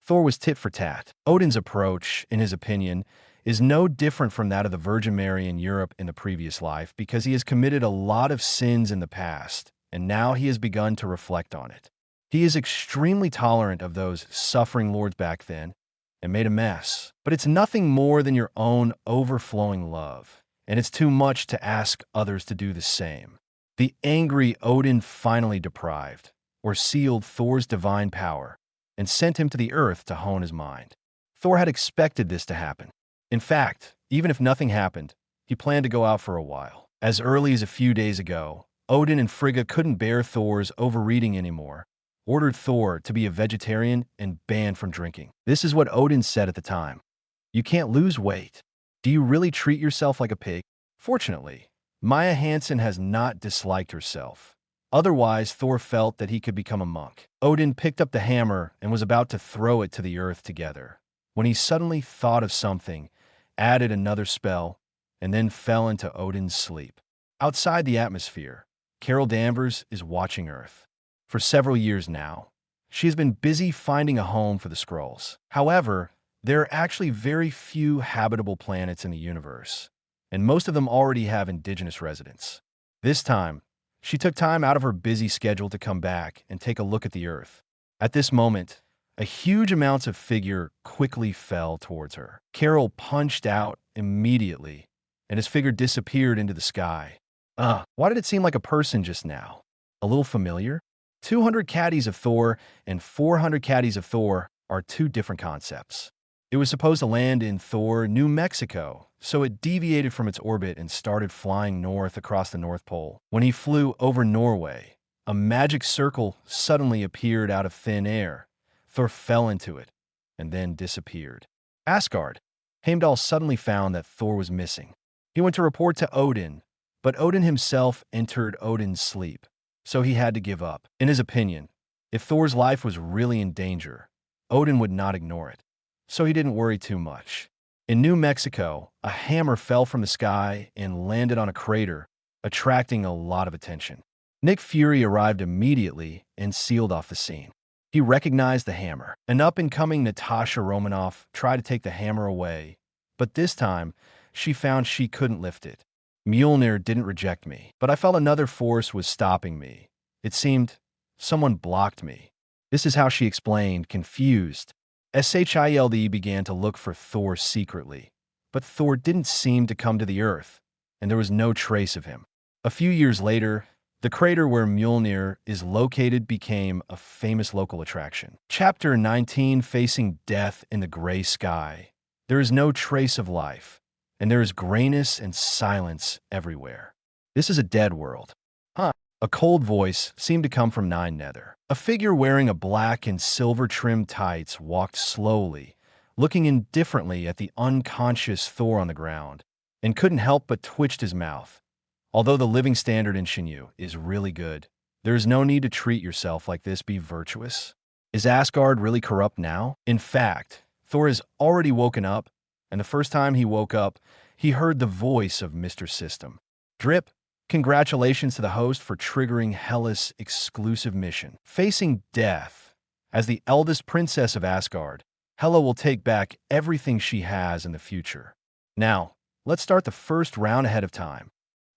Thor was tit for tat. Odin's approach, in his opinion, is no different from that of the Virgin Mary in Europe in the previous life because he has committed a lot of sins in the past, and now he has begun to reflect on it. He is extremely tolerant of those suffering lords back then and made a mess. But it's nothing more than your own overflowing love, and it's too much to ask others to do the same. The angry Odin finally deprived, or sealed Thor's divine power, and sent him to the earth to hone his mind. Thor had expected this to happen. In fact, even if nothing happened, he planned to go out for a while. As early as a few days ago, Odin and Frigga couldn't bear Thor's overeating anymore, ordered Thor to be a vegetarian and banned from drinking. This is what Odin said at the time. You can't lose weight. Do you really treat yourself like a pig? Fortunately, Maya Hansen has not disliked herself. Otherwise, Thor felt that he could become a monk. Odin picked up the hammer and was about to throw it to the earth together, when he suddenly thought of something, added another spell, and then fell into Odin's sleep. Outside the atmosphere, Carol Danvers is watching Earth. For several years now, she has been busy finding a home for the Skrulls. However, there are actually very few habitable planets in the universe, and most of them already have indigenous residents. This time, she took time out of her busy schedule to come back and take a look at the Earth. At this moment, a huge amount of figure quickly fell towards her. Carol punched out immediately, and his figure disappeared into the sky. Why did it seem like a person just now? A little familiar? 200 caddies of Thor and 400 caddies of Thor are 2 different concepts. It was supposed to land in Thor, New Mexico, so it deviated from its orbit and started flying north across the North Pole. When he flew over Norway, a magic circle suddenly appeared out of thin air. Thor fell into it, and then disappeared. Asgard. Heimdall suddenly found that Thor was missing. He went to report to Odin, but Odin himself entered Odin's sleep, so he had to give up. In his opinion, if Thor's life was really in danger, Odin would not ignore it, so he didn't worry too much. In New Mexico, a hammer fell from the sky and landed on a crater, attracting a lot of attention. Nick Fury arrived immediately and sealed off the scene. He recognized the hammer. An up-and-coming Natasha Romanoff tried to take the hammer away, but this time, she found she couldn't lift it. Mjolnir didn't reject me, but I felt another force was stopping me. It seemed someone blocked me. This is how she explained, confused. SHIELD began to look for Thor secretly, but Thor didn't seem to come to the Earth, and there was no trace of him. A few years later, the crater where Mjolnir is located became a famous local attraction. Chapter 19, Facing Death in the Gray Sky. There is no trace of life, and there is grayness and silence everywhere. This is a dead world. Huh? A cold voice seemed to come from Nine Nether. A figure wearing a black and silver-trimmed tights walked slowly, looking indifferently at the unconscious Thor on the ground, and couldn't help but twitched his mouth. Although the living standard in Shinyu is really good, there is no need to treat yourself like this. Be virtuous. Is Asgard really corrupt now? In fact, Thor has already woken up, and the first time he woke up, he heard the voice of Mr. System. Drip, congratulations to the host for triggering Hela's exclusive mission. Facing death. As the eldest princess of Asgard, Hela will take back everything she has in the future. Now, let's start the first round ahead of time.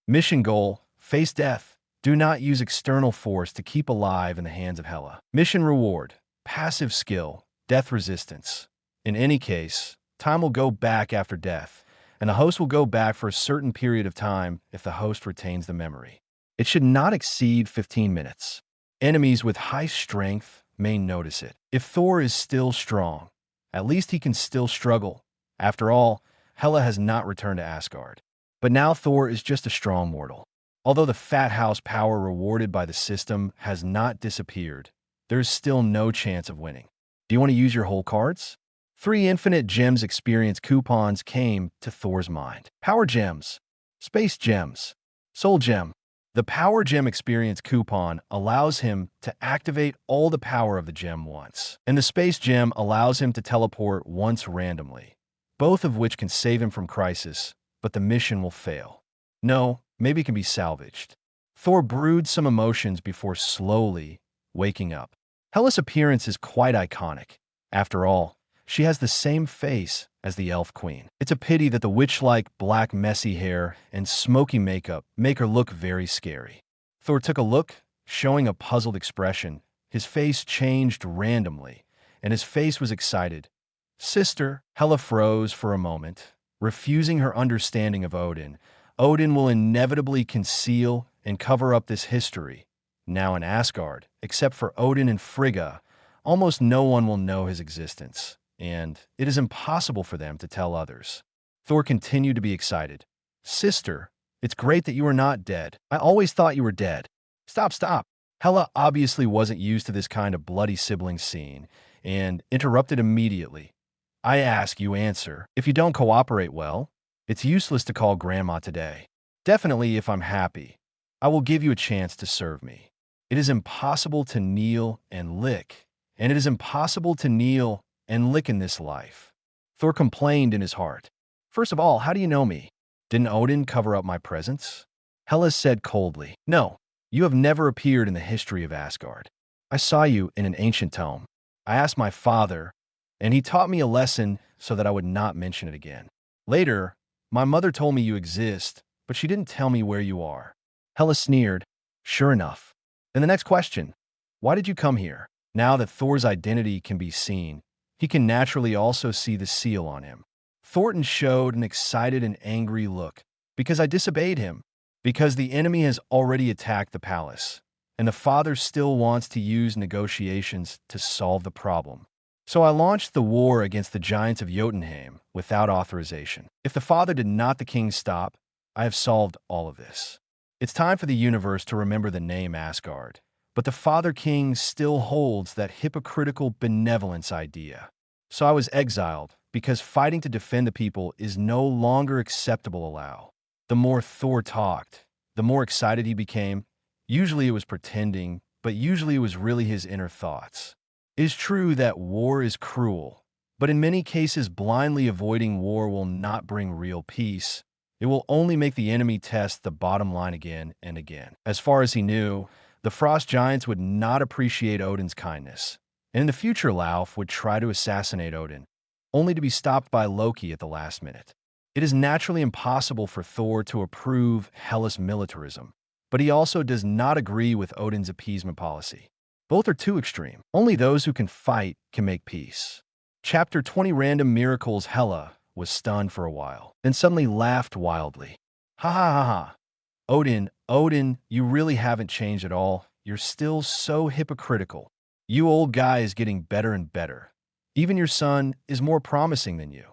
Mission goal, face death. Do not use external force to keep alive in the hands of Hela. Mission reward, passive skill, death resistance. In any case, time will go back after death, and the host will go back for a certain period of time if the host retains the memory. It should not exceed 15 minutes. Enemies with high strength may notice it. If Thor is still strong, at least he can still struggle. After all, Hela has not returned to Asgard. But now Thor is just a strong mortal. Although the fat house power rewarded by the system has not disappeared, there is still no chance of winning. Do you want to use your whole cards? 3 infinite gems experience coupons came to Thor's mind. Power gems, space gems, soul gem. The power gem experience coupon allows him to activate all the power of the gem once, and the space gem allows him to teleport once randomly, both of which can save him from crisis, but the mission will fail. No, maybe it can be salvaged. Thor brewed some emotions before slowly waking up. Hela's appearance is quite iconic. After all, she has the same face as the Elf Queen. It's a pity that the witch-like black messy hair and smoky makeup make her look very scary. Thor took a look, showing a puzzled expression. His face changed randomly, and his face was excited. Sister, Hela froze for a moment, refusing her understanding of Odin. Odin will inevitably conceal and cover up this history. Now in Asgard, except for Odin and Frigga, almost no one will know his existence, and it is impossible for them to tell others. Thor continued to be excited. Sister, it's great that you are not dead. I always thought you were dead. Stop. Hela obviously wasn't used to this kind of bloody sibling scene, and interrupted immediately. I ask, you answer. If you don't cooperate well, it's useless to call Grandma today. Definitely if I'm happy, I will give you a chance to serve me. It is impossible to kneel and lick, and it is impossible to kneel and lick in this life. Thor complained in his heart. First of all, how do you know me? Didn't Odin cover up my presence? Hela said coldly. No, you have never appeared in the history of Asgard. I saw you in an ancient tome. I asked my father, and he taught me a lesson so that I would not mention it again. Later, my mother told me you exist, but she didn't tell me where you are. Hela sneered. Sure enough. Then the next question. Why did you come here? Now that Thor's identity can be seen, he can naturally also see the seal on him. Thornton showed an excited and angry look. Because I disobeyed him. Because the enemy has already attacked the palace, and the father still wants to use negotiations to solve the problem. So I launched the war against the giants of Jotunheim without authorization. If the father did not the king stop, I have solved all of this. It's time for the universe to remember the name Asgard. But the father king still holds that hypocritical benevolence idea. So I was exiled because fighting to defend the people is no longer acceptable. The more Thor talked, the more excited he became. Usually it was pretending, but usually it was really his inner thoughts. It is true that war is cruel, but in many cases blindly avoiding war will not bring real peace. It will only make the enemy test the bottom line again and again. As far as he knew, the Frost Giants would not appreciate Odin's kindness, and in the future Lauf would try to assassinate Odin, only to be stopped by Loki at the last minute. It is naturally impossible for Thor to approve Hela's militarism, but he also does not agree with Odin's appeasement policy. Both are too extreme. Only those who can fight can make peace. Chapter 20 Random Miracles. Hela was stunned for a while, then suddenly laughed wildly. Ha ha ha ha. Odin, you really haven't changed at all. You're still so hypocritical. You old guy is getting better and better. Even your son is more promising than you.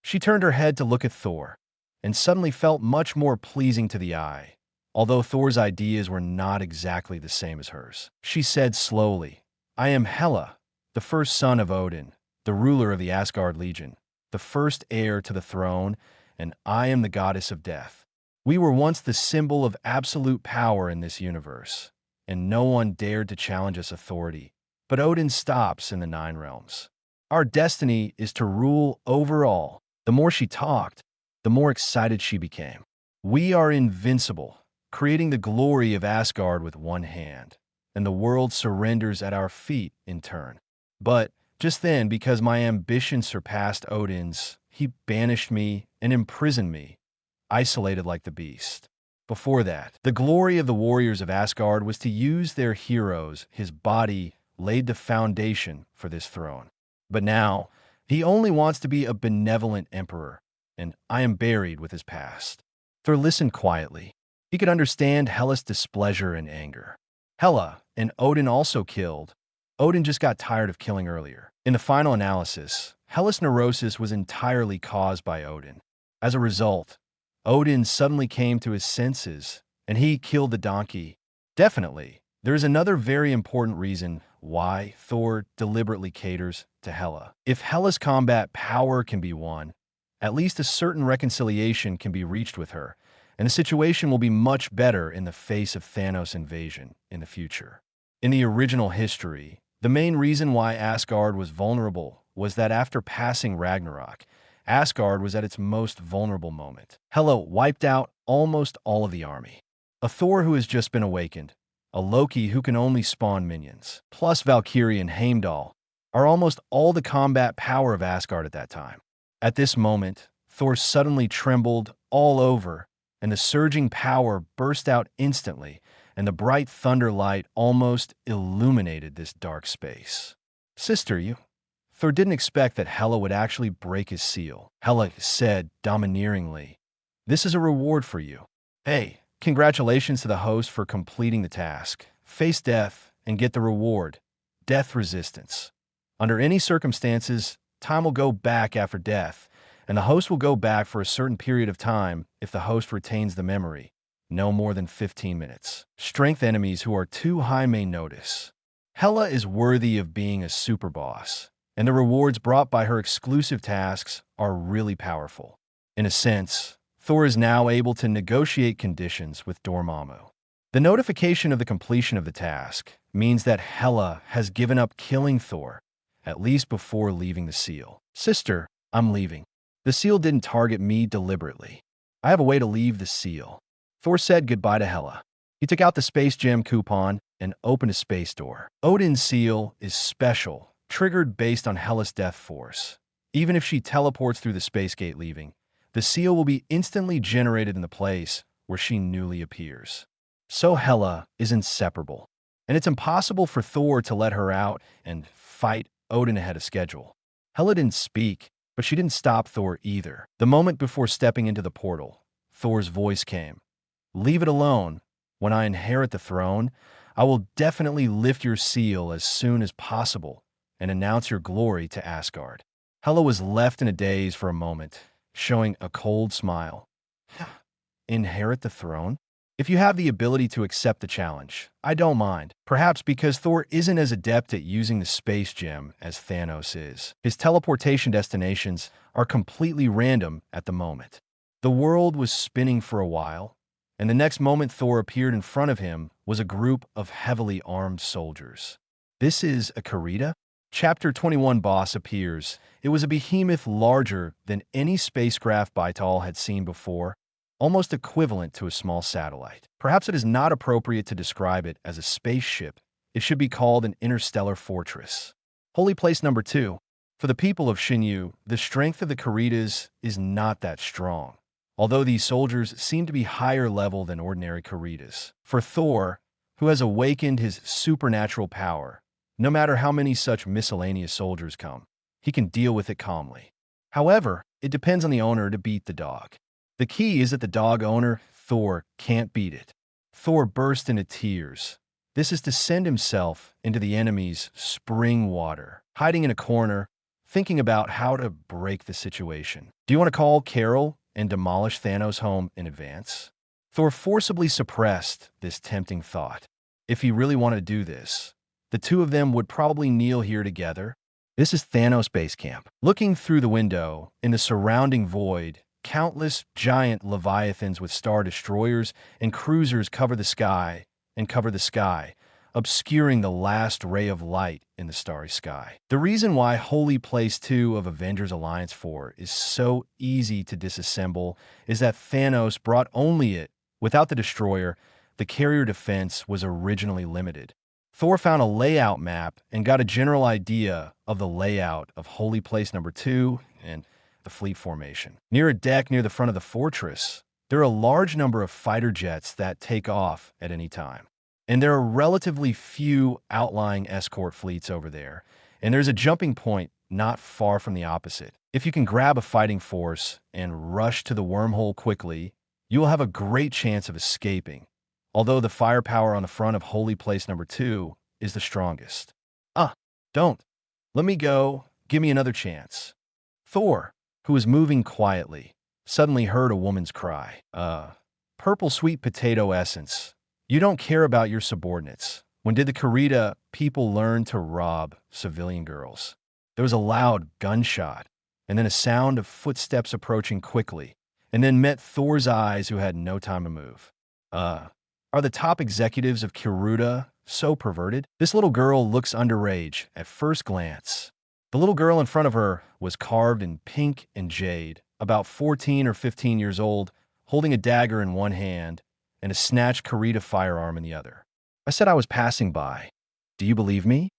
She turned her head to look at Thor, and suddenly felt much more pleasing to the eye, although Thor's ideas were not exactly the same as hers. She said slowly, I am Hela, the first son of Odin, the ruler of the Asgard Legion, the first heir to the throne, and I am the goddess of death. We were once the symbol of absolute power in this universe, and no one dared to challenge us authority. But Odin stops in the Nine Realms. Our destiny is to rule over all. The more she talked, the more excited she became. We are invincible, creating the glory of Asgard with one hand, and the world surrenders at our feet in turn. But just then, because my ambition surpassed Odin's, he banished me and imprisoned me, isolated like the beast. Before that, the glory of the warriors of Asgard was to use their heroes. His body laid the foundation for this throne. But now, he only wants to be a benevolent emperor, and I am buried with his past. Thor listened quietly. He could understand Hela's displeasure and anger. Hela and Odin also killed. Odin just got tired of killing earlier. In the final analysis, Hela's neurosis was entirely caused by Odin. As a result, Odin suddenly came to his senses, and he killed the donkey. Definitely, there is another very important reason why Thor deliberately caters to Hela. If Hela's combat power can be won, at least a certain reconciliation can be reached with her, and the situation will be much better in the face of Thanos' invasion in the future. In the original history, the main reason why Asgard was vulnerable was that after passing Ragnarok, Asgard was at its most vulnerable moment. Hela wiped out almost all of the army. A Thor who has just been awakened, a Loki who can only spawn minions, plus Valkyrie and Heimdall, are almost all the combat power of Asgard at that time. At this moment, Thor suddenly trembled all over, and the surging power burst out instantly, and the bright thunder light almost illuminated this dark space. Sister, you... Thor didn't expect that Hela would actually break his seal. Hela said domineeringly, This is a reward for you. Hey, congratulations to the host for completing the task. Face death and get the reward. Death resistance. Under any circumstances, time will go back after death, and the host will go back for a certain period of time if the host retains the memory. No more than 15 minutes. Strength enemies who are too high may notice. Hela is worthy of being a super boss, and the rewards brought by her exclusive tasks are really powerful. In a sense, Thor is now able to negotiate conditions with Dormammu. The notification of the completion of the task means that Hela has given up killing Thor, at least before leaving the seal. Sister, I'm leaving. The seal didn't target me deliberately. I have a way to leave the seal. Thor said goodbye to Hela. He took out the Space Gem coupon and opened a space door. Odin's seal is special, triggered based on Hela's death force. Even if she teleports through the space gate leaving, the seal will be instantly generated in the place where she newly appears. So Hela is inseparable, and it's impossible for Thor to let her out and fight Odin ahead of schedule. Hela didn't speak, but she didn't stop Thor either. The moment before stepping into the portal, Thor's voice came. Leave it alone. When I inherit the throne, I will definitely lift your seal as soon as possible and announce your glory to Asgard. Hela was left in a daze for a moment, showing a cold smile. Inherit the throne? If you have the ability to accept the challenge, I don't mind. Perhaps because Thor isn't as adept at using the space gem as Thanos is. His teleportation destinations are completely random at the moment. The world was spinning for a while, and the next moment Thor appeared in front of him was a group of heavily armed soldiers. This is a Karita? Chapter 21 boss appears. It was a behemoth larger than any spacecraft Baital had seen before, almost equivalent to a small satellite. Perhaps it is not appropriate to describe it as a spaceship. It should be called an interstellar fortress. Holy place number 2. For the people of Shinyu, the strength of the Karitas is not that strong, although these soldiers seem to be higher level than ordinary Karitas. For Thor, who has awakened his supernatural power, no matter how many such miscellaneous soldiers come, he can deal with it calmly. However, it depends on the owner to beat the dog. The key is that the dog owner, Thor, can't beat it. Thor burst into tears. This is to send himself into the enemy's spring water, hiding in a corner, thinking about how to break the situation. Do you want to call Carol and demolish Thanos' home in advance? Thor forcibly suppressed this tempting thought. If he really wanted to do this, the two of them would probably kneel here together. This is Thanos' base camp. Looking through the window, in the surrounding void, countless giant leviathans with star destroyers and cruisers cover the sky, obscuring the last ray of light in the starry sky. The reason why Holy Place 2 of Avengers Alliance 4 is so easy to disassemble is that Thanos brought only it. Without the destroyer, the carrier defense was originally limited. Thor found a layout map and got a general idea of the layout of Holy Place number 2 and the fleet formation. Near a deck near the front of the fortress, there are a large number of fighter jets that take off at any time. And there are relatively few outlying escort fleets over there, and there's a jumping point not far from the opposite. If you can grab a fighting force and rush to the wormhole quickly, you will have a great chance of escaping, although the firepower on the front of Holy Place number 2 is the strongest. Don't. Let me go. Give me another chance. Thor, who was moving quietly, suddenly heard a woman's cry. Purple sweet potato essence. You don't care about your subordinates. When did the Karita people learn to rob civilian girls? There was a loud gunshot, and then a sound of footsteps approaching quickly, and then met Thor's eyes, who had no time to move. Are the top executives of Kiruda so perverted? This little girl looks underage at first glance. The little girl in front of her was carved in pink and jade, about 14 or 15 years old, holding a dagger in one hand and a snatched Karita firearm in the other. I said I was passing by. Do you believe me?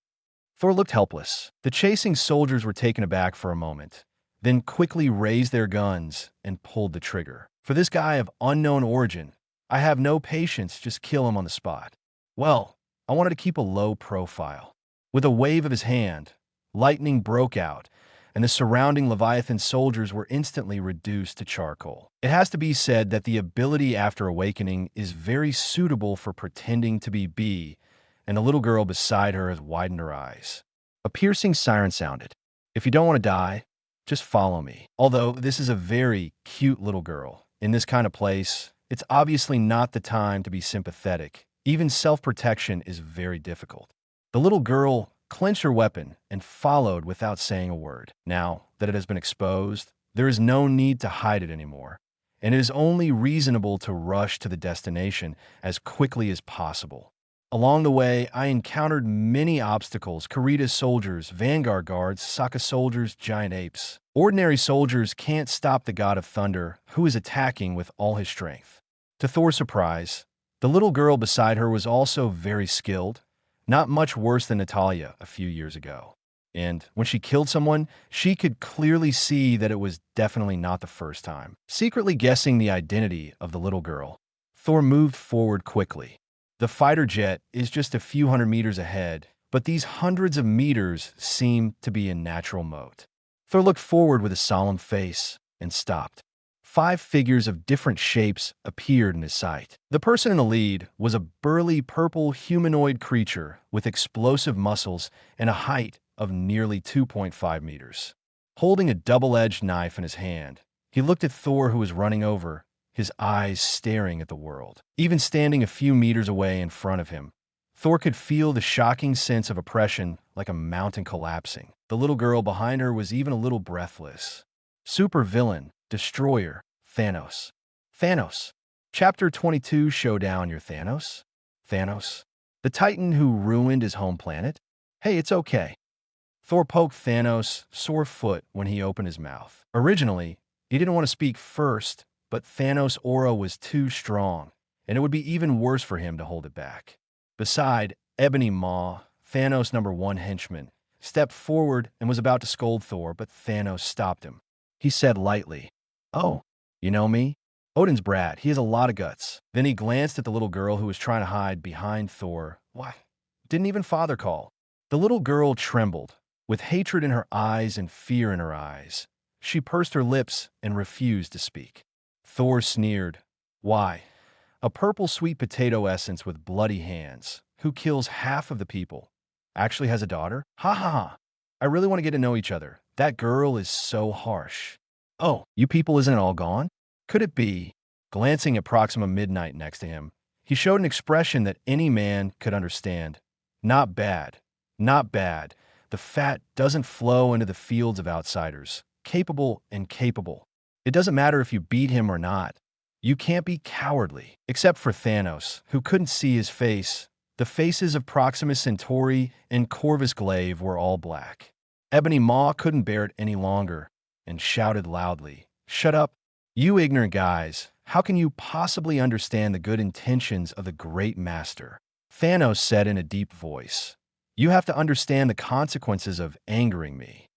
Thor looked helpless. The chasing soldiers were taken aback for a moment, then quickly raised their guns and pulled the trigger. For this guy of unknown origin, I have no patience, just kill him on the spot. Well, I wanted to keep a low profile. With a wave of his hand, lightning broke out, and the surrounding Leviathan soldiers were instantly reduced to charcoal. It has to be said that the ability after awakening is very suitable for pretending to be B, and the little girl beside her has widened her eyes. A piercing siren sounded. If you don't want to die, just follow me. Although this is a very cute little girl, in this kind of place, it's obviously not the time to be sympathetic. Even self-protection is very difficult. The little girl clenched her weapon and followed without saying a word. Now that it has been exposed, there is no need to hide it anymore, and it is only reasonable to rush to the destination as quickly as possible. Along the way, I encountered many obstacles: Karita's soldiers, Vanguard guards, Sokka soldiers, giant apes. Ordinary soldiers can't stop the God of Thunder, who is attacking with all his strength. To Thor's surprise, the little girl beside her was also very skilled, not much worse than Natalia a few years ago. And when she killed someone, she could clearly see that it was definitely not the first time. Secretly guessing the identity of the little girl, Thor moved forward quickly. The fighter jet is just a few hundred meters ahead, but these hundreds of meters seem to be in natural moat. Thor looked forward with a solemn face and stopped. 5 figures of different shapes appeared in his sight. The person in the lead was a burly purple humanoid creature with explosive muscles and a height of nearly 2.5 meters. Holding a double-edged knife in his hand, he looked at Thor, who was running over, his eyes staring at the world. Even standing a few meters away in front of him, Thor could feel the shocking sense of oppression, like a mountain collapsing. The little girl behind her was even a little breathless. Supervillain, destroyer, Thanos. Thanos. Chapter 22, Showdown. You're Thanos? Thanos? The Titan who ruined his home planet? Hey, it's okay. Thor poked Thanos' sore foot when he opened his mouth. Originally, he didn't want to speak first, but Thanos' aura was too strong, and it would be even worse for him to hold it back. Beside Ebony Maw, Thanos' #1 henchman, stepped forward and was about to scold Thor, but Thanos stopped him. He said lightly, "Oh, you know me? Odin's brat. He has a lot of guts." Then he glanced at the little girl who was trying to hide behind Thor. Why? Didn't even father call. The little girl trembled, with hatred in her eyes and fear in her eyes. She pursed her lips and refused to speak. Thor sneered. Why? A purple sweet potato essence with bloody hands, who kills half of the people, actually has a daughter? Ha ha ha. I really want to get to know each other. That girl is so harsh. Oh, you people isn't it all gone? Could it be? Glancing at Proxima Midnight next to him, he showed an expression that any man could understand. Not bad. Not bad. The fat doesn't flow into the fields of outsiders. Capable and capable. It doesn't matter if you beat him or not. You can't be cowardly. Except for Thanos, who couldn't see his face. The faces of Proxima Centauri and Corvus Glaive were all black. Ebony Maw couldn't bear it any longer and shouted loudly, "Shut up! You ignorant guys! How can you possibly understand the good intentions of the great master?" Thanos said in a deep voice, "You have to understand the consequences of angering me."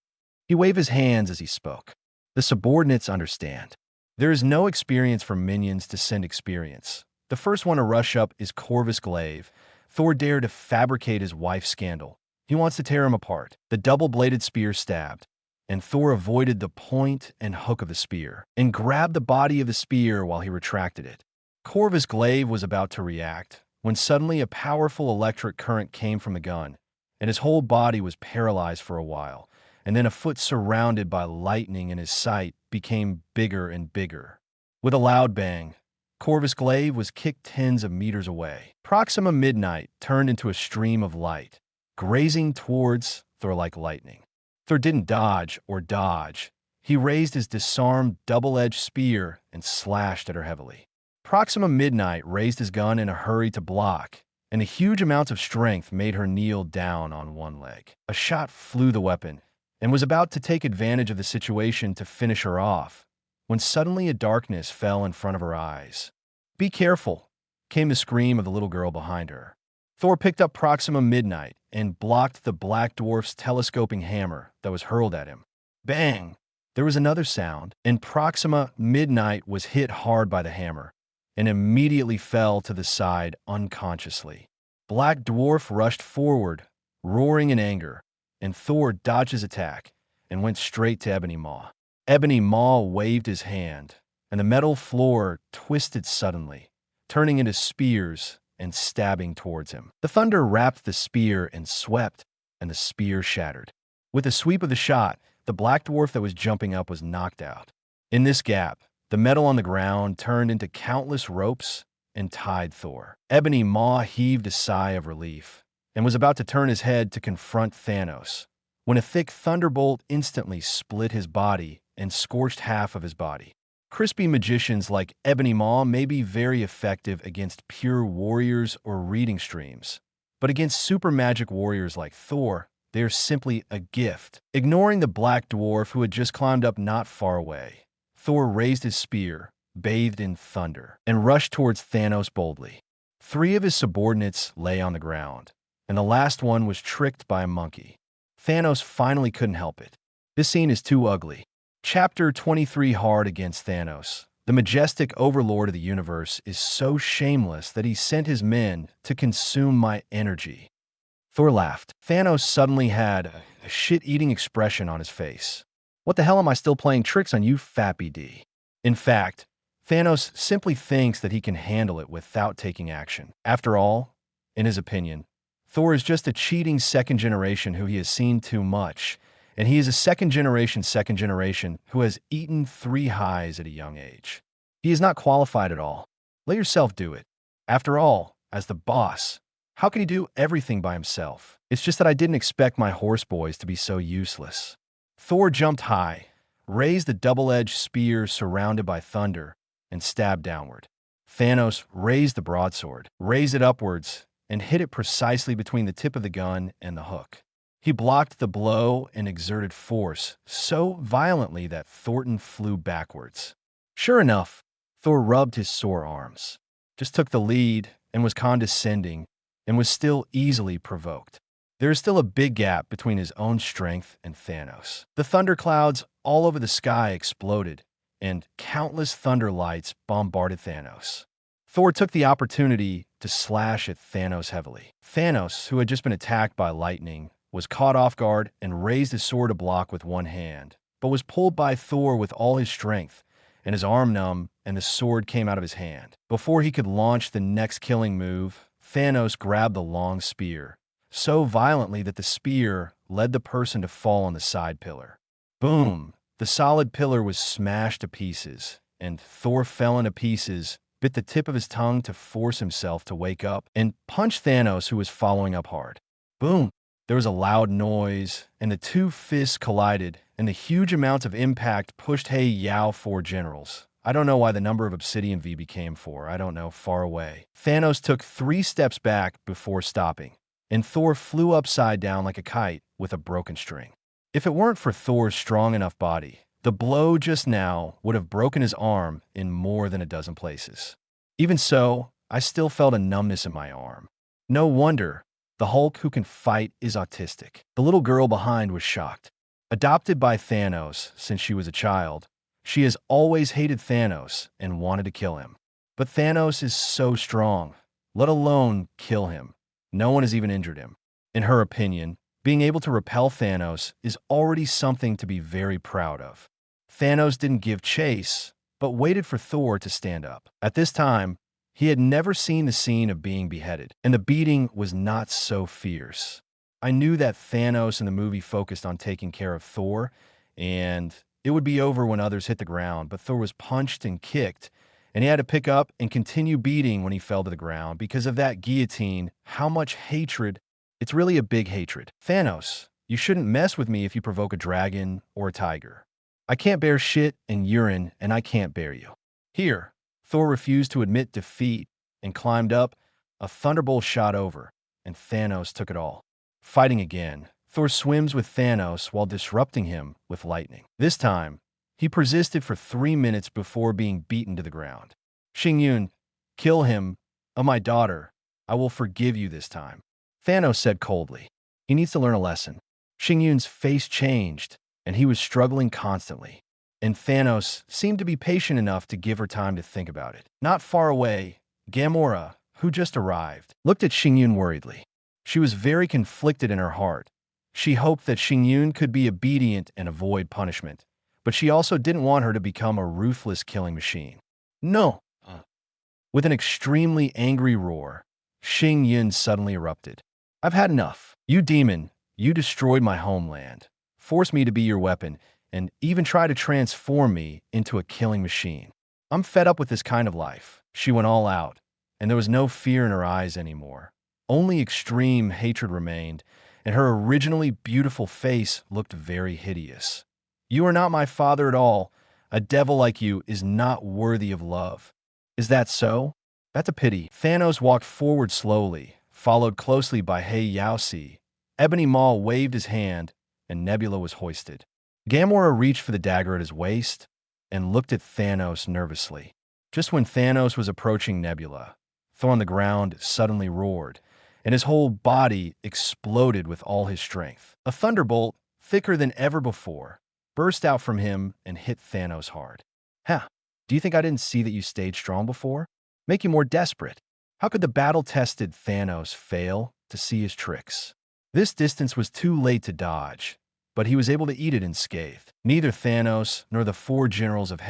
He waved his hands as he spoke. The subordinates understand. There is no experience for minions to send experience. The first one to rush up is Corvus Glaive. Thor dared to fabricate his wife's scandal. He wants to tear him apart. The double-bladed spear stabbed, and Thor avoided the point and hook of the spear, and grabbed the body of the spear while he retracted it. Corvus Glaive was about to react, when suddenly a powerful electric current came from the gun, and his whole body was paralyzed for a while, and then a foot surrounded by lightning and his sight became bigger and bigger. With a loud bang, Corvus Glaive was kicked tens of meters away. Proxima Midnight turned into a stream of light, grazing towards Thor like lightning. Thor didn't dodge or dodge. He raised his disarmed double-edged spear and slashed at her heavily. Proxima Midnight raised his gun in a hurry to block, and the huge amounts of strength made her kneel down on one leg. A shot flew the weapon, and was about to take advantage of the situation to finish her off, when suddenly a darkness fell in front of her eyes. "Be careful," came the scream of the little girl behind her. Thor picked up Proxima Midnight and blocked the Black Dwarf's telescoping hammer that was hurled at him. Bang! There was another sound, and Proxima Midnight was hit hard by the hammer, and immediately fell to the side unconsciously. Black Dwarf rushed forward, roaring in anger, and Thor dodged his attack and went straight to Ebony Maw. Ebony Maw waved his hand, and the metal floor twisted suddenly, turning into spears and stabbing towards him. The thunder wrapped the spear and swept, and the spear shattered. With the sweep of the shot, the Black Dwarf that was jumping up was knocked out. In this gap, the metal on the ground turned into countless ropes and tied Thor. Ebony Maw heaved a sigh of relief and was about to turn his head to confront Thanos, when a thick thunderbolt instantly split his body and scorched half of his body. Crispy magicians like Ebony Maw may be very effective against pure warriors or reading streams, but against super magic warriors like Thor, they are simply a gift. Ignoring the Black Dwarf who had just climbed up not far away, Thor raised his spear, bathed in thunder, and rushed towards Thanos boldly. 3 of his subordinates lay on the ground, and the last one was tricked by a monkey. Thanos finally couldn't help it. This scene is too ugly. Chapter 23 Hard against Thanos. The majestic overlord of the universe is so shameless that he sent his men to consume my energy. Thor laughed. Thanos suddenly had a shit-eating expression on his face. What the hell am I still playing tricks on you, fat BD? In fact, Thanos simply thinks that he can handle it without taking action. After all, in his opinion, Thor is just a cheating second generation who he has seen too much, and he is a second generation who has eaten 3 highs at a young age. He is not qualified at all. Let yourself do it. After all, as the boss, how can he do everything by himself? It's just that I didn't expect my horse boys to be so useless. Thor jumped high, raised the double-edged spear surrounded by thunder, and stabbed downward. Thanos raised the broadsword, raised it upwards, and hit it precisely between the tip of the gun and the hook. He blocked the blow and exerted force so violently that Thornton flew backwards. Sure enough, Thor rubbed his sore arms, just took the lead and was condescending and was still easily provoked. There is still a big gap between his own strength and Thanos. The thunderclouds all over the sky exploded, and countless thunder lights bombarded Thanos. Thor took the opportunity to slash at Thanos heavily. Thanos, who had just been attacked by lightning, was caught off guard and raised his sword to block with one hand, but was pulled by Thor with all his strength, and his arm numb, and the sword came out of his hand. Before he could launch the next killing move, Thanos grabbed the long spear, so violently that the spear led the person to fall on the side pillar. Boom! The solid pillar was smashed to pieces, and Thor fell into pieces, bit the tip of his tongue to force himself to wake up, and punched Thanos, who was following up hard. Boom! There was a loud noise, and the two fists collided, and the huge amounts of impact pushed Yao 4 generals. I don't know why the number of Obsidian V became 4. I don't know, far away. Thanos took 3 steps back before stopping, and Thor flew upside down like a kite with a broken string. If it weren't for Thor's strong enough body, the blow just now would have broken his arm in more than a dozen places. Even so, I still felt a numbness in my arm. No wonder. The Hulk who can fight is autistic. The little girl behind was shocked. Adopted by Thanos since she was a child, she has always hated Thanos and wanted to kill him. But Thanos is so strong, let alone kill him. No one has even injured him. In her opinion, being able to repel Thanos is already something to be very proud of. Thanos didn't give chase, but waited for Thor to stand up. At this time, he had never seen the scene of being beheaded, and the beating was not so fierce. I knew that Thanos in the movie focused on taking care of Thor, and it would be over when others hit the ground, but Thor was punched and kicked, and he had to pick up and continue beating when he fell to the ground. Because of that guillotine, how much hatred, it's really a big hatred. Thanos, you shouldn't mess with me if you provoke a dragon or a tiger. I can't bear shit and urine, and I can't bear you. Here, Thor refused to admit defeat and climbed up. A thunderbolt shot over, and Thanos took it all. Fighting again, Thor swims with Thanos while disrupting him with lightning. This time, he persisted for 3 minutes before being beaten to the ground. Xing-Yun, kill him. Oh, my daughter, I will forgive you this time. Thanos said coldly. He needs to learn a lesson. Xing-Yun's face changed, and he was struggling constantly. And Thanos seemed to be patient enough to give her time to think about it. Not far away, Gamora, who just arrived, looked at Xing-Yun worriedly. She was very conflicted in her heart. She hoped that Xing-Yun could be obedient and avoid punishment, but she also didn't want her to become a ruthless killing machine. No! With an extremely angry roar, Xing-Yun suddenly erupted. I've had enough. You demon, you destroyed my homeland, forced me to be your weapon, and even try to transform me into a killing machine. I'm fed up with this kind of life. She went all out, and there was no fear in her eyes anymore. Only extreme hatred remained, and her originally beautiful face looked very hideous. You are not my father at all. A devil like you is not worthy of love. Is that so? That's a pity. Thanos walked forward slowly, followed closely by Yao. Ebony Maw waved his hand, and Nebula was hoisted. Gamora reached for the dagger at his waist and looked at Thanos nervously. Just when Thanos was approaching Nebula, Thor on the ground suddenly roared, and his whole body exploded with all his strength. A thunderbolt, thicker than ever before, burst out from him and hit Thanos hard. Ha! Do you think I didn't see that you stayed strong before? Make you more desperate. How could the battle-tested Thanos fail to see his tricks? This distance was too late to dodge, but he was able to eat it unscathed. Neither Thanos nor the 4 generals of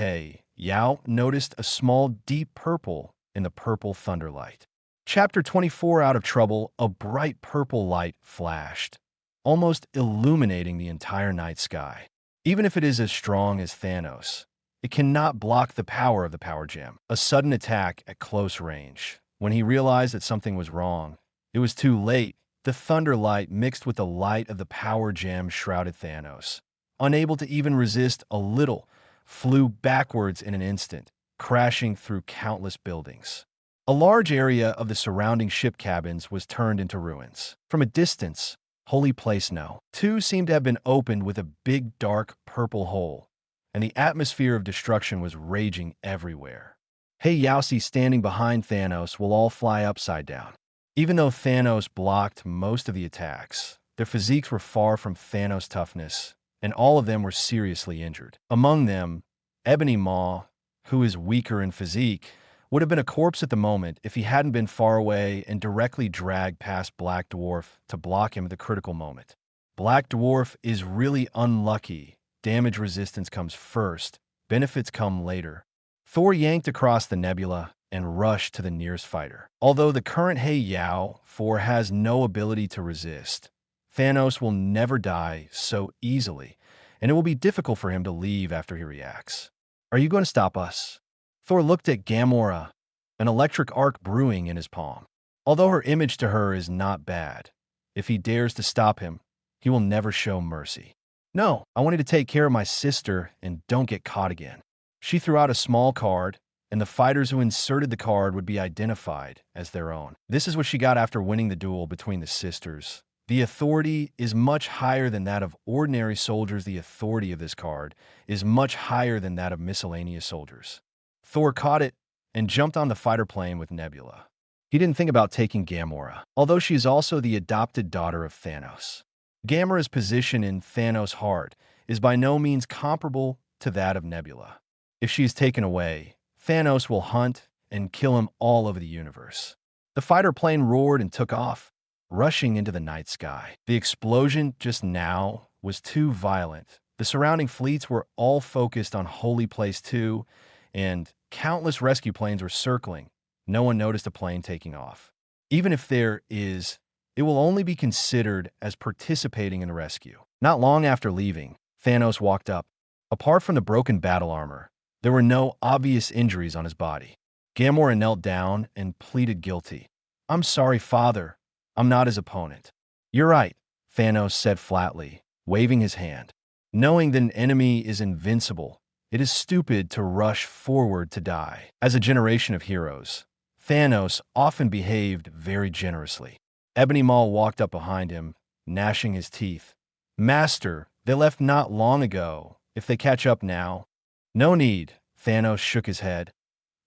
Yao noticed a small deep purple in the purple thunderlight. Chapter 24 Out of Trouble, a bright purple light flashed, almost illuminating the entire night sky. Even if it is as strong as Thanos, it cannot block the power of the power gem. A sudden attack at close range. When he realized that something was wrong, it was too late. The thunderlight mixed with the light of the power gem shrouded Thanos. Unable to even resist a little, flew backwards in an instant, crashing through countless buildings. A large area of the surrounding ship cabins was turned into ruins. From a distance, holy place no. 2 seemed to have been opened with a big dark purple hole, and the atmosphere of destruction was raging everywhere. Yao standing behind Thanos will all fly upside down. Even though Thanos blocked most of the attacks, their physiques were far from Thanos' toughness, and all of them were seriously injured. Among them, Ebony Maw, who is weaker in physique, would have been a corpse at the moment if he hadn't been far away and directly dragged past Black Dwarf to block him at the critical moment. Black Dwarf is really unlucky damage resistance comes first, benefits come later. Thor yanked across the nebula and rushed to the nearest fighter. Although the current Hey-Yao 4 has no ability to resist, Thanos will never die so easily, and it will be difficult for him to leave after he reacts. Are you going to stop us? Thor looked at Gamora, an electric arc brewing in his palm. Although her image to her is not bad, if he dares to stop him, he will never show mercy. No, I wanted to take care of my sister and don't get caught again. She threw out a small card, and the fighters who inserted the card would be identified as their own. This is what she got after winning the duel between the sisters. The authority is much higher than that of ordinary soldiers. The authority of this card is much higher than that of miscellaneous soldiers. Thor caught it and jumped on the fighter plane with Nebula. He didn't think about taking Gamora, although she is also the adopted daughter of Thanos. Gamora's position in Thanos' heart is by no means comparable to that of Nebula. If she is taken away, Thanos will hunt and kill him all over the universe. The fighter plane roared and took off, rushing into the night sky. The explosion just now was too violent. The surrounding fleets were all focused on Holy Place 2, and countless rescue planes were circling. No one noticed a plane taking off. Even if there is, it will only be considered as participating in the rescue. Not long after leaving, Thanos walked up. Apart from the broken battle armor, there were no obvious injuries on his body. Gamora knelt down and pleaded guilty. "I'm sorry, Father. I'm not his opponent." "You're right," Thanos said flatly, waving his hand. Knowing that an enemy is invincible, it is stupid to rush forward to die. As a generation of heroes, Thanos often behaved very generously. Ebony Maw walked up behind him, gnashing his teeth. "Master, they left not long ago. If they catch up now..." "No need," Thanos shook his head.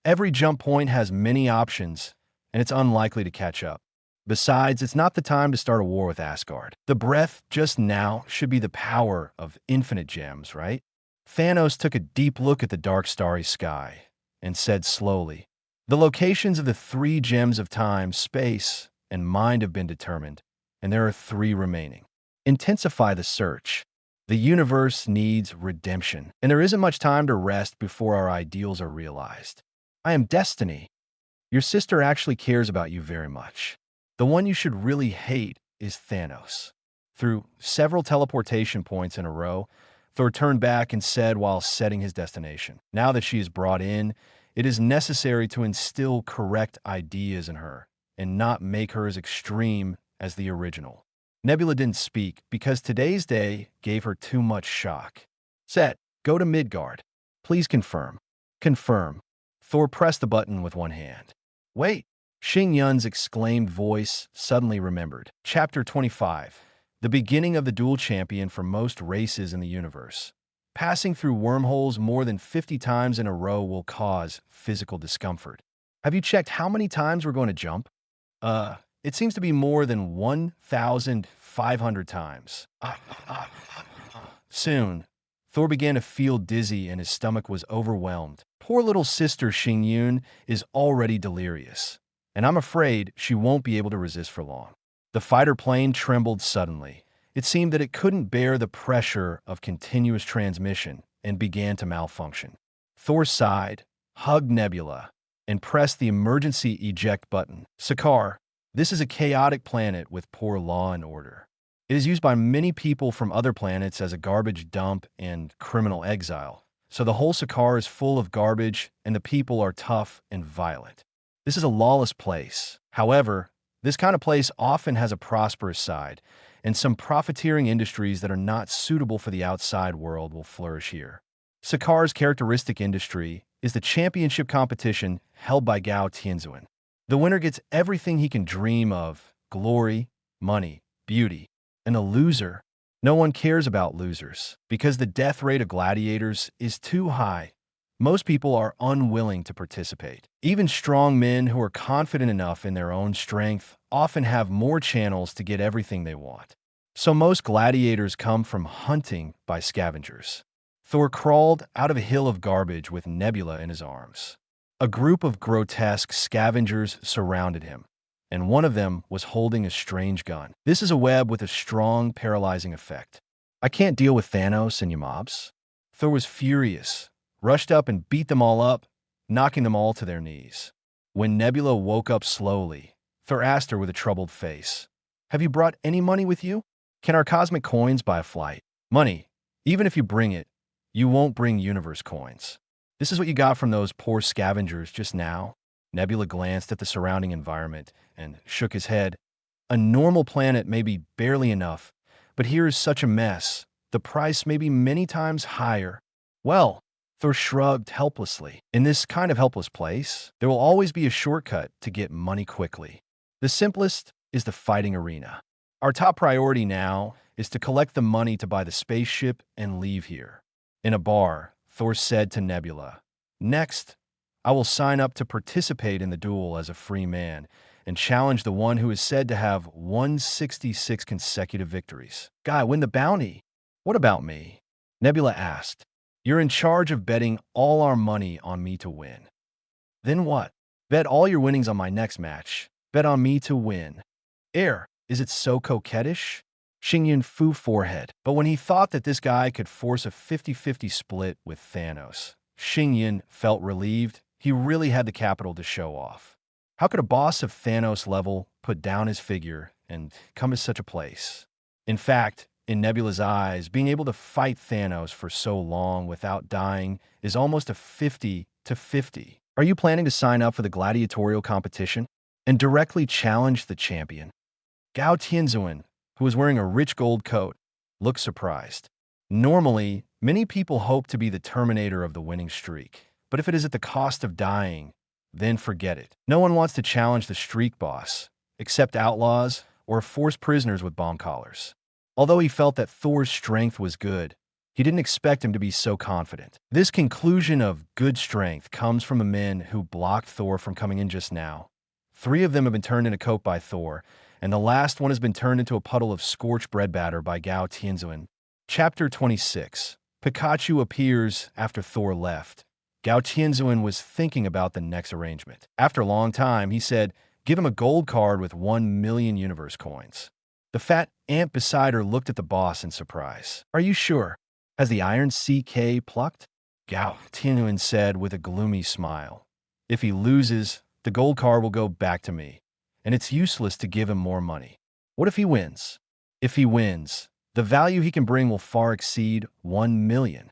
"Every jump point has many options, and it's unlikely to catch up. Besides, it's not the time to start a war with Asgard. The breath just now should be the power of infinite gems, right?" Thanos took a deep look at the dark starry sky and said slowly, "The locations of the 3 gems of time, space, and mind have been determined, and there are 3 remaining. Intensify the search. The universe needs redemption, and there isn't much time to rest before our ideals are realized. I am Destiny. Your sister actually cares about you very much. The one you should really hate is Thanos." Through several teleportation points in a row, Thor turned back and said while setting his destination, "Now that she is brought in, it is necessary to instill correct ideas in her and not make her as extreme as the original." Nebula didn't speak because today's day gave her too much shock. "Set. Go to Midgard. Please confirm." "Confirm." Thor pressed the button with one hand. "Wait." Xing Yun's exclaimed voice suddenly remembered. Chapter 25. The beginning of the dual champion for most races in the universe. Passing through wormholes more than 50 times in a row will cause physical discomfort. Have you checked how many times we're going to jump? It seems to be more than 1,500 times. Soon, Thor began to feel dizzy and his stomach was overwhelmed. Poor little sister Xing Yun is already delirious, and I'm afraid she won't be able to resist for long. The fighter plane trembled suddenly. It seemed that it couldn't bear the pressure of continuous transmission and began to malfunction. Thor sighed, hugged Nebula, and pressed the emergency eject button. "Sakaar, this is a chaotic planet with poor law and order. It is used by many people from other planets as a garbage dump and criminal exile. So the whole Sakaar is full of garbage and the people are tough and violent. This is a lawless place. However, this kind of place often has a prosperous side, and some profiteering industries that are not suitable for the outside world will flourish here. Sakaar's characteristic industry is the championship competition held by Gao Tianzuan. The winner gets everything he can dream of: glory, money, beauty. And a loser, no one cares about losers, because the death rate of gladiators is too high. Most people are unwilling to participate. Even strong men who are confident enough in their own strength often have more channels to get everything they want. So most gladiators come from hunting by scavengers. Thor crawled out of a hill of garbage with Nebula in his arms. A group of grotesque scavengers surrounded him, and one of them was holding a strange gun. This is a web with a strong, paralyzing effect. I can't deal with Thanos and your mobs. Thor was furious, rushed up and beat them all up, knocking them all to their knees. When Nebula woke up slowly, Thor asked her with a troubled face, "Have you brought any money with you? Can our cosmic coins buy a flight?" "Money. Even if you bring it, you won't bring universe coins. This is what you got from those poor scavengers just now." Nebula glanced at the surrounding environment and shook his head. "A normal planet may be barely enough, but here is such a mess. The price may be many times higher." "Well," Thor shrugged helplessly, "in this kind of helpless place, there will always be a shortcut to get money quickly. The simplest is the fighting arena. Our top priority now is to collect the money to buy the spaceship and leave here." In a bar, Thor said to Nebula, "Next, I will sign up to participate in the duel as a free man and challenge the one who is said to have 166 consecutive victories." "Guy, win the bounty." "What about me?" Nebula asked. "You're in charge of betting all our money on me to win." "Then what?" "Bet all your winnings on my next match. Bet on me to win." Is it so coquettish?" Xingyun Fu forehead. But when he thought that this guy could force a 50-50 split with Thanos, Xingyun felt relieved. He really had the capital to show off. How could a boss of Thanos level put down his figure and come to such a place? In fact, in Nebula's eyes, being able to fight Thanos for so long without dying is almost a 50-50. "Are you planning to sign up for the gladiatorial competition and directly challenge the champion?" Gao Tianzuan, who was wearing a rich gold coat, looked surprised. Normally, many people hope to be the terminator of the winning streak, but if it is at the cost of dying, then forget it. No one wants to challenge the streak boss, except outlaws or forced prisoners with bomb collars. Although he felt that Thor's strength was good, he didn't expect him to be so confident. This conclusion of good strength comes from the men who blocked Thor from coming in just now. 3 of them have been turned into coke by Thor, and the last one has been turned into a puddle of scorched bread batter by Gao Tianzuan. Chapter 26. Pikachu appears after Thor left. Gao Tianzuan was thinking about the next arrangement. After a long time, he said, "Give him a gold card with 1 million universe coins." The fat ant beside her looked at the boss in surprise. "Are you sure? Has the Iron CK plucked?" Gao Tianzuan said with a gloomy smile. "If he loses, the gold card will go back to me, and it's useless to give him more money." "What if he wins?" "If he wins, the value he can bring will far exceed 1 million.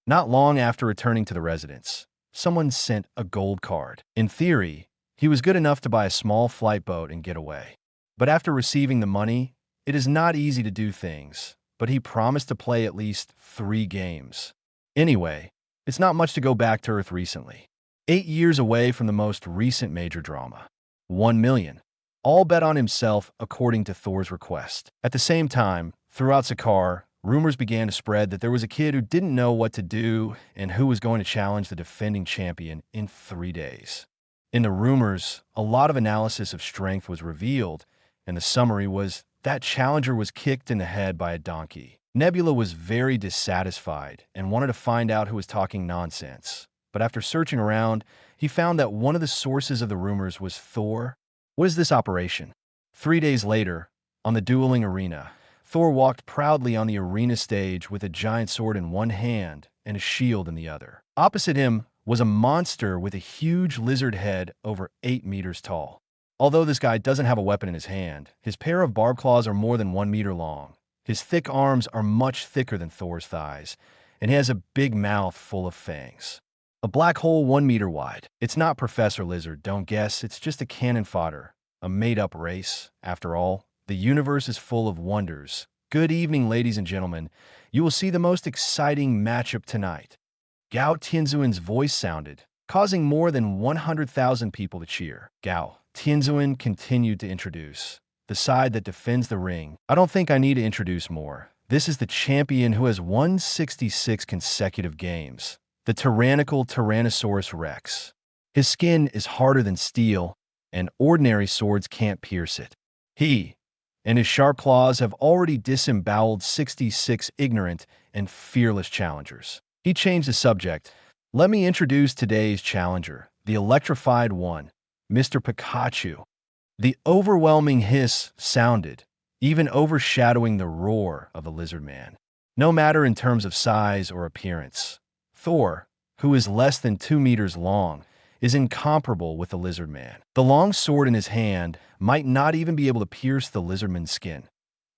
Not long after returning to the residence, someone sent a gold card. In theory, he was good enough to buy a small flight boat and get away. But after receiving the money, it is not easy to do things, but he promised to play at least 3 games. Anyway, it's not much to go back to Earth recently. 8 years away from the most recent major drama. 1 million. All bet on himself according to Thor's request. At the same time, throughout Sakaar, rumors began to spread that there was a kid who didn't know what to do and who was going to challenge the defending champion in 3 days. In the rumors, a lot of analysis of strength was revealed, and the summary was that challenger was kicked in the head by a donkey. Nebula was very dissatisfied and wanted to find out who was talking nonsense. But after searching around, he found that one of the sources of the rumors was Thor. What is this operation? 3 days later, on the dueling arena, Thor walked proudly on the arena stage with a giant sword in one hand and a shield in the other. Opposite him was a monster with a huge lizard head over 8 meters tall. Although this guy doesn't have a weapon in his hand, his pair of barb claws are more than 1 meter long. His thick arms are much thicker than Thor's thighs, and he has a big mouth full of fangs. A black hole 1 meter wide. It's not Professor Lizard, don't guess, it's just a cannon fodder. A made-up race. After all, the universe is full of wonders. Good evening, ladies and gentlemen. You will see the most exciting matchup tonight. Gao Tianzuan's voice sounded, causing more than 100,000 people to cheer. Gao Tianzuan continued to introduce the side that defends the ring. I don't think I need to introduce more. This is the champion who has won 66 consecutive games. The tyrannical Tyrannosaurus Rex. His skin is harder than steel, and ordinary swords can't pierce it. He and his sharp claws have already disemboweled 66 ignorant and fearless challengers. He changed the subject. Let me introduce today's challenger, the electrified one, Mr. Pikachu. The overwhelming hiss sounded, even overshadowing the roar of the lizard man. No matter in terms of size or appearance. Thor, who is less than 2 meters long, is incomparable with the lizard man. The long sword in his hand might not even be able to pierce the lizardman's skin,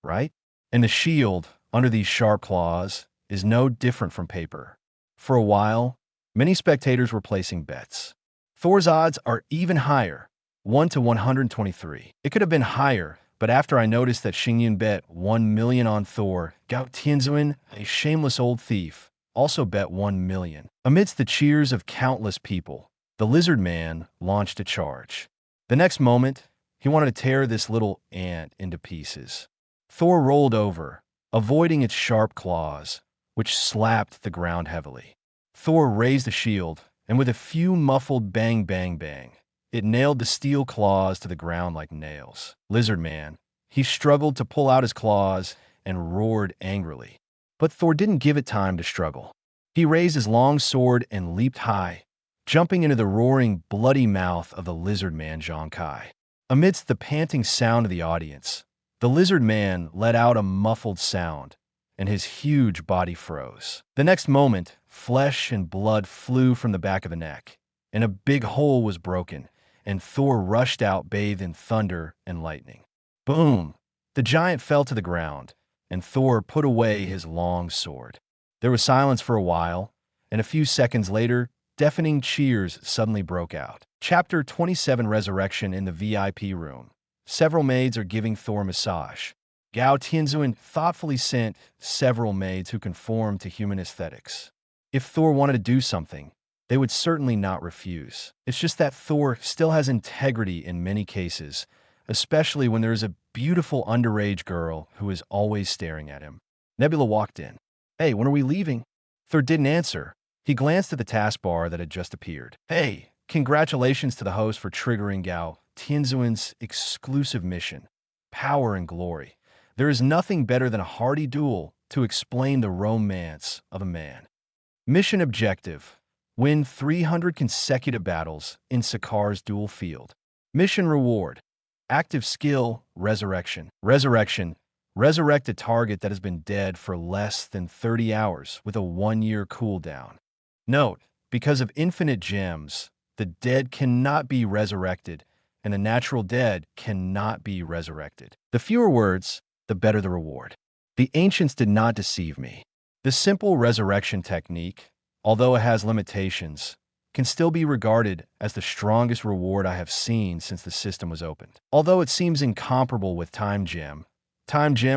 right? And the shield, under these sharp claws, is no different from paper. For a while, many spectators were placing bets. Thor's odds are even higher, 1 to 123. It could have been higher, but after I noticed that Xingyun bet 1 million on Thor, Gao Tianzuan, a shameless old thief, also bet 1 million. Amidst the cheers of countless people, the lizard man launched a charge. The next moment, he wanted to tear this little ant into pieces. Thor rolled over, avoiding its sharp claws, which slapped the ground heavily. Thor raised the shield, and with a few muffled bang bang bang, it nailed the steel claws to the ground like nails. Lizard man, he struggled to pull out his claws and roared angrily. But Thor didn't give it time to struggle. He raised his long sword and leaped high, jumping into the roaring, bloody mouth of the lizard man Zhang Kai. Amidst the panting sound of the audience, the lizard man let out a muffled sound, and his huge body froze. The next moment, flesh and blood flew from the back of the neck, and a big hole was broken, and Thor rushed out bathed in thunder and lightning. Boom! The giant fell to the ground, and Thor put away his long sword. There was silence for a while, and a few seconds later, deafening cheers suddenly broke out. Chapter 27 Resurrection in the VIP room. Several maids are giving Thor a massage. Gao Tianzuan thoughtfully sent several maids who conformed to human aesthetics. If Thor wanted to do something, they would certainly not refuse. It's just that Thor still has integrity in many cases, especially when there is a beautiful underage girl who is always staring at him. Nebula walked in. "Hey, when are we leaving?" Thor didn't answer. He glanced at the taskbar that had just appeared. "Hey, congratulations to the host for triggering Gao Tianzuan's exclusive mission, Power and Glory. There is nothing better than a hearty duel to explain the romance of a man. Mission objective: win 300 consecutive battles in Sakar's duel field. Mission reward: active skill, Resurrection. Resurrect a target that has been dead for less than 30 hours with a 1-year cooldown. Note, because of infinite gems, the dead cannot be resurrected, and the natural dead cannot be resurrected. The fewer words, the better the reward. The ancients did not deceive me. The simple resurrection technique, although it has limitations, can still be regarded as the strongest reward I have seen since the system was opened. Although it seems incomparable with Time Gem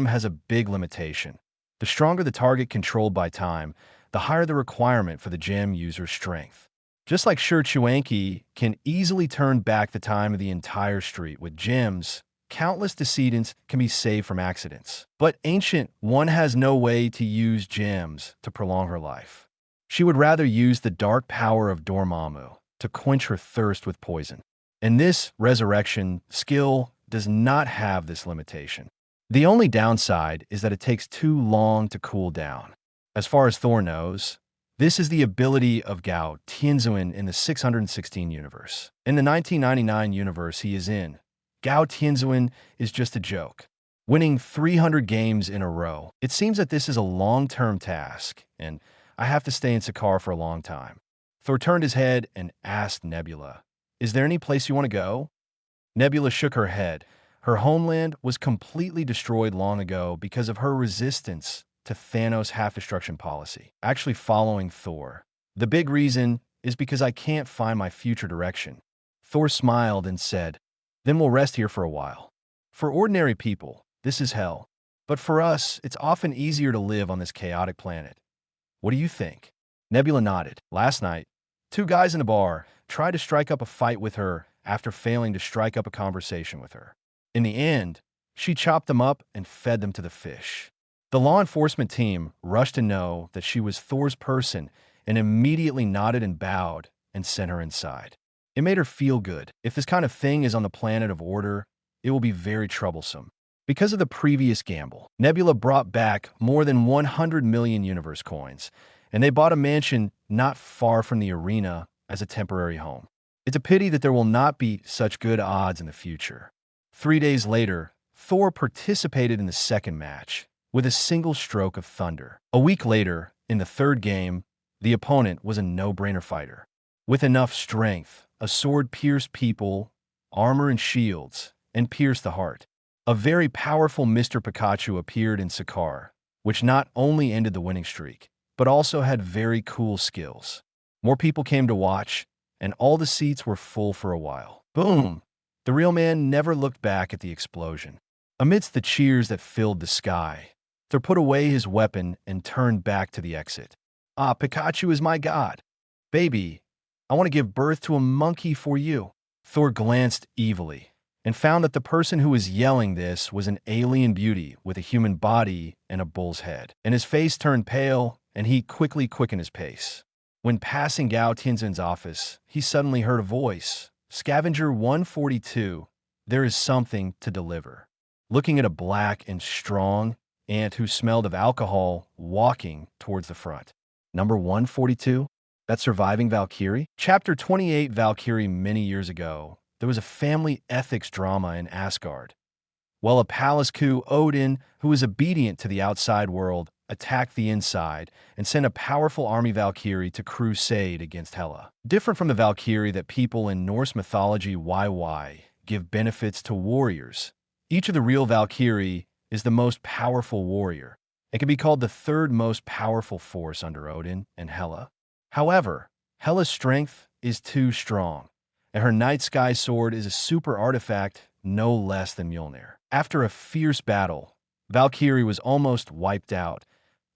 has a big limitation. The stronger the target controlled by time, the higher the requirement for the gem user's strength. Just like Shi Chuanqi can easily turn back the time of the entire street with gems, countless decedents can be saved from accidents. But Ancient One has no way to use gems to prolong her life. She would rather use the dark power of Dormammu to quench her thirst with poison. And this resurrection skill does not have this limitation. The only downside is that it takes too long to cool down. As far as Thor knows, this is the ability of Gao Tianzuan in the 616 universe. In the 1999 universe he is in, Gao Tianzuan is just a joke, winning 300 games in a row. It seems that this is a long-term task, and I have to stay in Sakaar for a long time. Thor turned his head and asked Nebula, "Is there any place you want to go?" Nebula shook her head. Her homeland was completely destroyed long ago because of her resistance to Thanos' half-destruction policy, actually following Thor. The big reason is because I can't find my future direction. Thor smiled and said, "Then we'll rest here for a while. For ordinary people, this is hell. But for us, it's often easier to live on this chaotic planet. What do you think?" Nebula nodded. Last night, 2 guys in a bar tried to strike up a fight with her after failing to strike up a conversation with her. In the end, she chopped them up and fed them to the fish. The law enforcement team rushed to know that she was Thor's person and immediately nodded and bowed and sent her inside. It made her feel good. If this kind of thing is on the planet of order, it will be very troublesome. Because of the previous gamble, Nebula brought back more than 100 million universe coins, and they bought a mansion not far from the arena as a temporary home. It's a pity that there will not be such good odds in the future. 3 days later, Thor participated in the second match, with a single stroke of thunder. A week later, in the third game, the opponent was a no-brainer fighter. With enough strength, a sword pierced people, armor and shields, and pierced the heart. A very powerful Mr. Pikachu appeared in Sakar, which not only ended the winning streak, but also had very cool skills. More people came to watch, and all the seats were full for a while. Boom! The real man never looked back at the explosion. Amidst the cheers that filled the sky, Thor put away his weapon and turned back to the exit. Ah, Pikachu is my god. Baby, I want to give birth to a monkey for you. Thor glanced evilly and found that the person who was yelling this was an alien beauty with a human body and a bull's head. And his face turned pale, and he quickly quickened his pace. When passing Gao Tianzun's office, he suddenly heard a voice. Scavenger 142, there is something to deliver. Looking at a black and strong ant who smelled of alcohol walking towards the front. Number 142? That surviving Valkyrie? Chapter 28 Valkyrie. Many years ago, there was a family ethics drama in Asgard. While a palace coup, Odin, who was obedient to the outside world, attacked the inside and sent a powerful army Valkyrie to crusade against Hela. Different from the Valkyrie that people in Norse mythology give benefits to warriors, each of the real Valkyrie is the most powerful warrior and can be called the third most powerful force under Odin and Hela. However, Hela's strength is too strong, and her night sky sword is a super artifact no less than Mjolnir. After a fierce battle, Valkyrie was almost wiped out,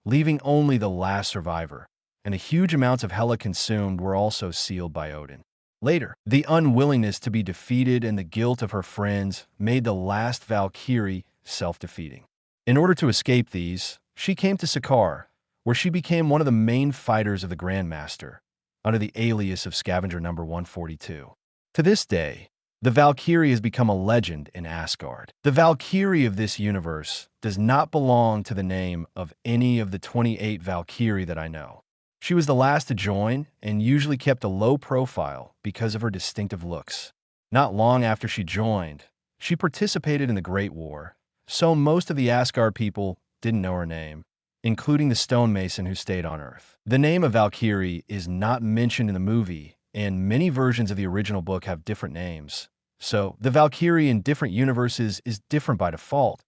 leaving only the last survivor, and the huge amounts of Hela consumed were also sealed by Odin. Later, the unwillingness to be defeated and the guilt of her friends made the last Valkyrie self-defeating. In order to escape these, she came to Sakar, where she became one of the main fighters of the Grandmaster, under the alias of Scavenger number 142. To this day, the Valkyrie has become a legend in Asgard. The Valkyrie of this universe does not belong to the name of any of the 28 Valkyrie that I know. She was the last to join and usually kept a low profile because of her distinctive looks. Not long after she joined, she participated in the Great War, so most of the Asgard people didn't know her name, including the stonemason who stayed on Earth. The name of Valkyrie is not mentioned in the movie, and many versions of the original book have different names. So, the Valkyrie in different universes is different by default,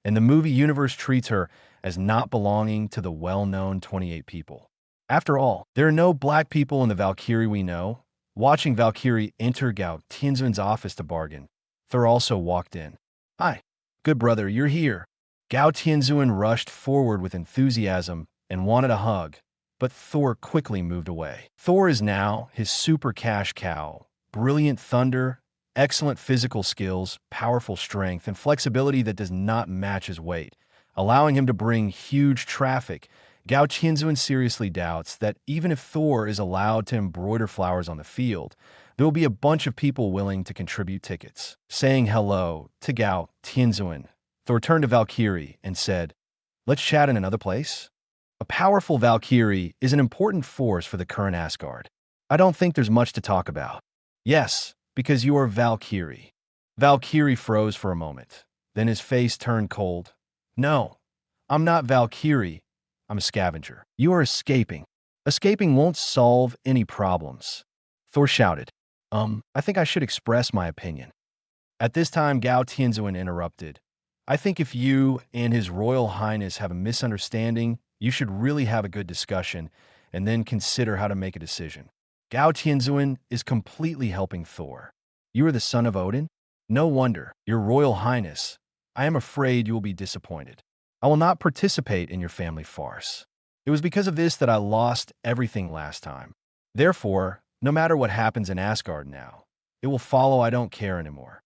and the movie universe treats her as not belonging to the well-known 28 people. After all, there are no black people in the Valkyrie we know. Watching Valkyrie enter Gao Tianzun's office to bargain, Thor also walked in. Hi, good brother, you're here. Gao Tianzun rushed forward with enthusiasm and wanted a hug, but Thor quickly moved away. Thor is now his super cash cow, brilliant thunder, excellent physical skills, powerful strength, and flexibility that does not match his weight, allowing him to bring huge traffic. Gao Tianzun seriously doubts that even if Thor is allowed to embroider flowers on the field, there will be a bunch of people willing to contribute tickets. Saying hello to Gao Tianzun, Thor turned to Valkyrie and said, "Let's chat in another place." A powerful Valkyrie is an important force for the current Asgard. I don't think there's much to talk about. Yes, because you are Valkyrie. Valkyrie froze for a moment. Then his face turned cold. No, I'm not Valkyrie. I'm a scavenger. You are escaping. Escaping won't solve any problems. Thor shouted. I think I should express my opinion. At this time, Gao Tianzun interrupted. I think if you and His Royal Highness have a misunderstanding, you should really have a good discussion and then consider how to make a decision. Gao Tianzun is completely helping Thor. You are the son of Odin? No wonder, Your Royal Highness. I am afraid you will be disappointed. I will not participate in your family farce. It was because of this that I lost everything last time. Therefore, no matter what happens in Asgard now, it will follow I don't care anymore.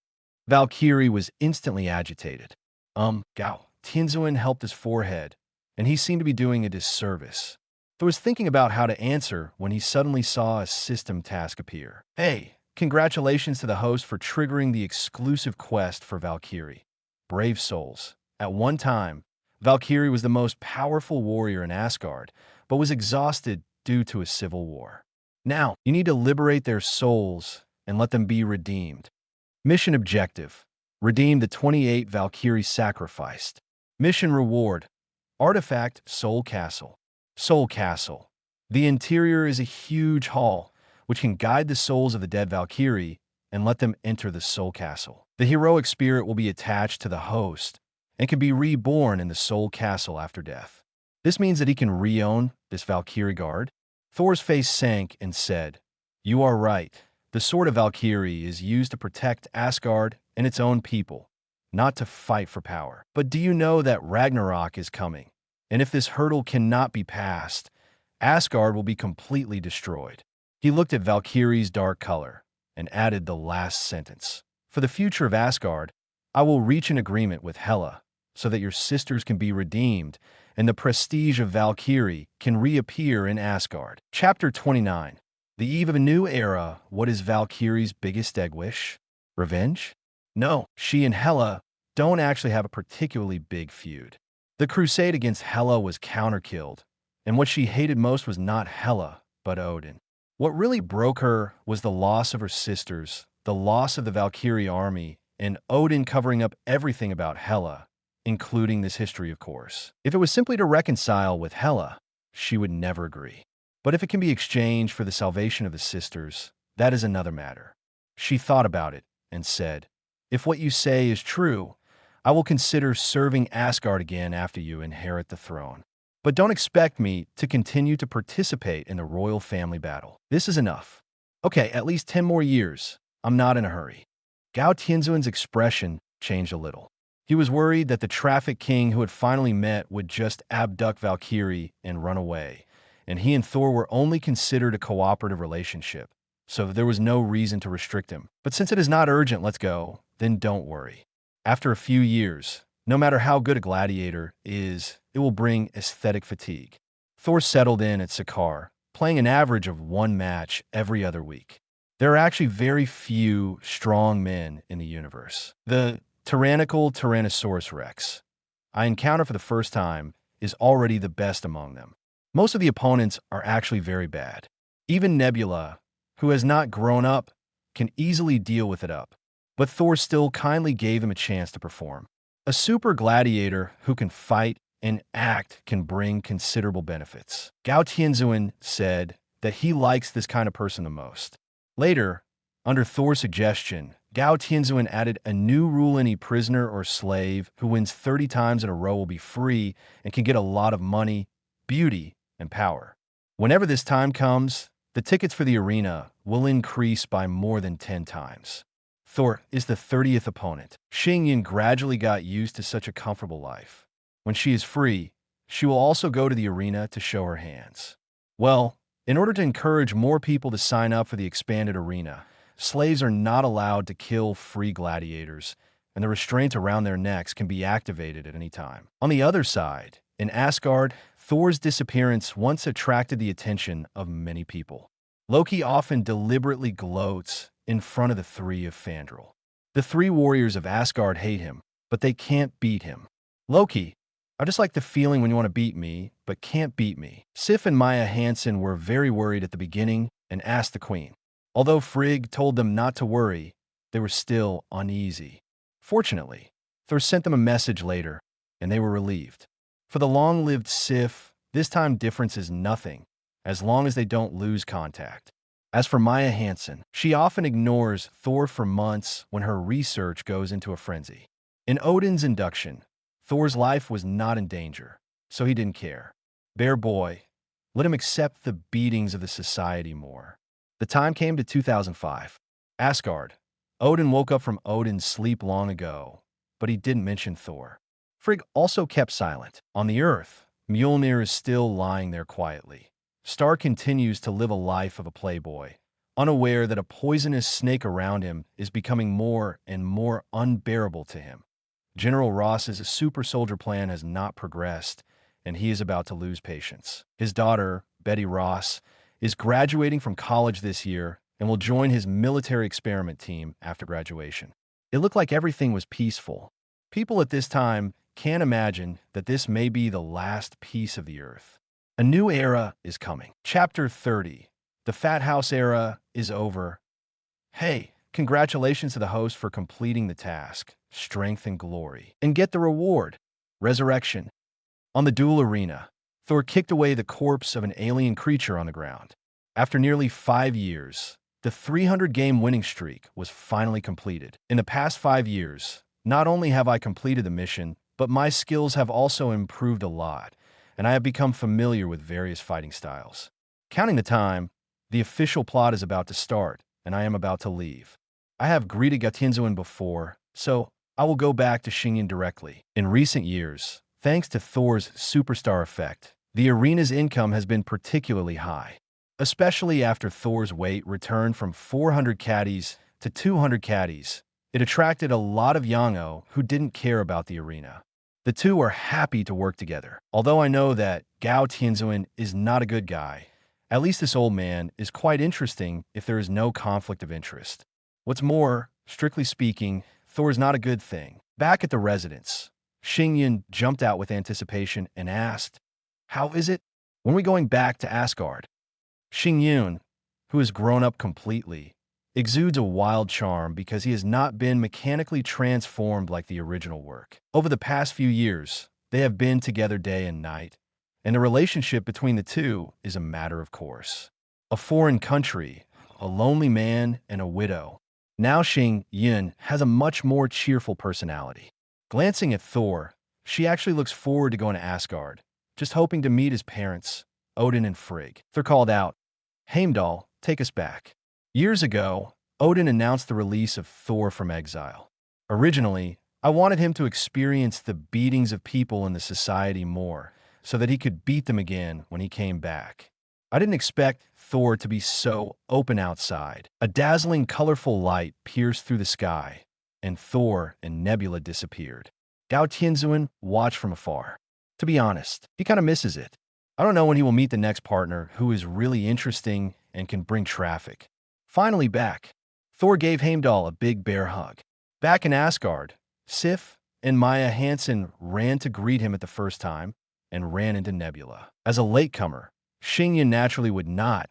Valkyrie was instantly agitated. Gao Tianzun helped his forehead, and he seemed to be doing a disservice. Thor was thinking about how to answer when he suddenly saw a system task appear. Hey, congratulations to the host for triggering the exclusive quest for Valkyrie. Brave souls. At one time, Valkyrie was the most powerful warrior in Asgard, but was exhausted due to a civil war. Now, you need to liberate their souls and let them be redeemed. Mission objective: redeem the 28 Valkyries sacrificed. Mission reward: Artifact Soul Castle. Soul Castle. The interior is a huge hall, which can guide the souls of the dead Valkyrie and let them enter the Soul Castle. The heroic spirit will be attached to the host and can be reborn in the Soul Castle after death. This means that he can re-own this Valkyrie guard. Thor's face sank and said, "You are right. The Sword of Valkyrie is used to protect Asgard and its own people, not to fight for power. But do you know that Ragnarok is coming? And if this hurdle cannot be passed, Asgard will be completely destroyed." He looked at Valkyrie's dark color and added the last sentence. "For the future of Asgard, I will reach an agreement with Hela so that your sisters can be redeemed and the prestige of Valkyrie can reappear in Asgard." Chapter 29. The eve of a new era. What is Valkyrie's biggest egg wish? Revenge? No, she and Hela don't actually have a particularly big feud. The crusade against Hela was counterkilled, and what she hated most was not Hela, but Odin. What really broke her was the loss of her sisters, the loss of the Valkyrie army, and Odin covering up everything about Hela, including this history, of course. If it was simply to reconcile with Hela, she would never agree. But if it can be exchanged for the salvation of the sisters, that is another matter. She thought about it and said, "If what you say is true, I will consider serving Asgard again after you inherit the throne. But don't expect me to continue to participate in the royal family battle. This is enough. Okay, at least 10 more years. I'm not in a hurry." Gao Tianzuan's expression changed a little. He was worried that the traffic king who had finally met would just abduct Valkyrie and run away, and he and Thor were only considered a cooperative relationship, so there was no reason to restrict him. But since it is not urgent, let's go, then don't worry. After a few years, no matter how good a gladiator is, it will bring aesthetic fatigue. Thor settled in at Sakaar, playing an average of 1 match every other week. There are actually very few strong men in the universe. The tyrannical Tyrannosaurus Rex I encounter for the first time is already the best among them. Most of the opponents are actually very bad. Even Nebula, who has not grown up, can easily deal with it up. But Thor still kindly gave him a chance to perform. A super gladiator who can fight and act can bring considerable benefits. Gao Tianzuan said that he likes this kind of person the most. Later, under Thor's suggestion, Gao Tianzuan added a new rule: any prisoner or slave who wins 30 times in a row will be free and can get a lot of money, beauty, and power. Whenever this time comes, the tickets for the arena will increase by more than 10 times. Thor is the 30th opponent. Xingyin gradually got used to such a comfortable life. When she is free, she will also go to the arena to show her hands. Well, in order to encourage more people to sign up for the expanded arena, slaves are not allowed to kill free gladiators, and the restraint around their necks can be activated at any time. On the other side, in Asgard, Thor's disappearance once attracted the attention of many people. Loki often deliberately gloats in front of the three of Fandral. The 3 warriors of Asgard hate him, but they can't beat him. "Loki, I just like the feeling when you want to beat me, but can't beat me." Sif and Maya Hansen were very worried at the beginning and asked the queen. Although Frigg told them not to worry, they were still uneasy. Fortunately, Thor sent them a message later, and they were relieved. For the long-lived Sif, this time difference is nothing, as long as they don't lose contact. As for Maya Hansen, she often ignores Thor for months when her research goes into a frenzy. In Odin's induction, Thor's life was not in danger, so he didn't care. Bear boy, let him accept the beatings of the society more. The time came to 2005. Asgard. Odin woke up from Odin's sleep long ago, but he didn't mention Thor. Frigg also kept silent. On the Earth, Mjolnir is still lying there quietly. Star continues to live a life of a playboy, unaware that a poisonous snake around him is becoming more and more unbearable to him. General Ross's super soldier plan has not progressed, and he is about to lose patience. His daughter, Betty Ross, is graduating from college this year and will join his military experiment team after graduation. It looked like everything was peaceful. People at this time can't imagine that this may be the last piece of the Earth. A new era is coming. Chapter 30. The Fat House era is over. Hey, congratulations to the host for completing the task, strength and glory, and get the reward, resurrection. On the duel arena, Thor kicked away the corpse of an alien creature on the ground. After nearly 5 years, the 300-game winning streak was finally completed. In the past 5 years, not only have I completed the mission, but my skills have also improved a lot, and I have become familiar with various fighting styles. Counting the time, the official plot is about to start, and I am about to leave. I have greeted Gatinzuin before, so I will go back to Xingyin directly. In recent years, thanks to Thor's superstar effect, the arena's income has been particularly high, especially after Thor's weight returned from 400 caddies to 200 caddies. It attracted a lot of Yang'o who didn't care about the arena. The two are happy to work together. Although I know that Gao Tianzuan is not a good guy, at least this old man is quite interesting if there is no conflict of interest. What's more, strictly speaking, Thor is not a good thing. Back at the residence, Xingyin jumped out with anticipation and asked, "How is it? When are we going back to Asgard?" Xingyin, who has grown up completely, exudes a wild charm because he has not been mechanically transformed like the original work. Over the past few years, they have been together day and night, and the relationship between the two is a matter of course. A foreign country, a lonely man, and a widow. Now Xingyin has a much more cheerful personality. Glancing at Thor, she actually looks forward to going to Asgard, just hoping to meet his parents, Odin and Frigg. Thor called out, "Heimdall, take us back." Years ago, Odin announced the release of Thor from exile. Originally, I wanted him to experience the beatings of people in the society more, so that he could beat them again when he came back. I didn't expect Thor to be so open outside. A dazzling, colorful light pierced through the sky, and Thor and Nebula disappeared. Gao Tianzuan watched from afar. To be honest, he kind of misses it. I don't know when he will meet the next partner who is really interesting and can bring traffic. Finally back, Thor gave Heimdall a big bear hug. Back in Asgard, Sif and Maya Hansen ran to greet him at the first time and ran into Nebula. As a latecomer, Xingyin naturally would not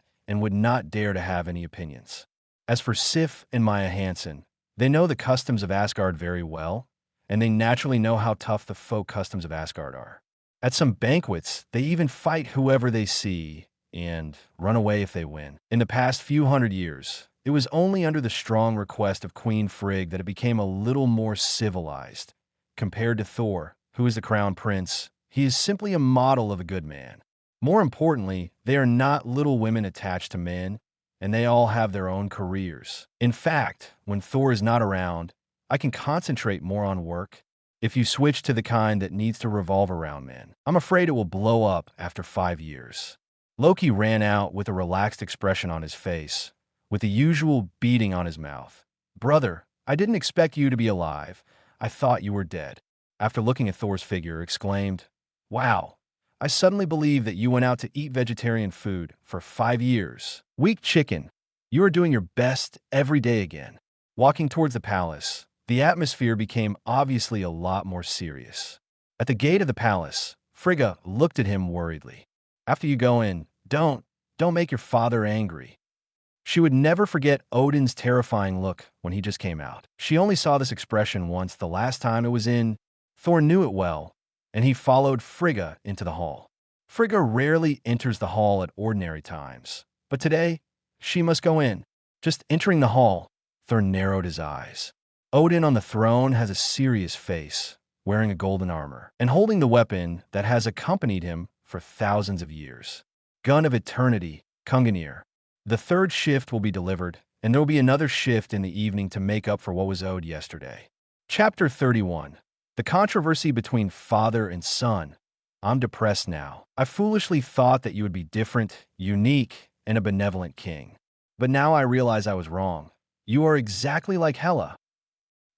dare to have any opinions. As for Sif and Maya Hansen, they know the customs of Asgard very well, and they naturally know how tough the folk customs of Asgard are. At some banquets, they even fight whoever they see and run away if they win. In the past few hundred years, it was only under the strong request of Queen Frigg that it became a little more civilized. Compared to Thor, who is the crown prince, he is simply a model of a good man. More importantly, they are not little women attached to men, and they all have their own careers. In fact, when Thor is not around, I can concentrate more on work. If you switch to the kind that needs to revolve around men, I'm afraid it will blow up after 5 years. Loki ran out with a relaxed expression on his face, with the usual beating on his mouth. "Brother, I didn't expect you to be alive. I thought you were dead." After looking at Thor's figure, exclaimed, "Wow, I suddenly believe that you went out to eat vegetarian food for 5 years. Weak chicken, you are doing your best every day again." Walking towards the palace, the atmosphere became obviously a lot more serious. At the gate of the palace, Frigga looked at him worriedly. "After you go in, don't make your father angry." She would never forget Odin's terrifying look when he just came out. She only saw this expression once the last time it was in. Thor knew it well, and he followed Frigga into the hall. Frigga rarely enters the hall at ordinary times, but today, she must go in. Just entering the hall, Thor narrowed his eyes. Odin on the throne has a serious face, wearing a golden armor, and holding the weapon that has accompanied him for thousands of years. Gun of Eternity, Kunganir. The third shift will be delivered, and there will be another shift in the evening to make up for what was owed yesterday. Chapter 31. The controversy between father and son. I'm depressed now. I foolishly thought that you would be different, unique, and a benevolent king. But now I realize I was wrong. You are exactly like Hela.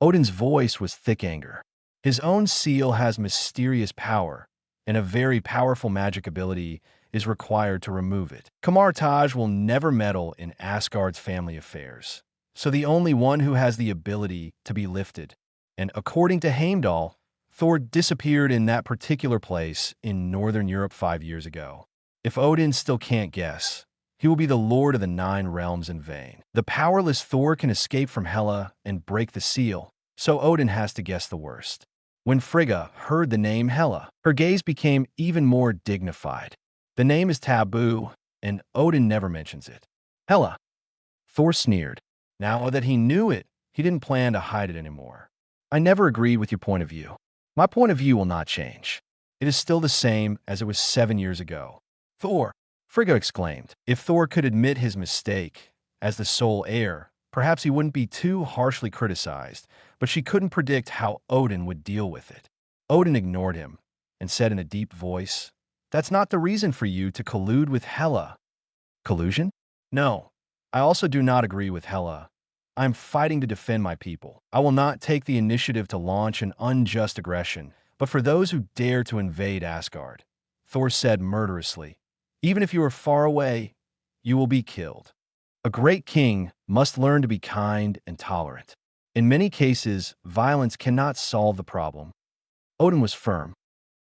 Odin's voice was thick anger. His own seal has mysterious power, and a very powerful magic ability is required to remove it. Kamartaj will never meddle in Asgard's family affairs, so the only one who has the ability to be lifted. And according to Heimdall, Thor disappeared in that particular place in Northern Europe 5 years ago. If Odin still can't guess, he will be the Lord of the 9 realms in vain. The powerless Thor can escape from Hela and break the seal, so Odin has to guess the worst. When Frigga heard the name Hela, her gaze became even more dignified. The name is taboo, and Odin never mentions it. Hela. Thor sneered. Now that he knew it, he didn't plan to hide it anymore. I never agreed with your point of view. My point of view will not change. It is still the same as it was 7 years ago. Thor, Frigga exclaimed. If Thor could admit his mistake, as the sole heir, perhaps he wouldn't be too harshly criticized, but she couldn't predict how Odin would deal with it. Odin ignored him and said in a deep voice, "That's not the reason for you to collude with Hela." Collusion? No. I also do not agree with Hela. I'm fighting to defend my people. I will not take the initiative to launch an unjust aggression, but for those who dare to invade Asgard, Thor said murderously, even if you are far away, you will be killed. A great king must learn to be kind and tolerant. In many cases, violence cannot solve the problem. Odin was firm.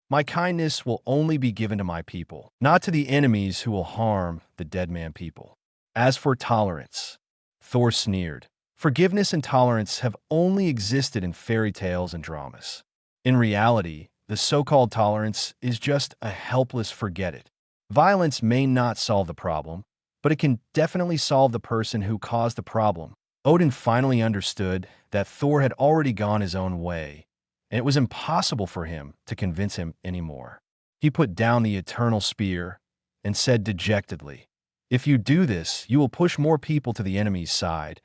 My kindness will only be given to my people, not to the enemies who will harm the dead man people. As for tolerance, Thor sneered. Forgiveness and tolerance have only existed in fairy tales and dramas. In reality, the so-called tolerance is just a helpless forget it. Violence may not solve the problem, but it can definitely solve the person who caused the problem. Odin finally understood that Thor had already gone his own way, and it was impossible for him to convince him anymore. He put down the eternal spear and said dejectedly, "If you do this, you will push more people to the enemy's side,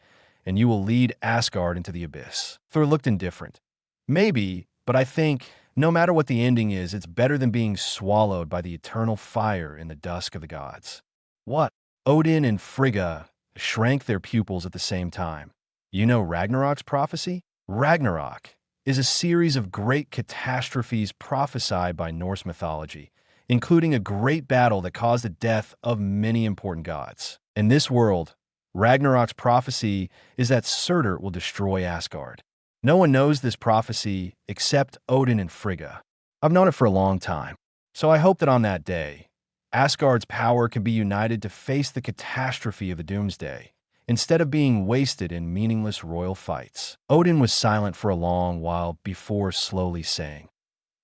and you will lead Asgard into the abyss." Thor looked indifferent. Maybe, but I think, no matter what the ending is, it's better than being swallowed by the eternal fire in the dusk of the gods. What? Odin and Frigga shrank their pupils at the same time. You know Ragnarok's prophecy? Ragnarok is a series of great catastrophes prophesied by Norse mythology, including a great battle that caused the death of many important gods. In this world, Ragnarok's prophecy is that Surtur will destroy Asgard. No one knows this prophecy except Odin and Frigga. I've known it for a long time, so I hope that on that day, Asgard's power can be united to face the catastrophe of the doomsday, instead of being wasted in meaningless royal fights. Odin was silent for a long while before slowly saying,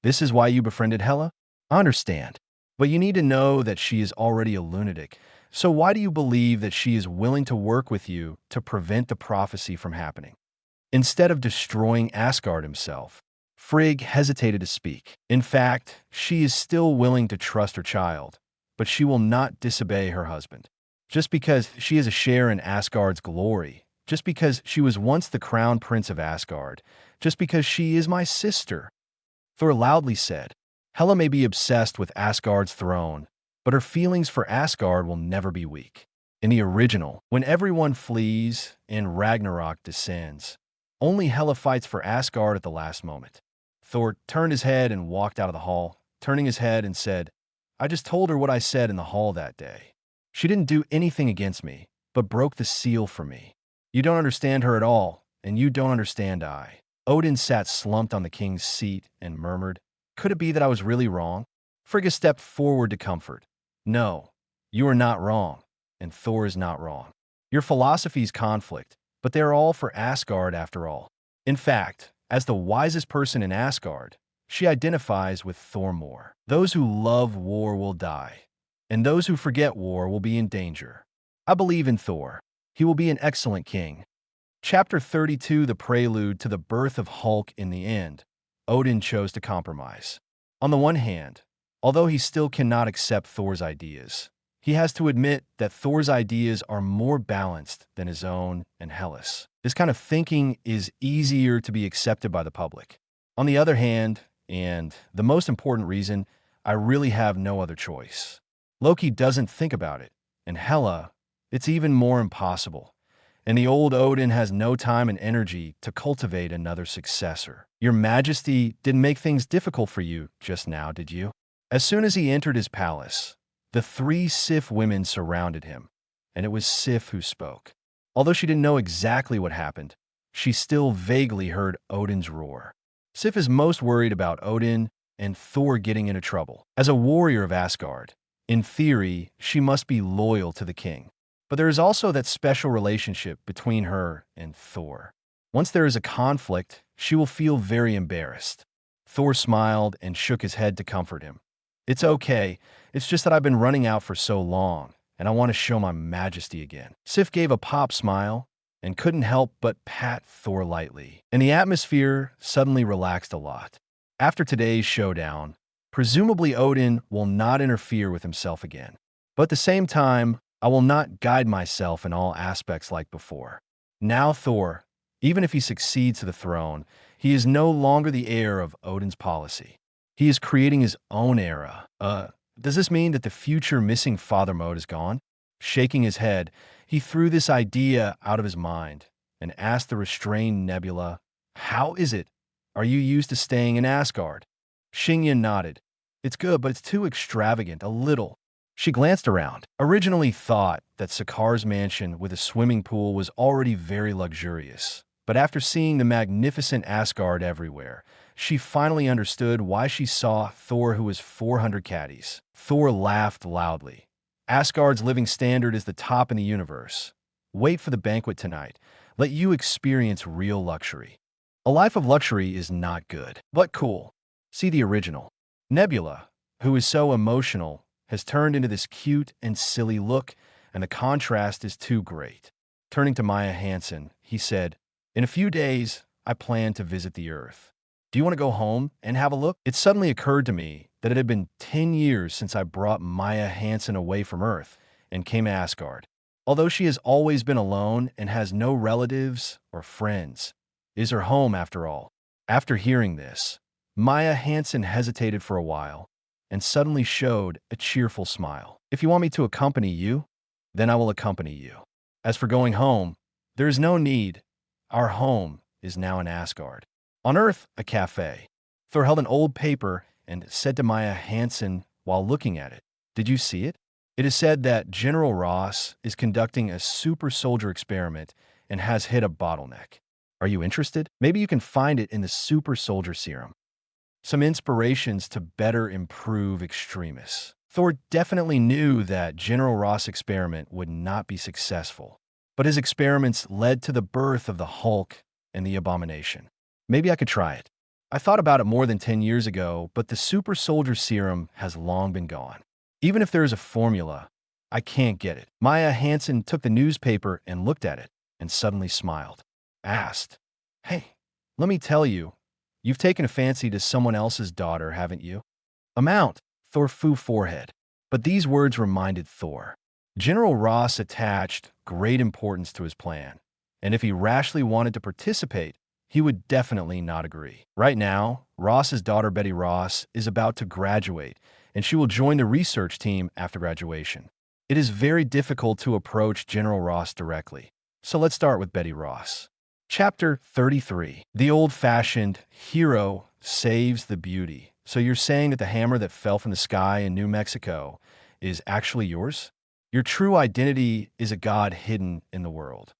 "This is why you befriended Hela? I understand, but you need to know that she is already a lunatic. So why do you believe that she is willing to work with you to prevent the prophecy from happening, instead of destroying Asgard himself?" Frigg hesitated to speak. In fact, she is still willing to trust her child, but she will not disobey her husband. Just because she has a share in Asgard's glory, just because she was once the crown prince of Asgard, just because she is my sister. Thor loudly said, "Hela may be obsessed with Asgard's throne, but her feelings for Asgard will never be weak." In the original, when everyone flees and Ragnarok descends, only Hela fights for Asgard at the last moment. Thor turned his head and walked out of the hall, turning his head and said, "I just told her what I said in the hall that day. She didn't do anything against me, but broke the seal for me. You don't understand her at all, and you don't understand I." Odin sat slumped on the king's seat and murmured, "Could it be that I was really wrong?" Frigga stepped forward to comfort. "No, you are not wrong, and Thor is not wrong. Your philosophies conflict, but they are all for Asgard after all. In fact, as the wisest person in Asgard, she identifies with Thor more. Those who love war will die, and those who forget war will be in danger. I believe in Thor. He will be an excellent king." Chapter 32, the prelude to the birth of Hulk. In the end, Odin chose to compromise. On the one hand, although he still cannot accept Thor's ideas, he has to admit that Thor's ideas are more balanced than his own and Hela's. This kind of thinking is easier to be accepted by the public. On the other hand, and the most important reason, I really have no other choice. Loki doesn't think about it, and Hela, it's even more impossible. And the old Odin has no time and energy to cultivate another successor. Your Majesty didn't make things difficult for you just now, did you? As soon as he entered his palace, the 3 Sif women surrounded him, and it was Sif who spoke. Although she didn't know exactly what happened, she still vaguely heard Odin's roar. Sif is most worried about Odin and Thor getting into trouble. As a warrior of Asgard, in theory, she must be loyal to the king. But there is also that special relationship between her and Thor. Once there is a conflict, she will feel very embarrassed. Thor smiled and shook his head to comfort him. It's okay. It's just that I've been running out for so long, and I want to show my majesty again. Sif gave a pop smile and couldn't help but pat Thor lightly, and the atmosphere suddenly relaxed a lot. After today's showdown, presumably Odin will not interfere with himself again. But at the same time, I will not guide myself in all aspects like before. Now Thor, even if he succeeds to the throne, he is no longer the heir of Odin's policy. He is creating his own era. Does this mean that the future missing father mode is gone? Shaking his head, he threw this idea out of his mind and asked the restrained Nebula, "How is it? Are you used to staying in Asgard?" Xingyan nodded. "It's good, but it's too extravagant, a little." She glanced around. Originally thought that Sakar's mansion with a swimming pool was already very luxurious. But after seeing the magnificent Asgard everywhere, she finally understood why she saw Thor who was 400 caddies. Thor laughed loudly. Asgard's living standard is the top in the universe. Wait for the banquet tonight. Let you experience real luxury. A life of luxury is not good, but cool. See the original. Nebula, who is so emotional, has turned into this cute and silly look, and the contrast is too great. Turning to Maya Hansen, he said, "In a few days, I plan to visit the Earth. Do you want to go home and have a look?" It suddenly occurred to me that it had been 10 years since I brought Maya Hansen away from Earth and came to Asgard. Although she has always been alone and has no relatives or friends, it is her home after all. After hearing this, Maya Hansen hesitated for a while and suddenly showed a cheerful smile. "If you want me to accompany you, then I will accompany you. As for going home, there is no need. Our home is now in Asgard." On Earth, a cafe. Thor held an old paper and said to Maya Hansen while looking at it, "Did you see it? It is said that General Ross is conducting a super soldier experiment and has hit a bottleneck. Are you interested? Maybe you can find it in the super soldier serum. Some inspirations to better improve extremists." Thor definitely knew that General Ross' experiment would not be successful, but his experiments led to the birth of the Hulk and the Abomination. Maybe I could try it. I thought about it more than 10 years ago, but the super soldier serum has long been gone. Even if there is a formula, I can't get it. Maya Hansen took the newspaper and looked at it and suddenly smiled. Asked, "Hey, let me tell you, you've taken a fancy to someone else's daughter, haven't you?" "Amount," Thor flew forehead. But these words reminded Thor. General Ross attached great importance to his plan, and if he rashly wanted to participate, he would definitely not agree. Right now, Ross's daughter Betty Ross is about to graduate, and she will join the research team after graduation. It is very difficult to approach General Ross directly. So let's start with Betty Ross. Chapter 33. The old-fashioned hero saves the beauty. So you're saying that the hammer that fell from the sky in New Mexico is actually yours? Your true identity is a god hidden in the world.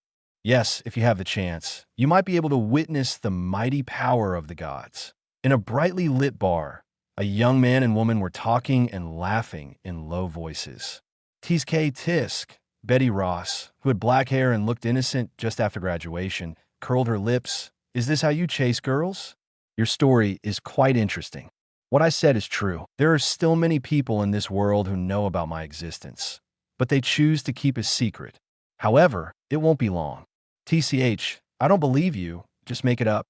Yes, if you have the chance, you might be able to witness the mighty power of the gods. In a brightly lit bar, a young man and woman were talking and laughing in low voices. Tisk Tisk, Betty Ross, who had black hair and looked innocent just after graduation, curled her lips. "Is this how you chase girls? Your story is quite interesting. What I said is true. There are still many people in this world who know about my existence, but they choose to keep it secret. However, it won't be long. TCH, I don't believe you. Just make it up."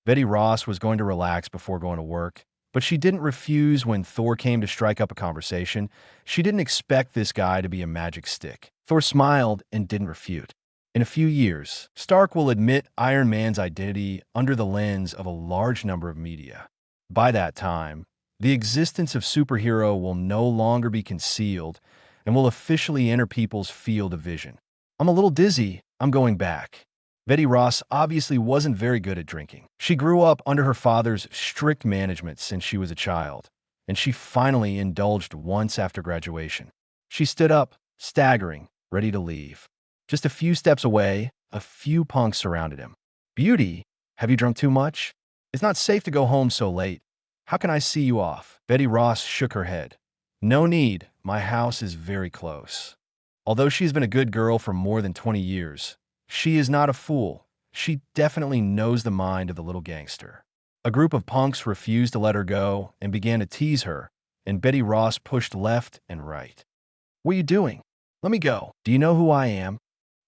Betty Ross was going to relax before going to work, but she didn't refuse when Thor came to strike up a conversation. She didn't expect this guy to be a magic stick. Thor smiled and didn't refute. In a few years, Stark will admit Iron Man's identity under the lens of a large number of media. By that time, the existence of superhero will no longer be concealed and will officially enter people's field of vision. "I'm a little dizzy. I'm going back." Betty Ross obviously wasn't very good at drinking. She grew up under her father's strict management since she was a child, and she finally indulged once after graduation. She stood up, staggering, ready to leave. Just a few steps away, a few punks surrounded him. "Beauty, have you drunk too much? It's not safe to go home so late. How can I see you off?" Betty Ross shook her head. "No need. My house is very close." Although she's been a good girl for more than 20 years, she is not a fool. She definitely knows the mind of the little gangster. A group of punks refused to let her go and began to tease her, and Betty Ross pushed left and right. "What are you doing? Let me go. Do you know who I am?"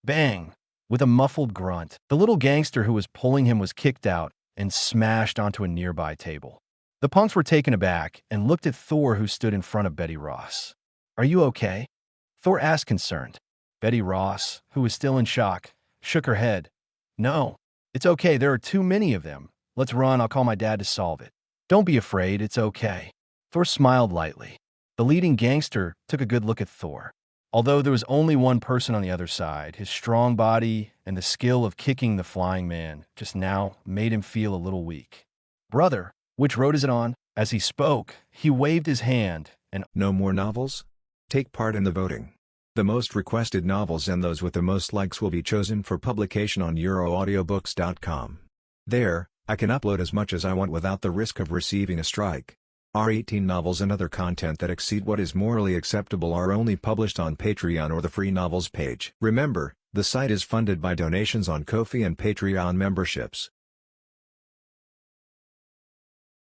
Bang! With a muffled grunt, the little gangster who was pulling him was kicked out and smashed onto a nearby table. The punks were taken aback and looked at Thor, who stood in front of Betty Ross. "Are you okay?" Thor asked, concerned. Betty Ross, who was still in shock, shook her head. "No, it's okay. There are too many of them. Let's run. I'll call my dad to solve it." "Don't be afraid. It's okay." Thor smiled lightly. The leading gangster took a good look at Thor. Although there was only one person on the other side, his strong body and the skill of kicking the flying man just now made him feel a little weak. "Brother, which road is it on?" As he spoke, he waved his hand and No more novels? Take part in the voting. The most requested novels and those with the most likes will be chosen for publication on euroaudiobooks.com. There, I can upload as much as I want without the risk of receiving a strike. Our 18 novels and other content that exceed what is morally acceptable are only published on Patreon or the free novels page. Remember, the site is funded by donations on Ko-fi and Patreon memberships.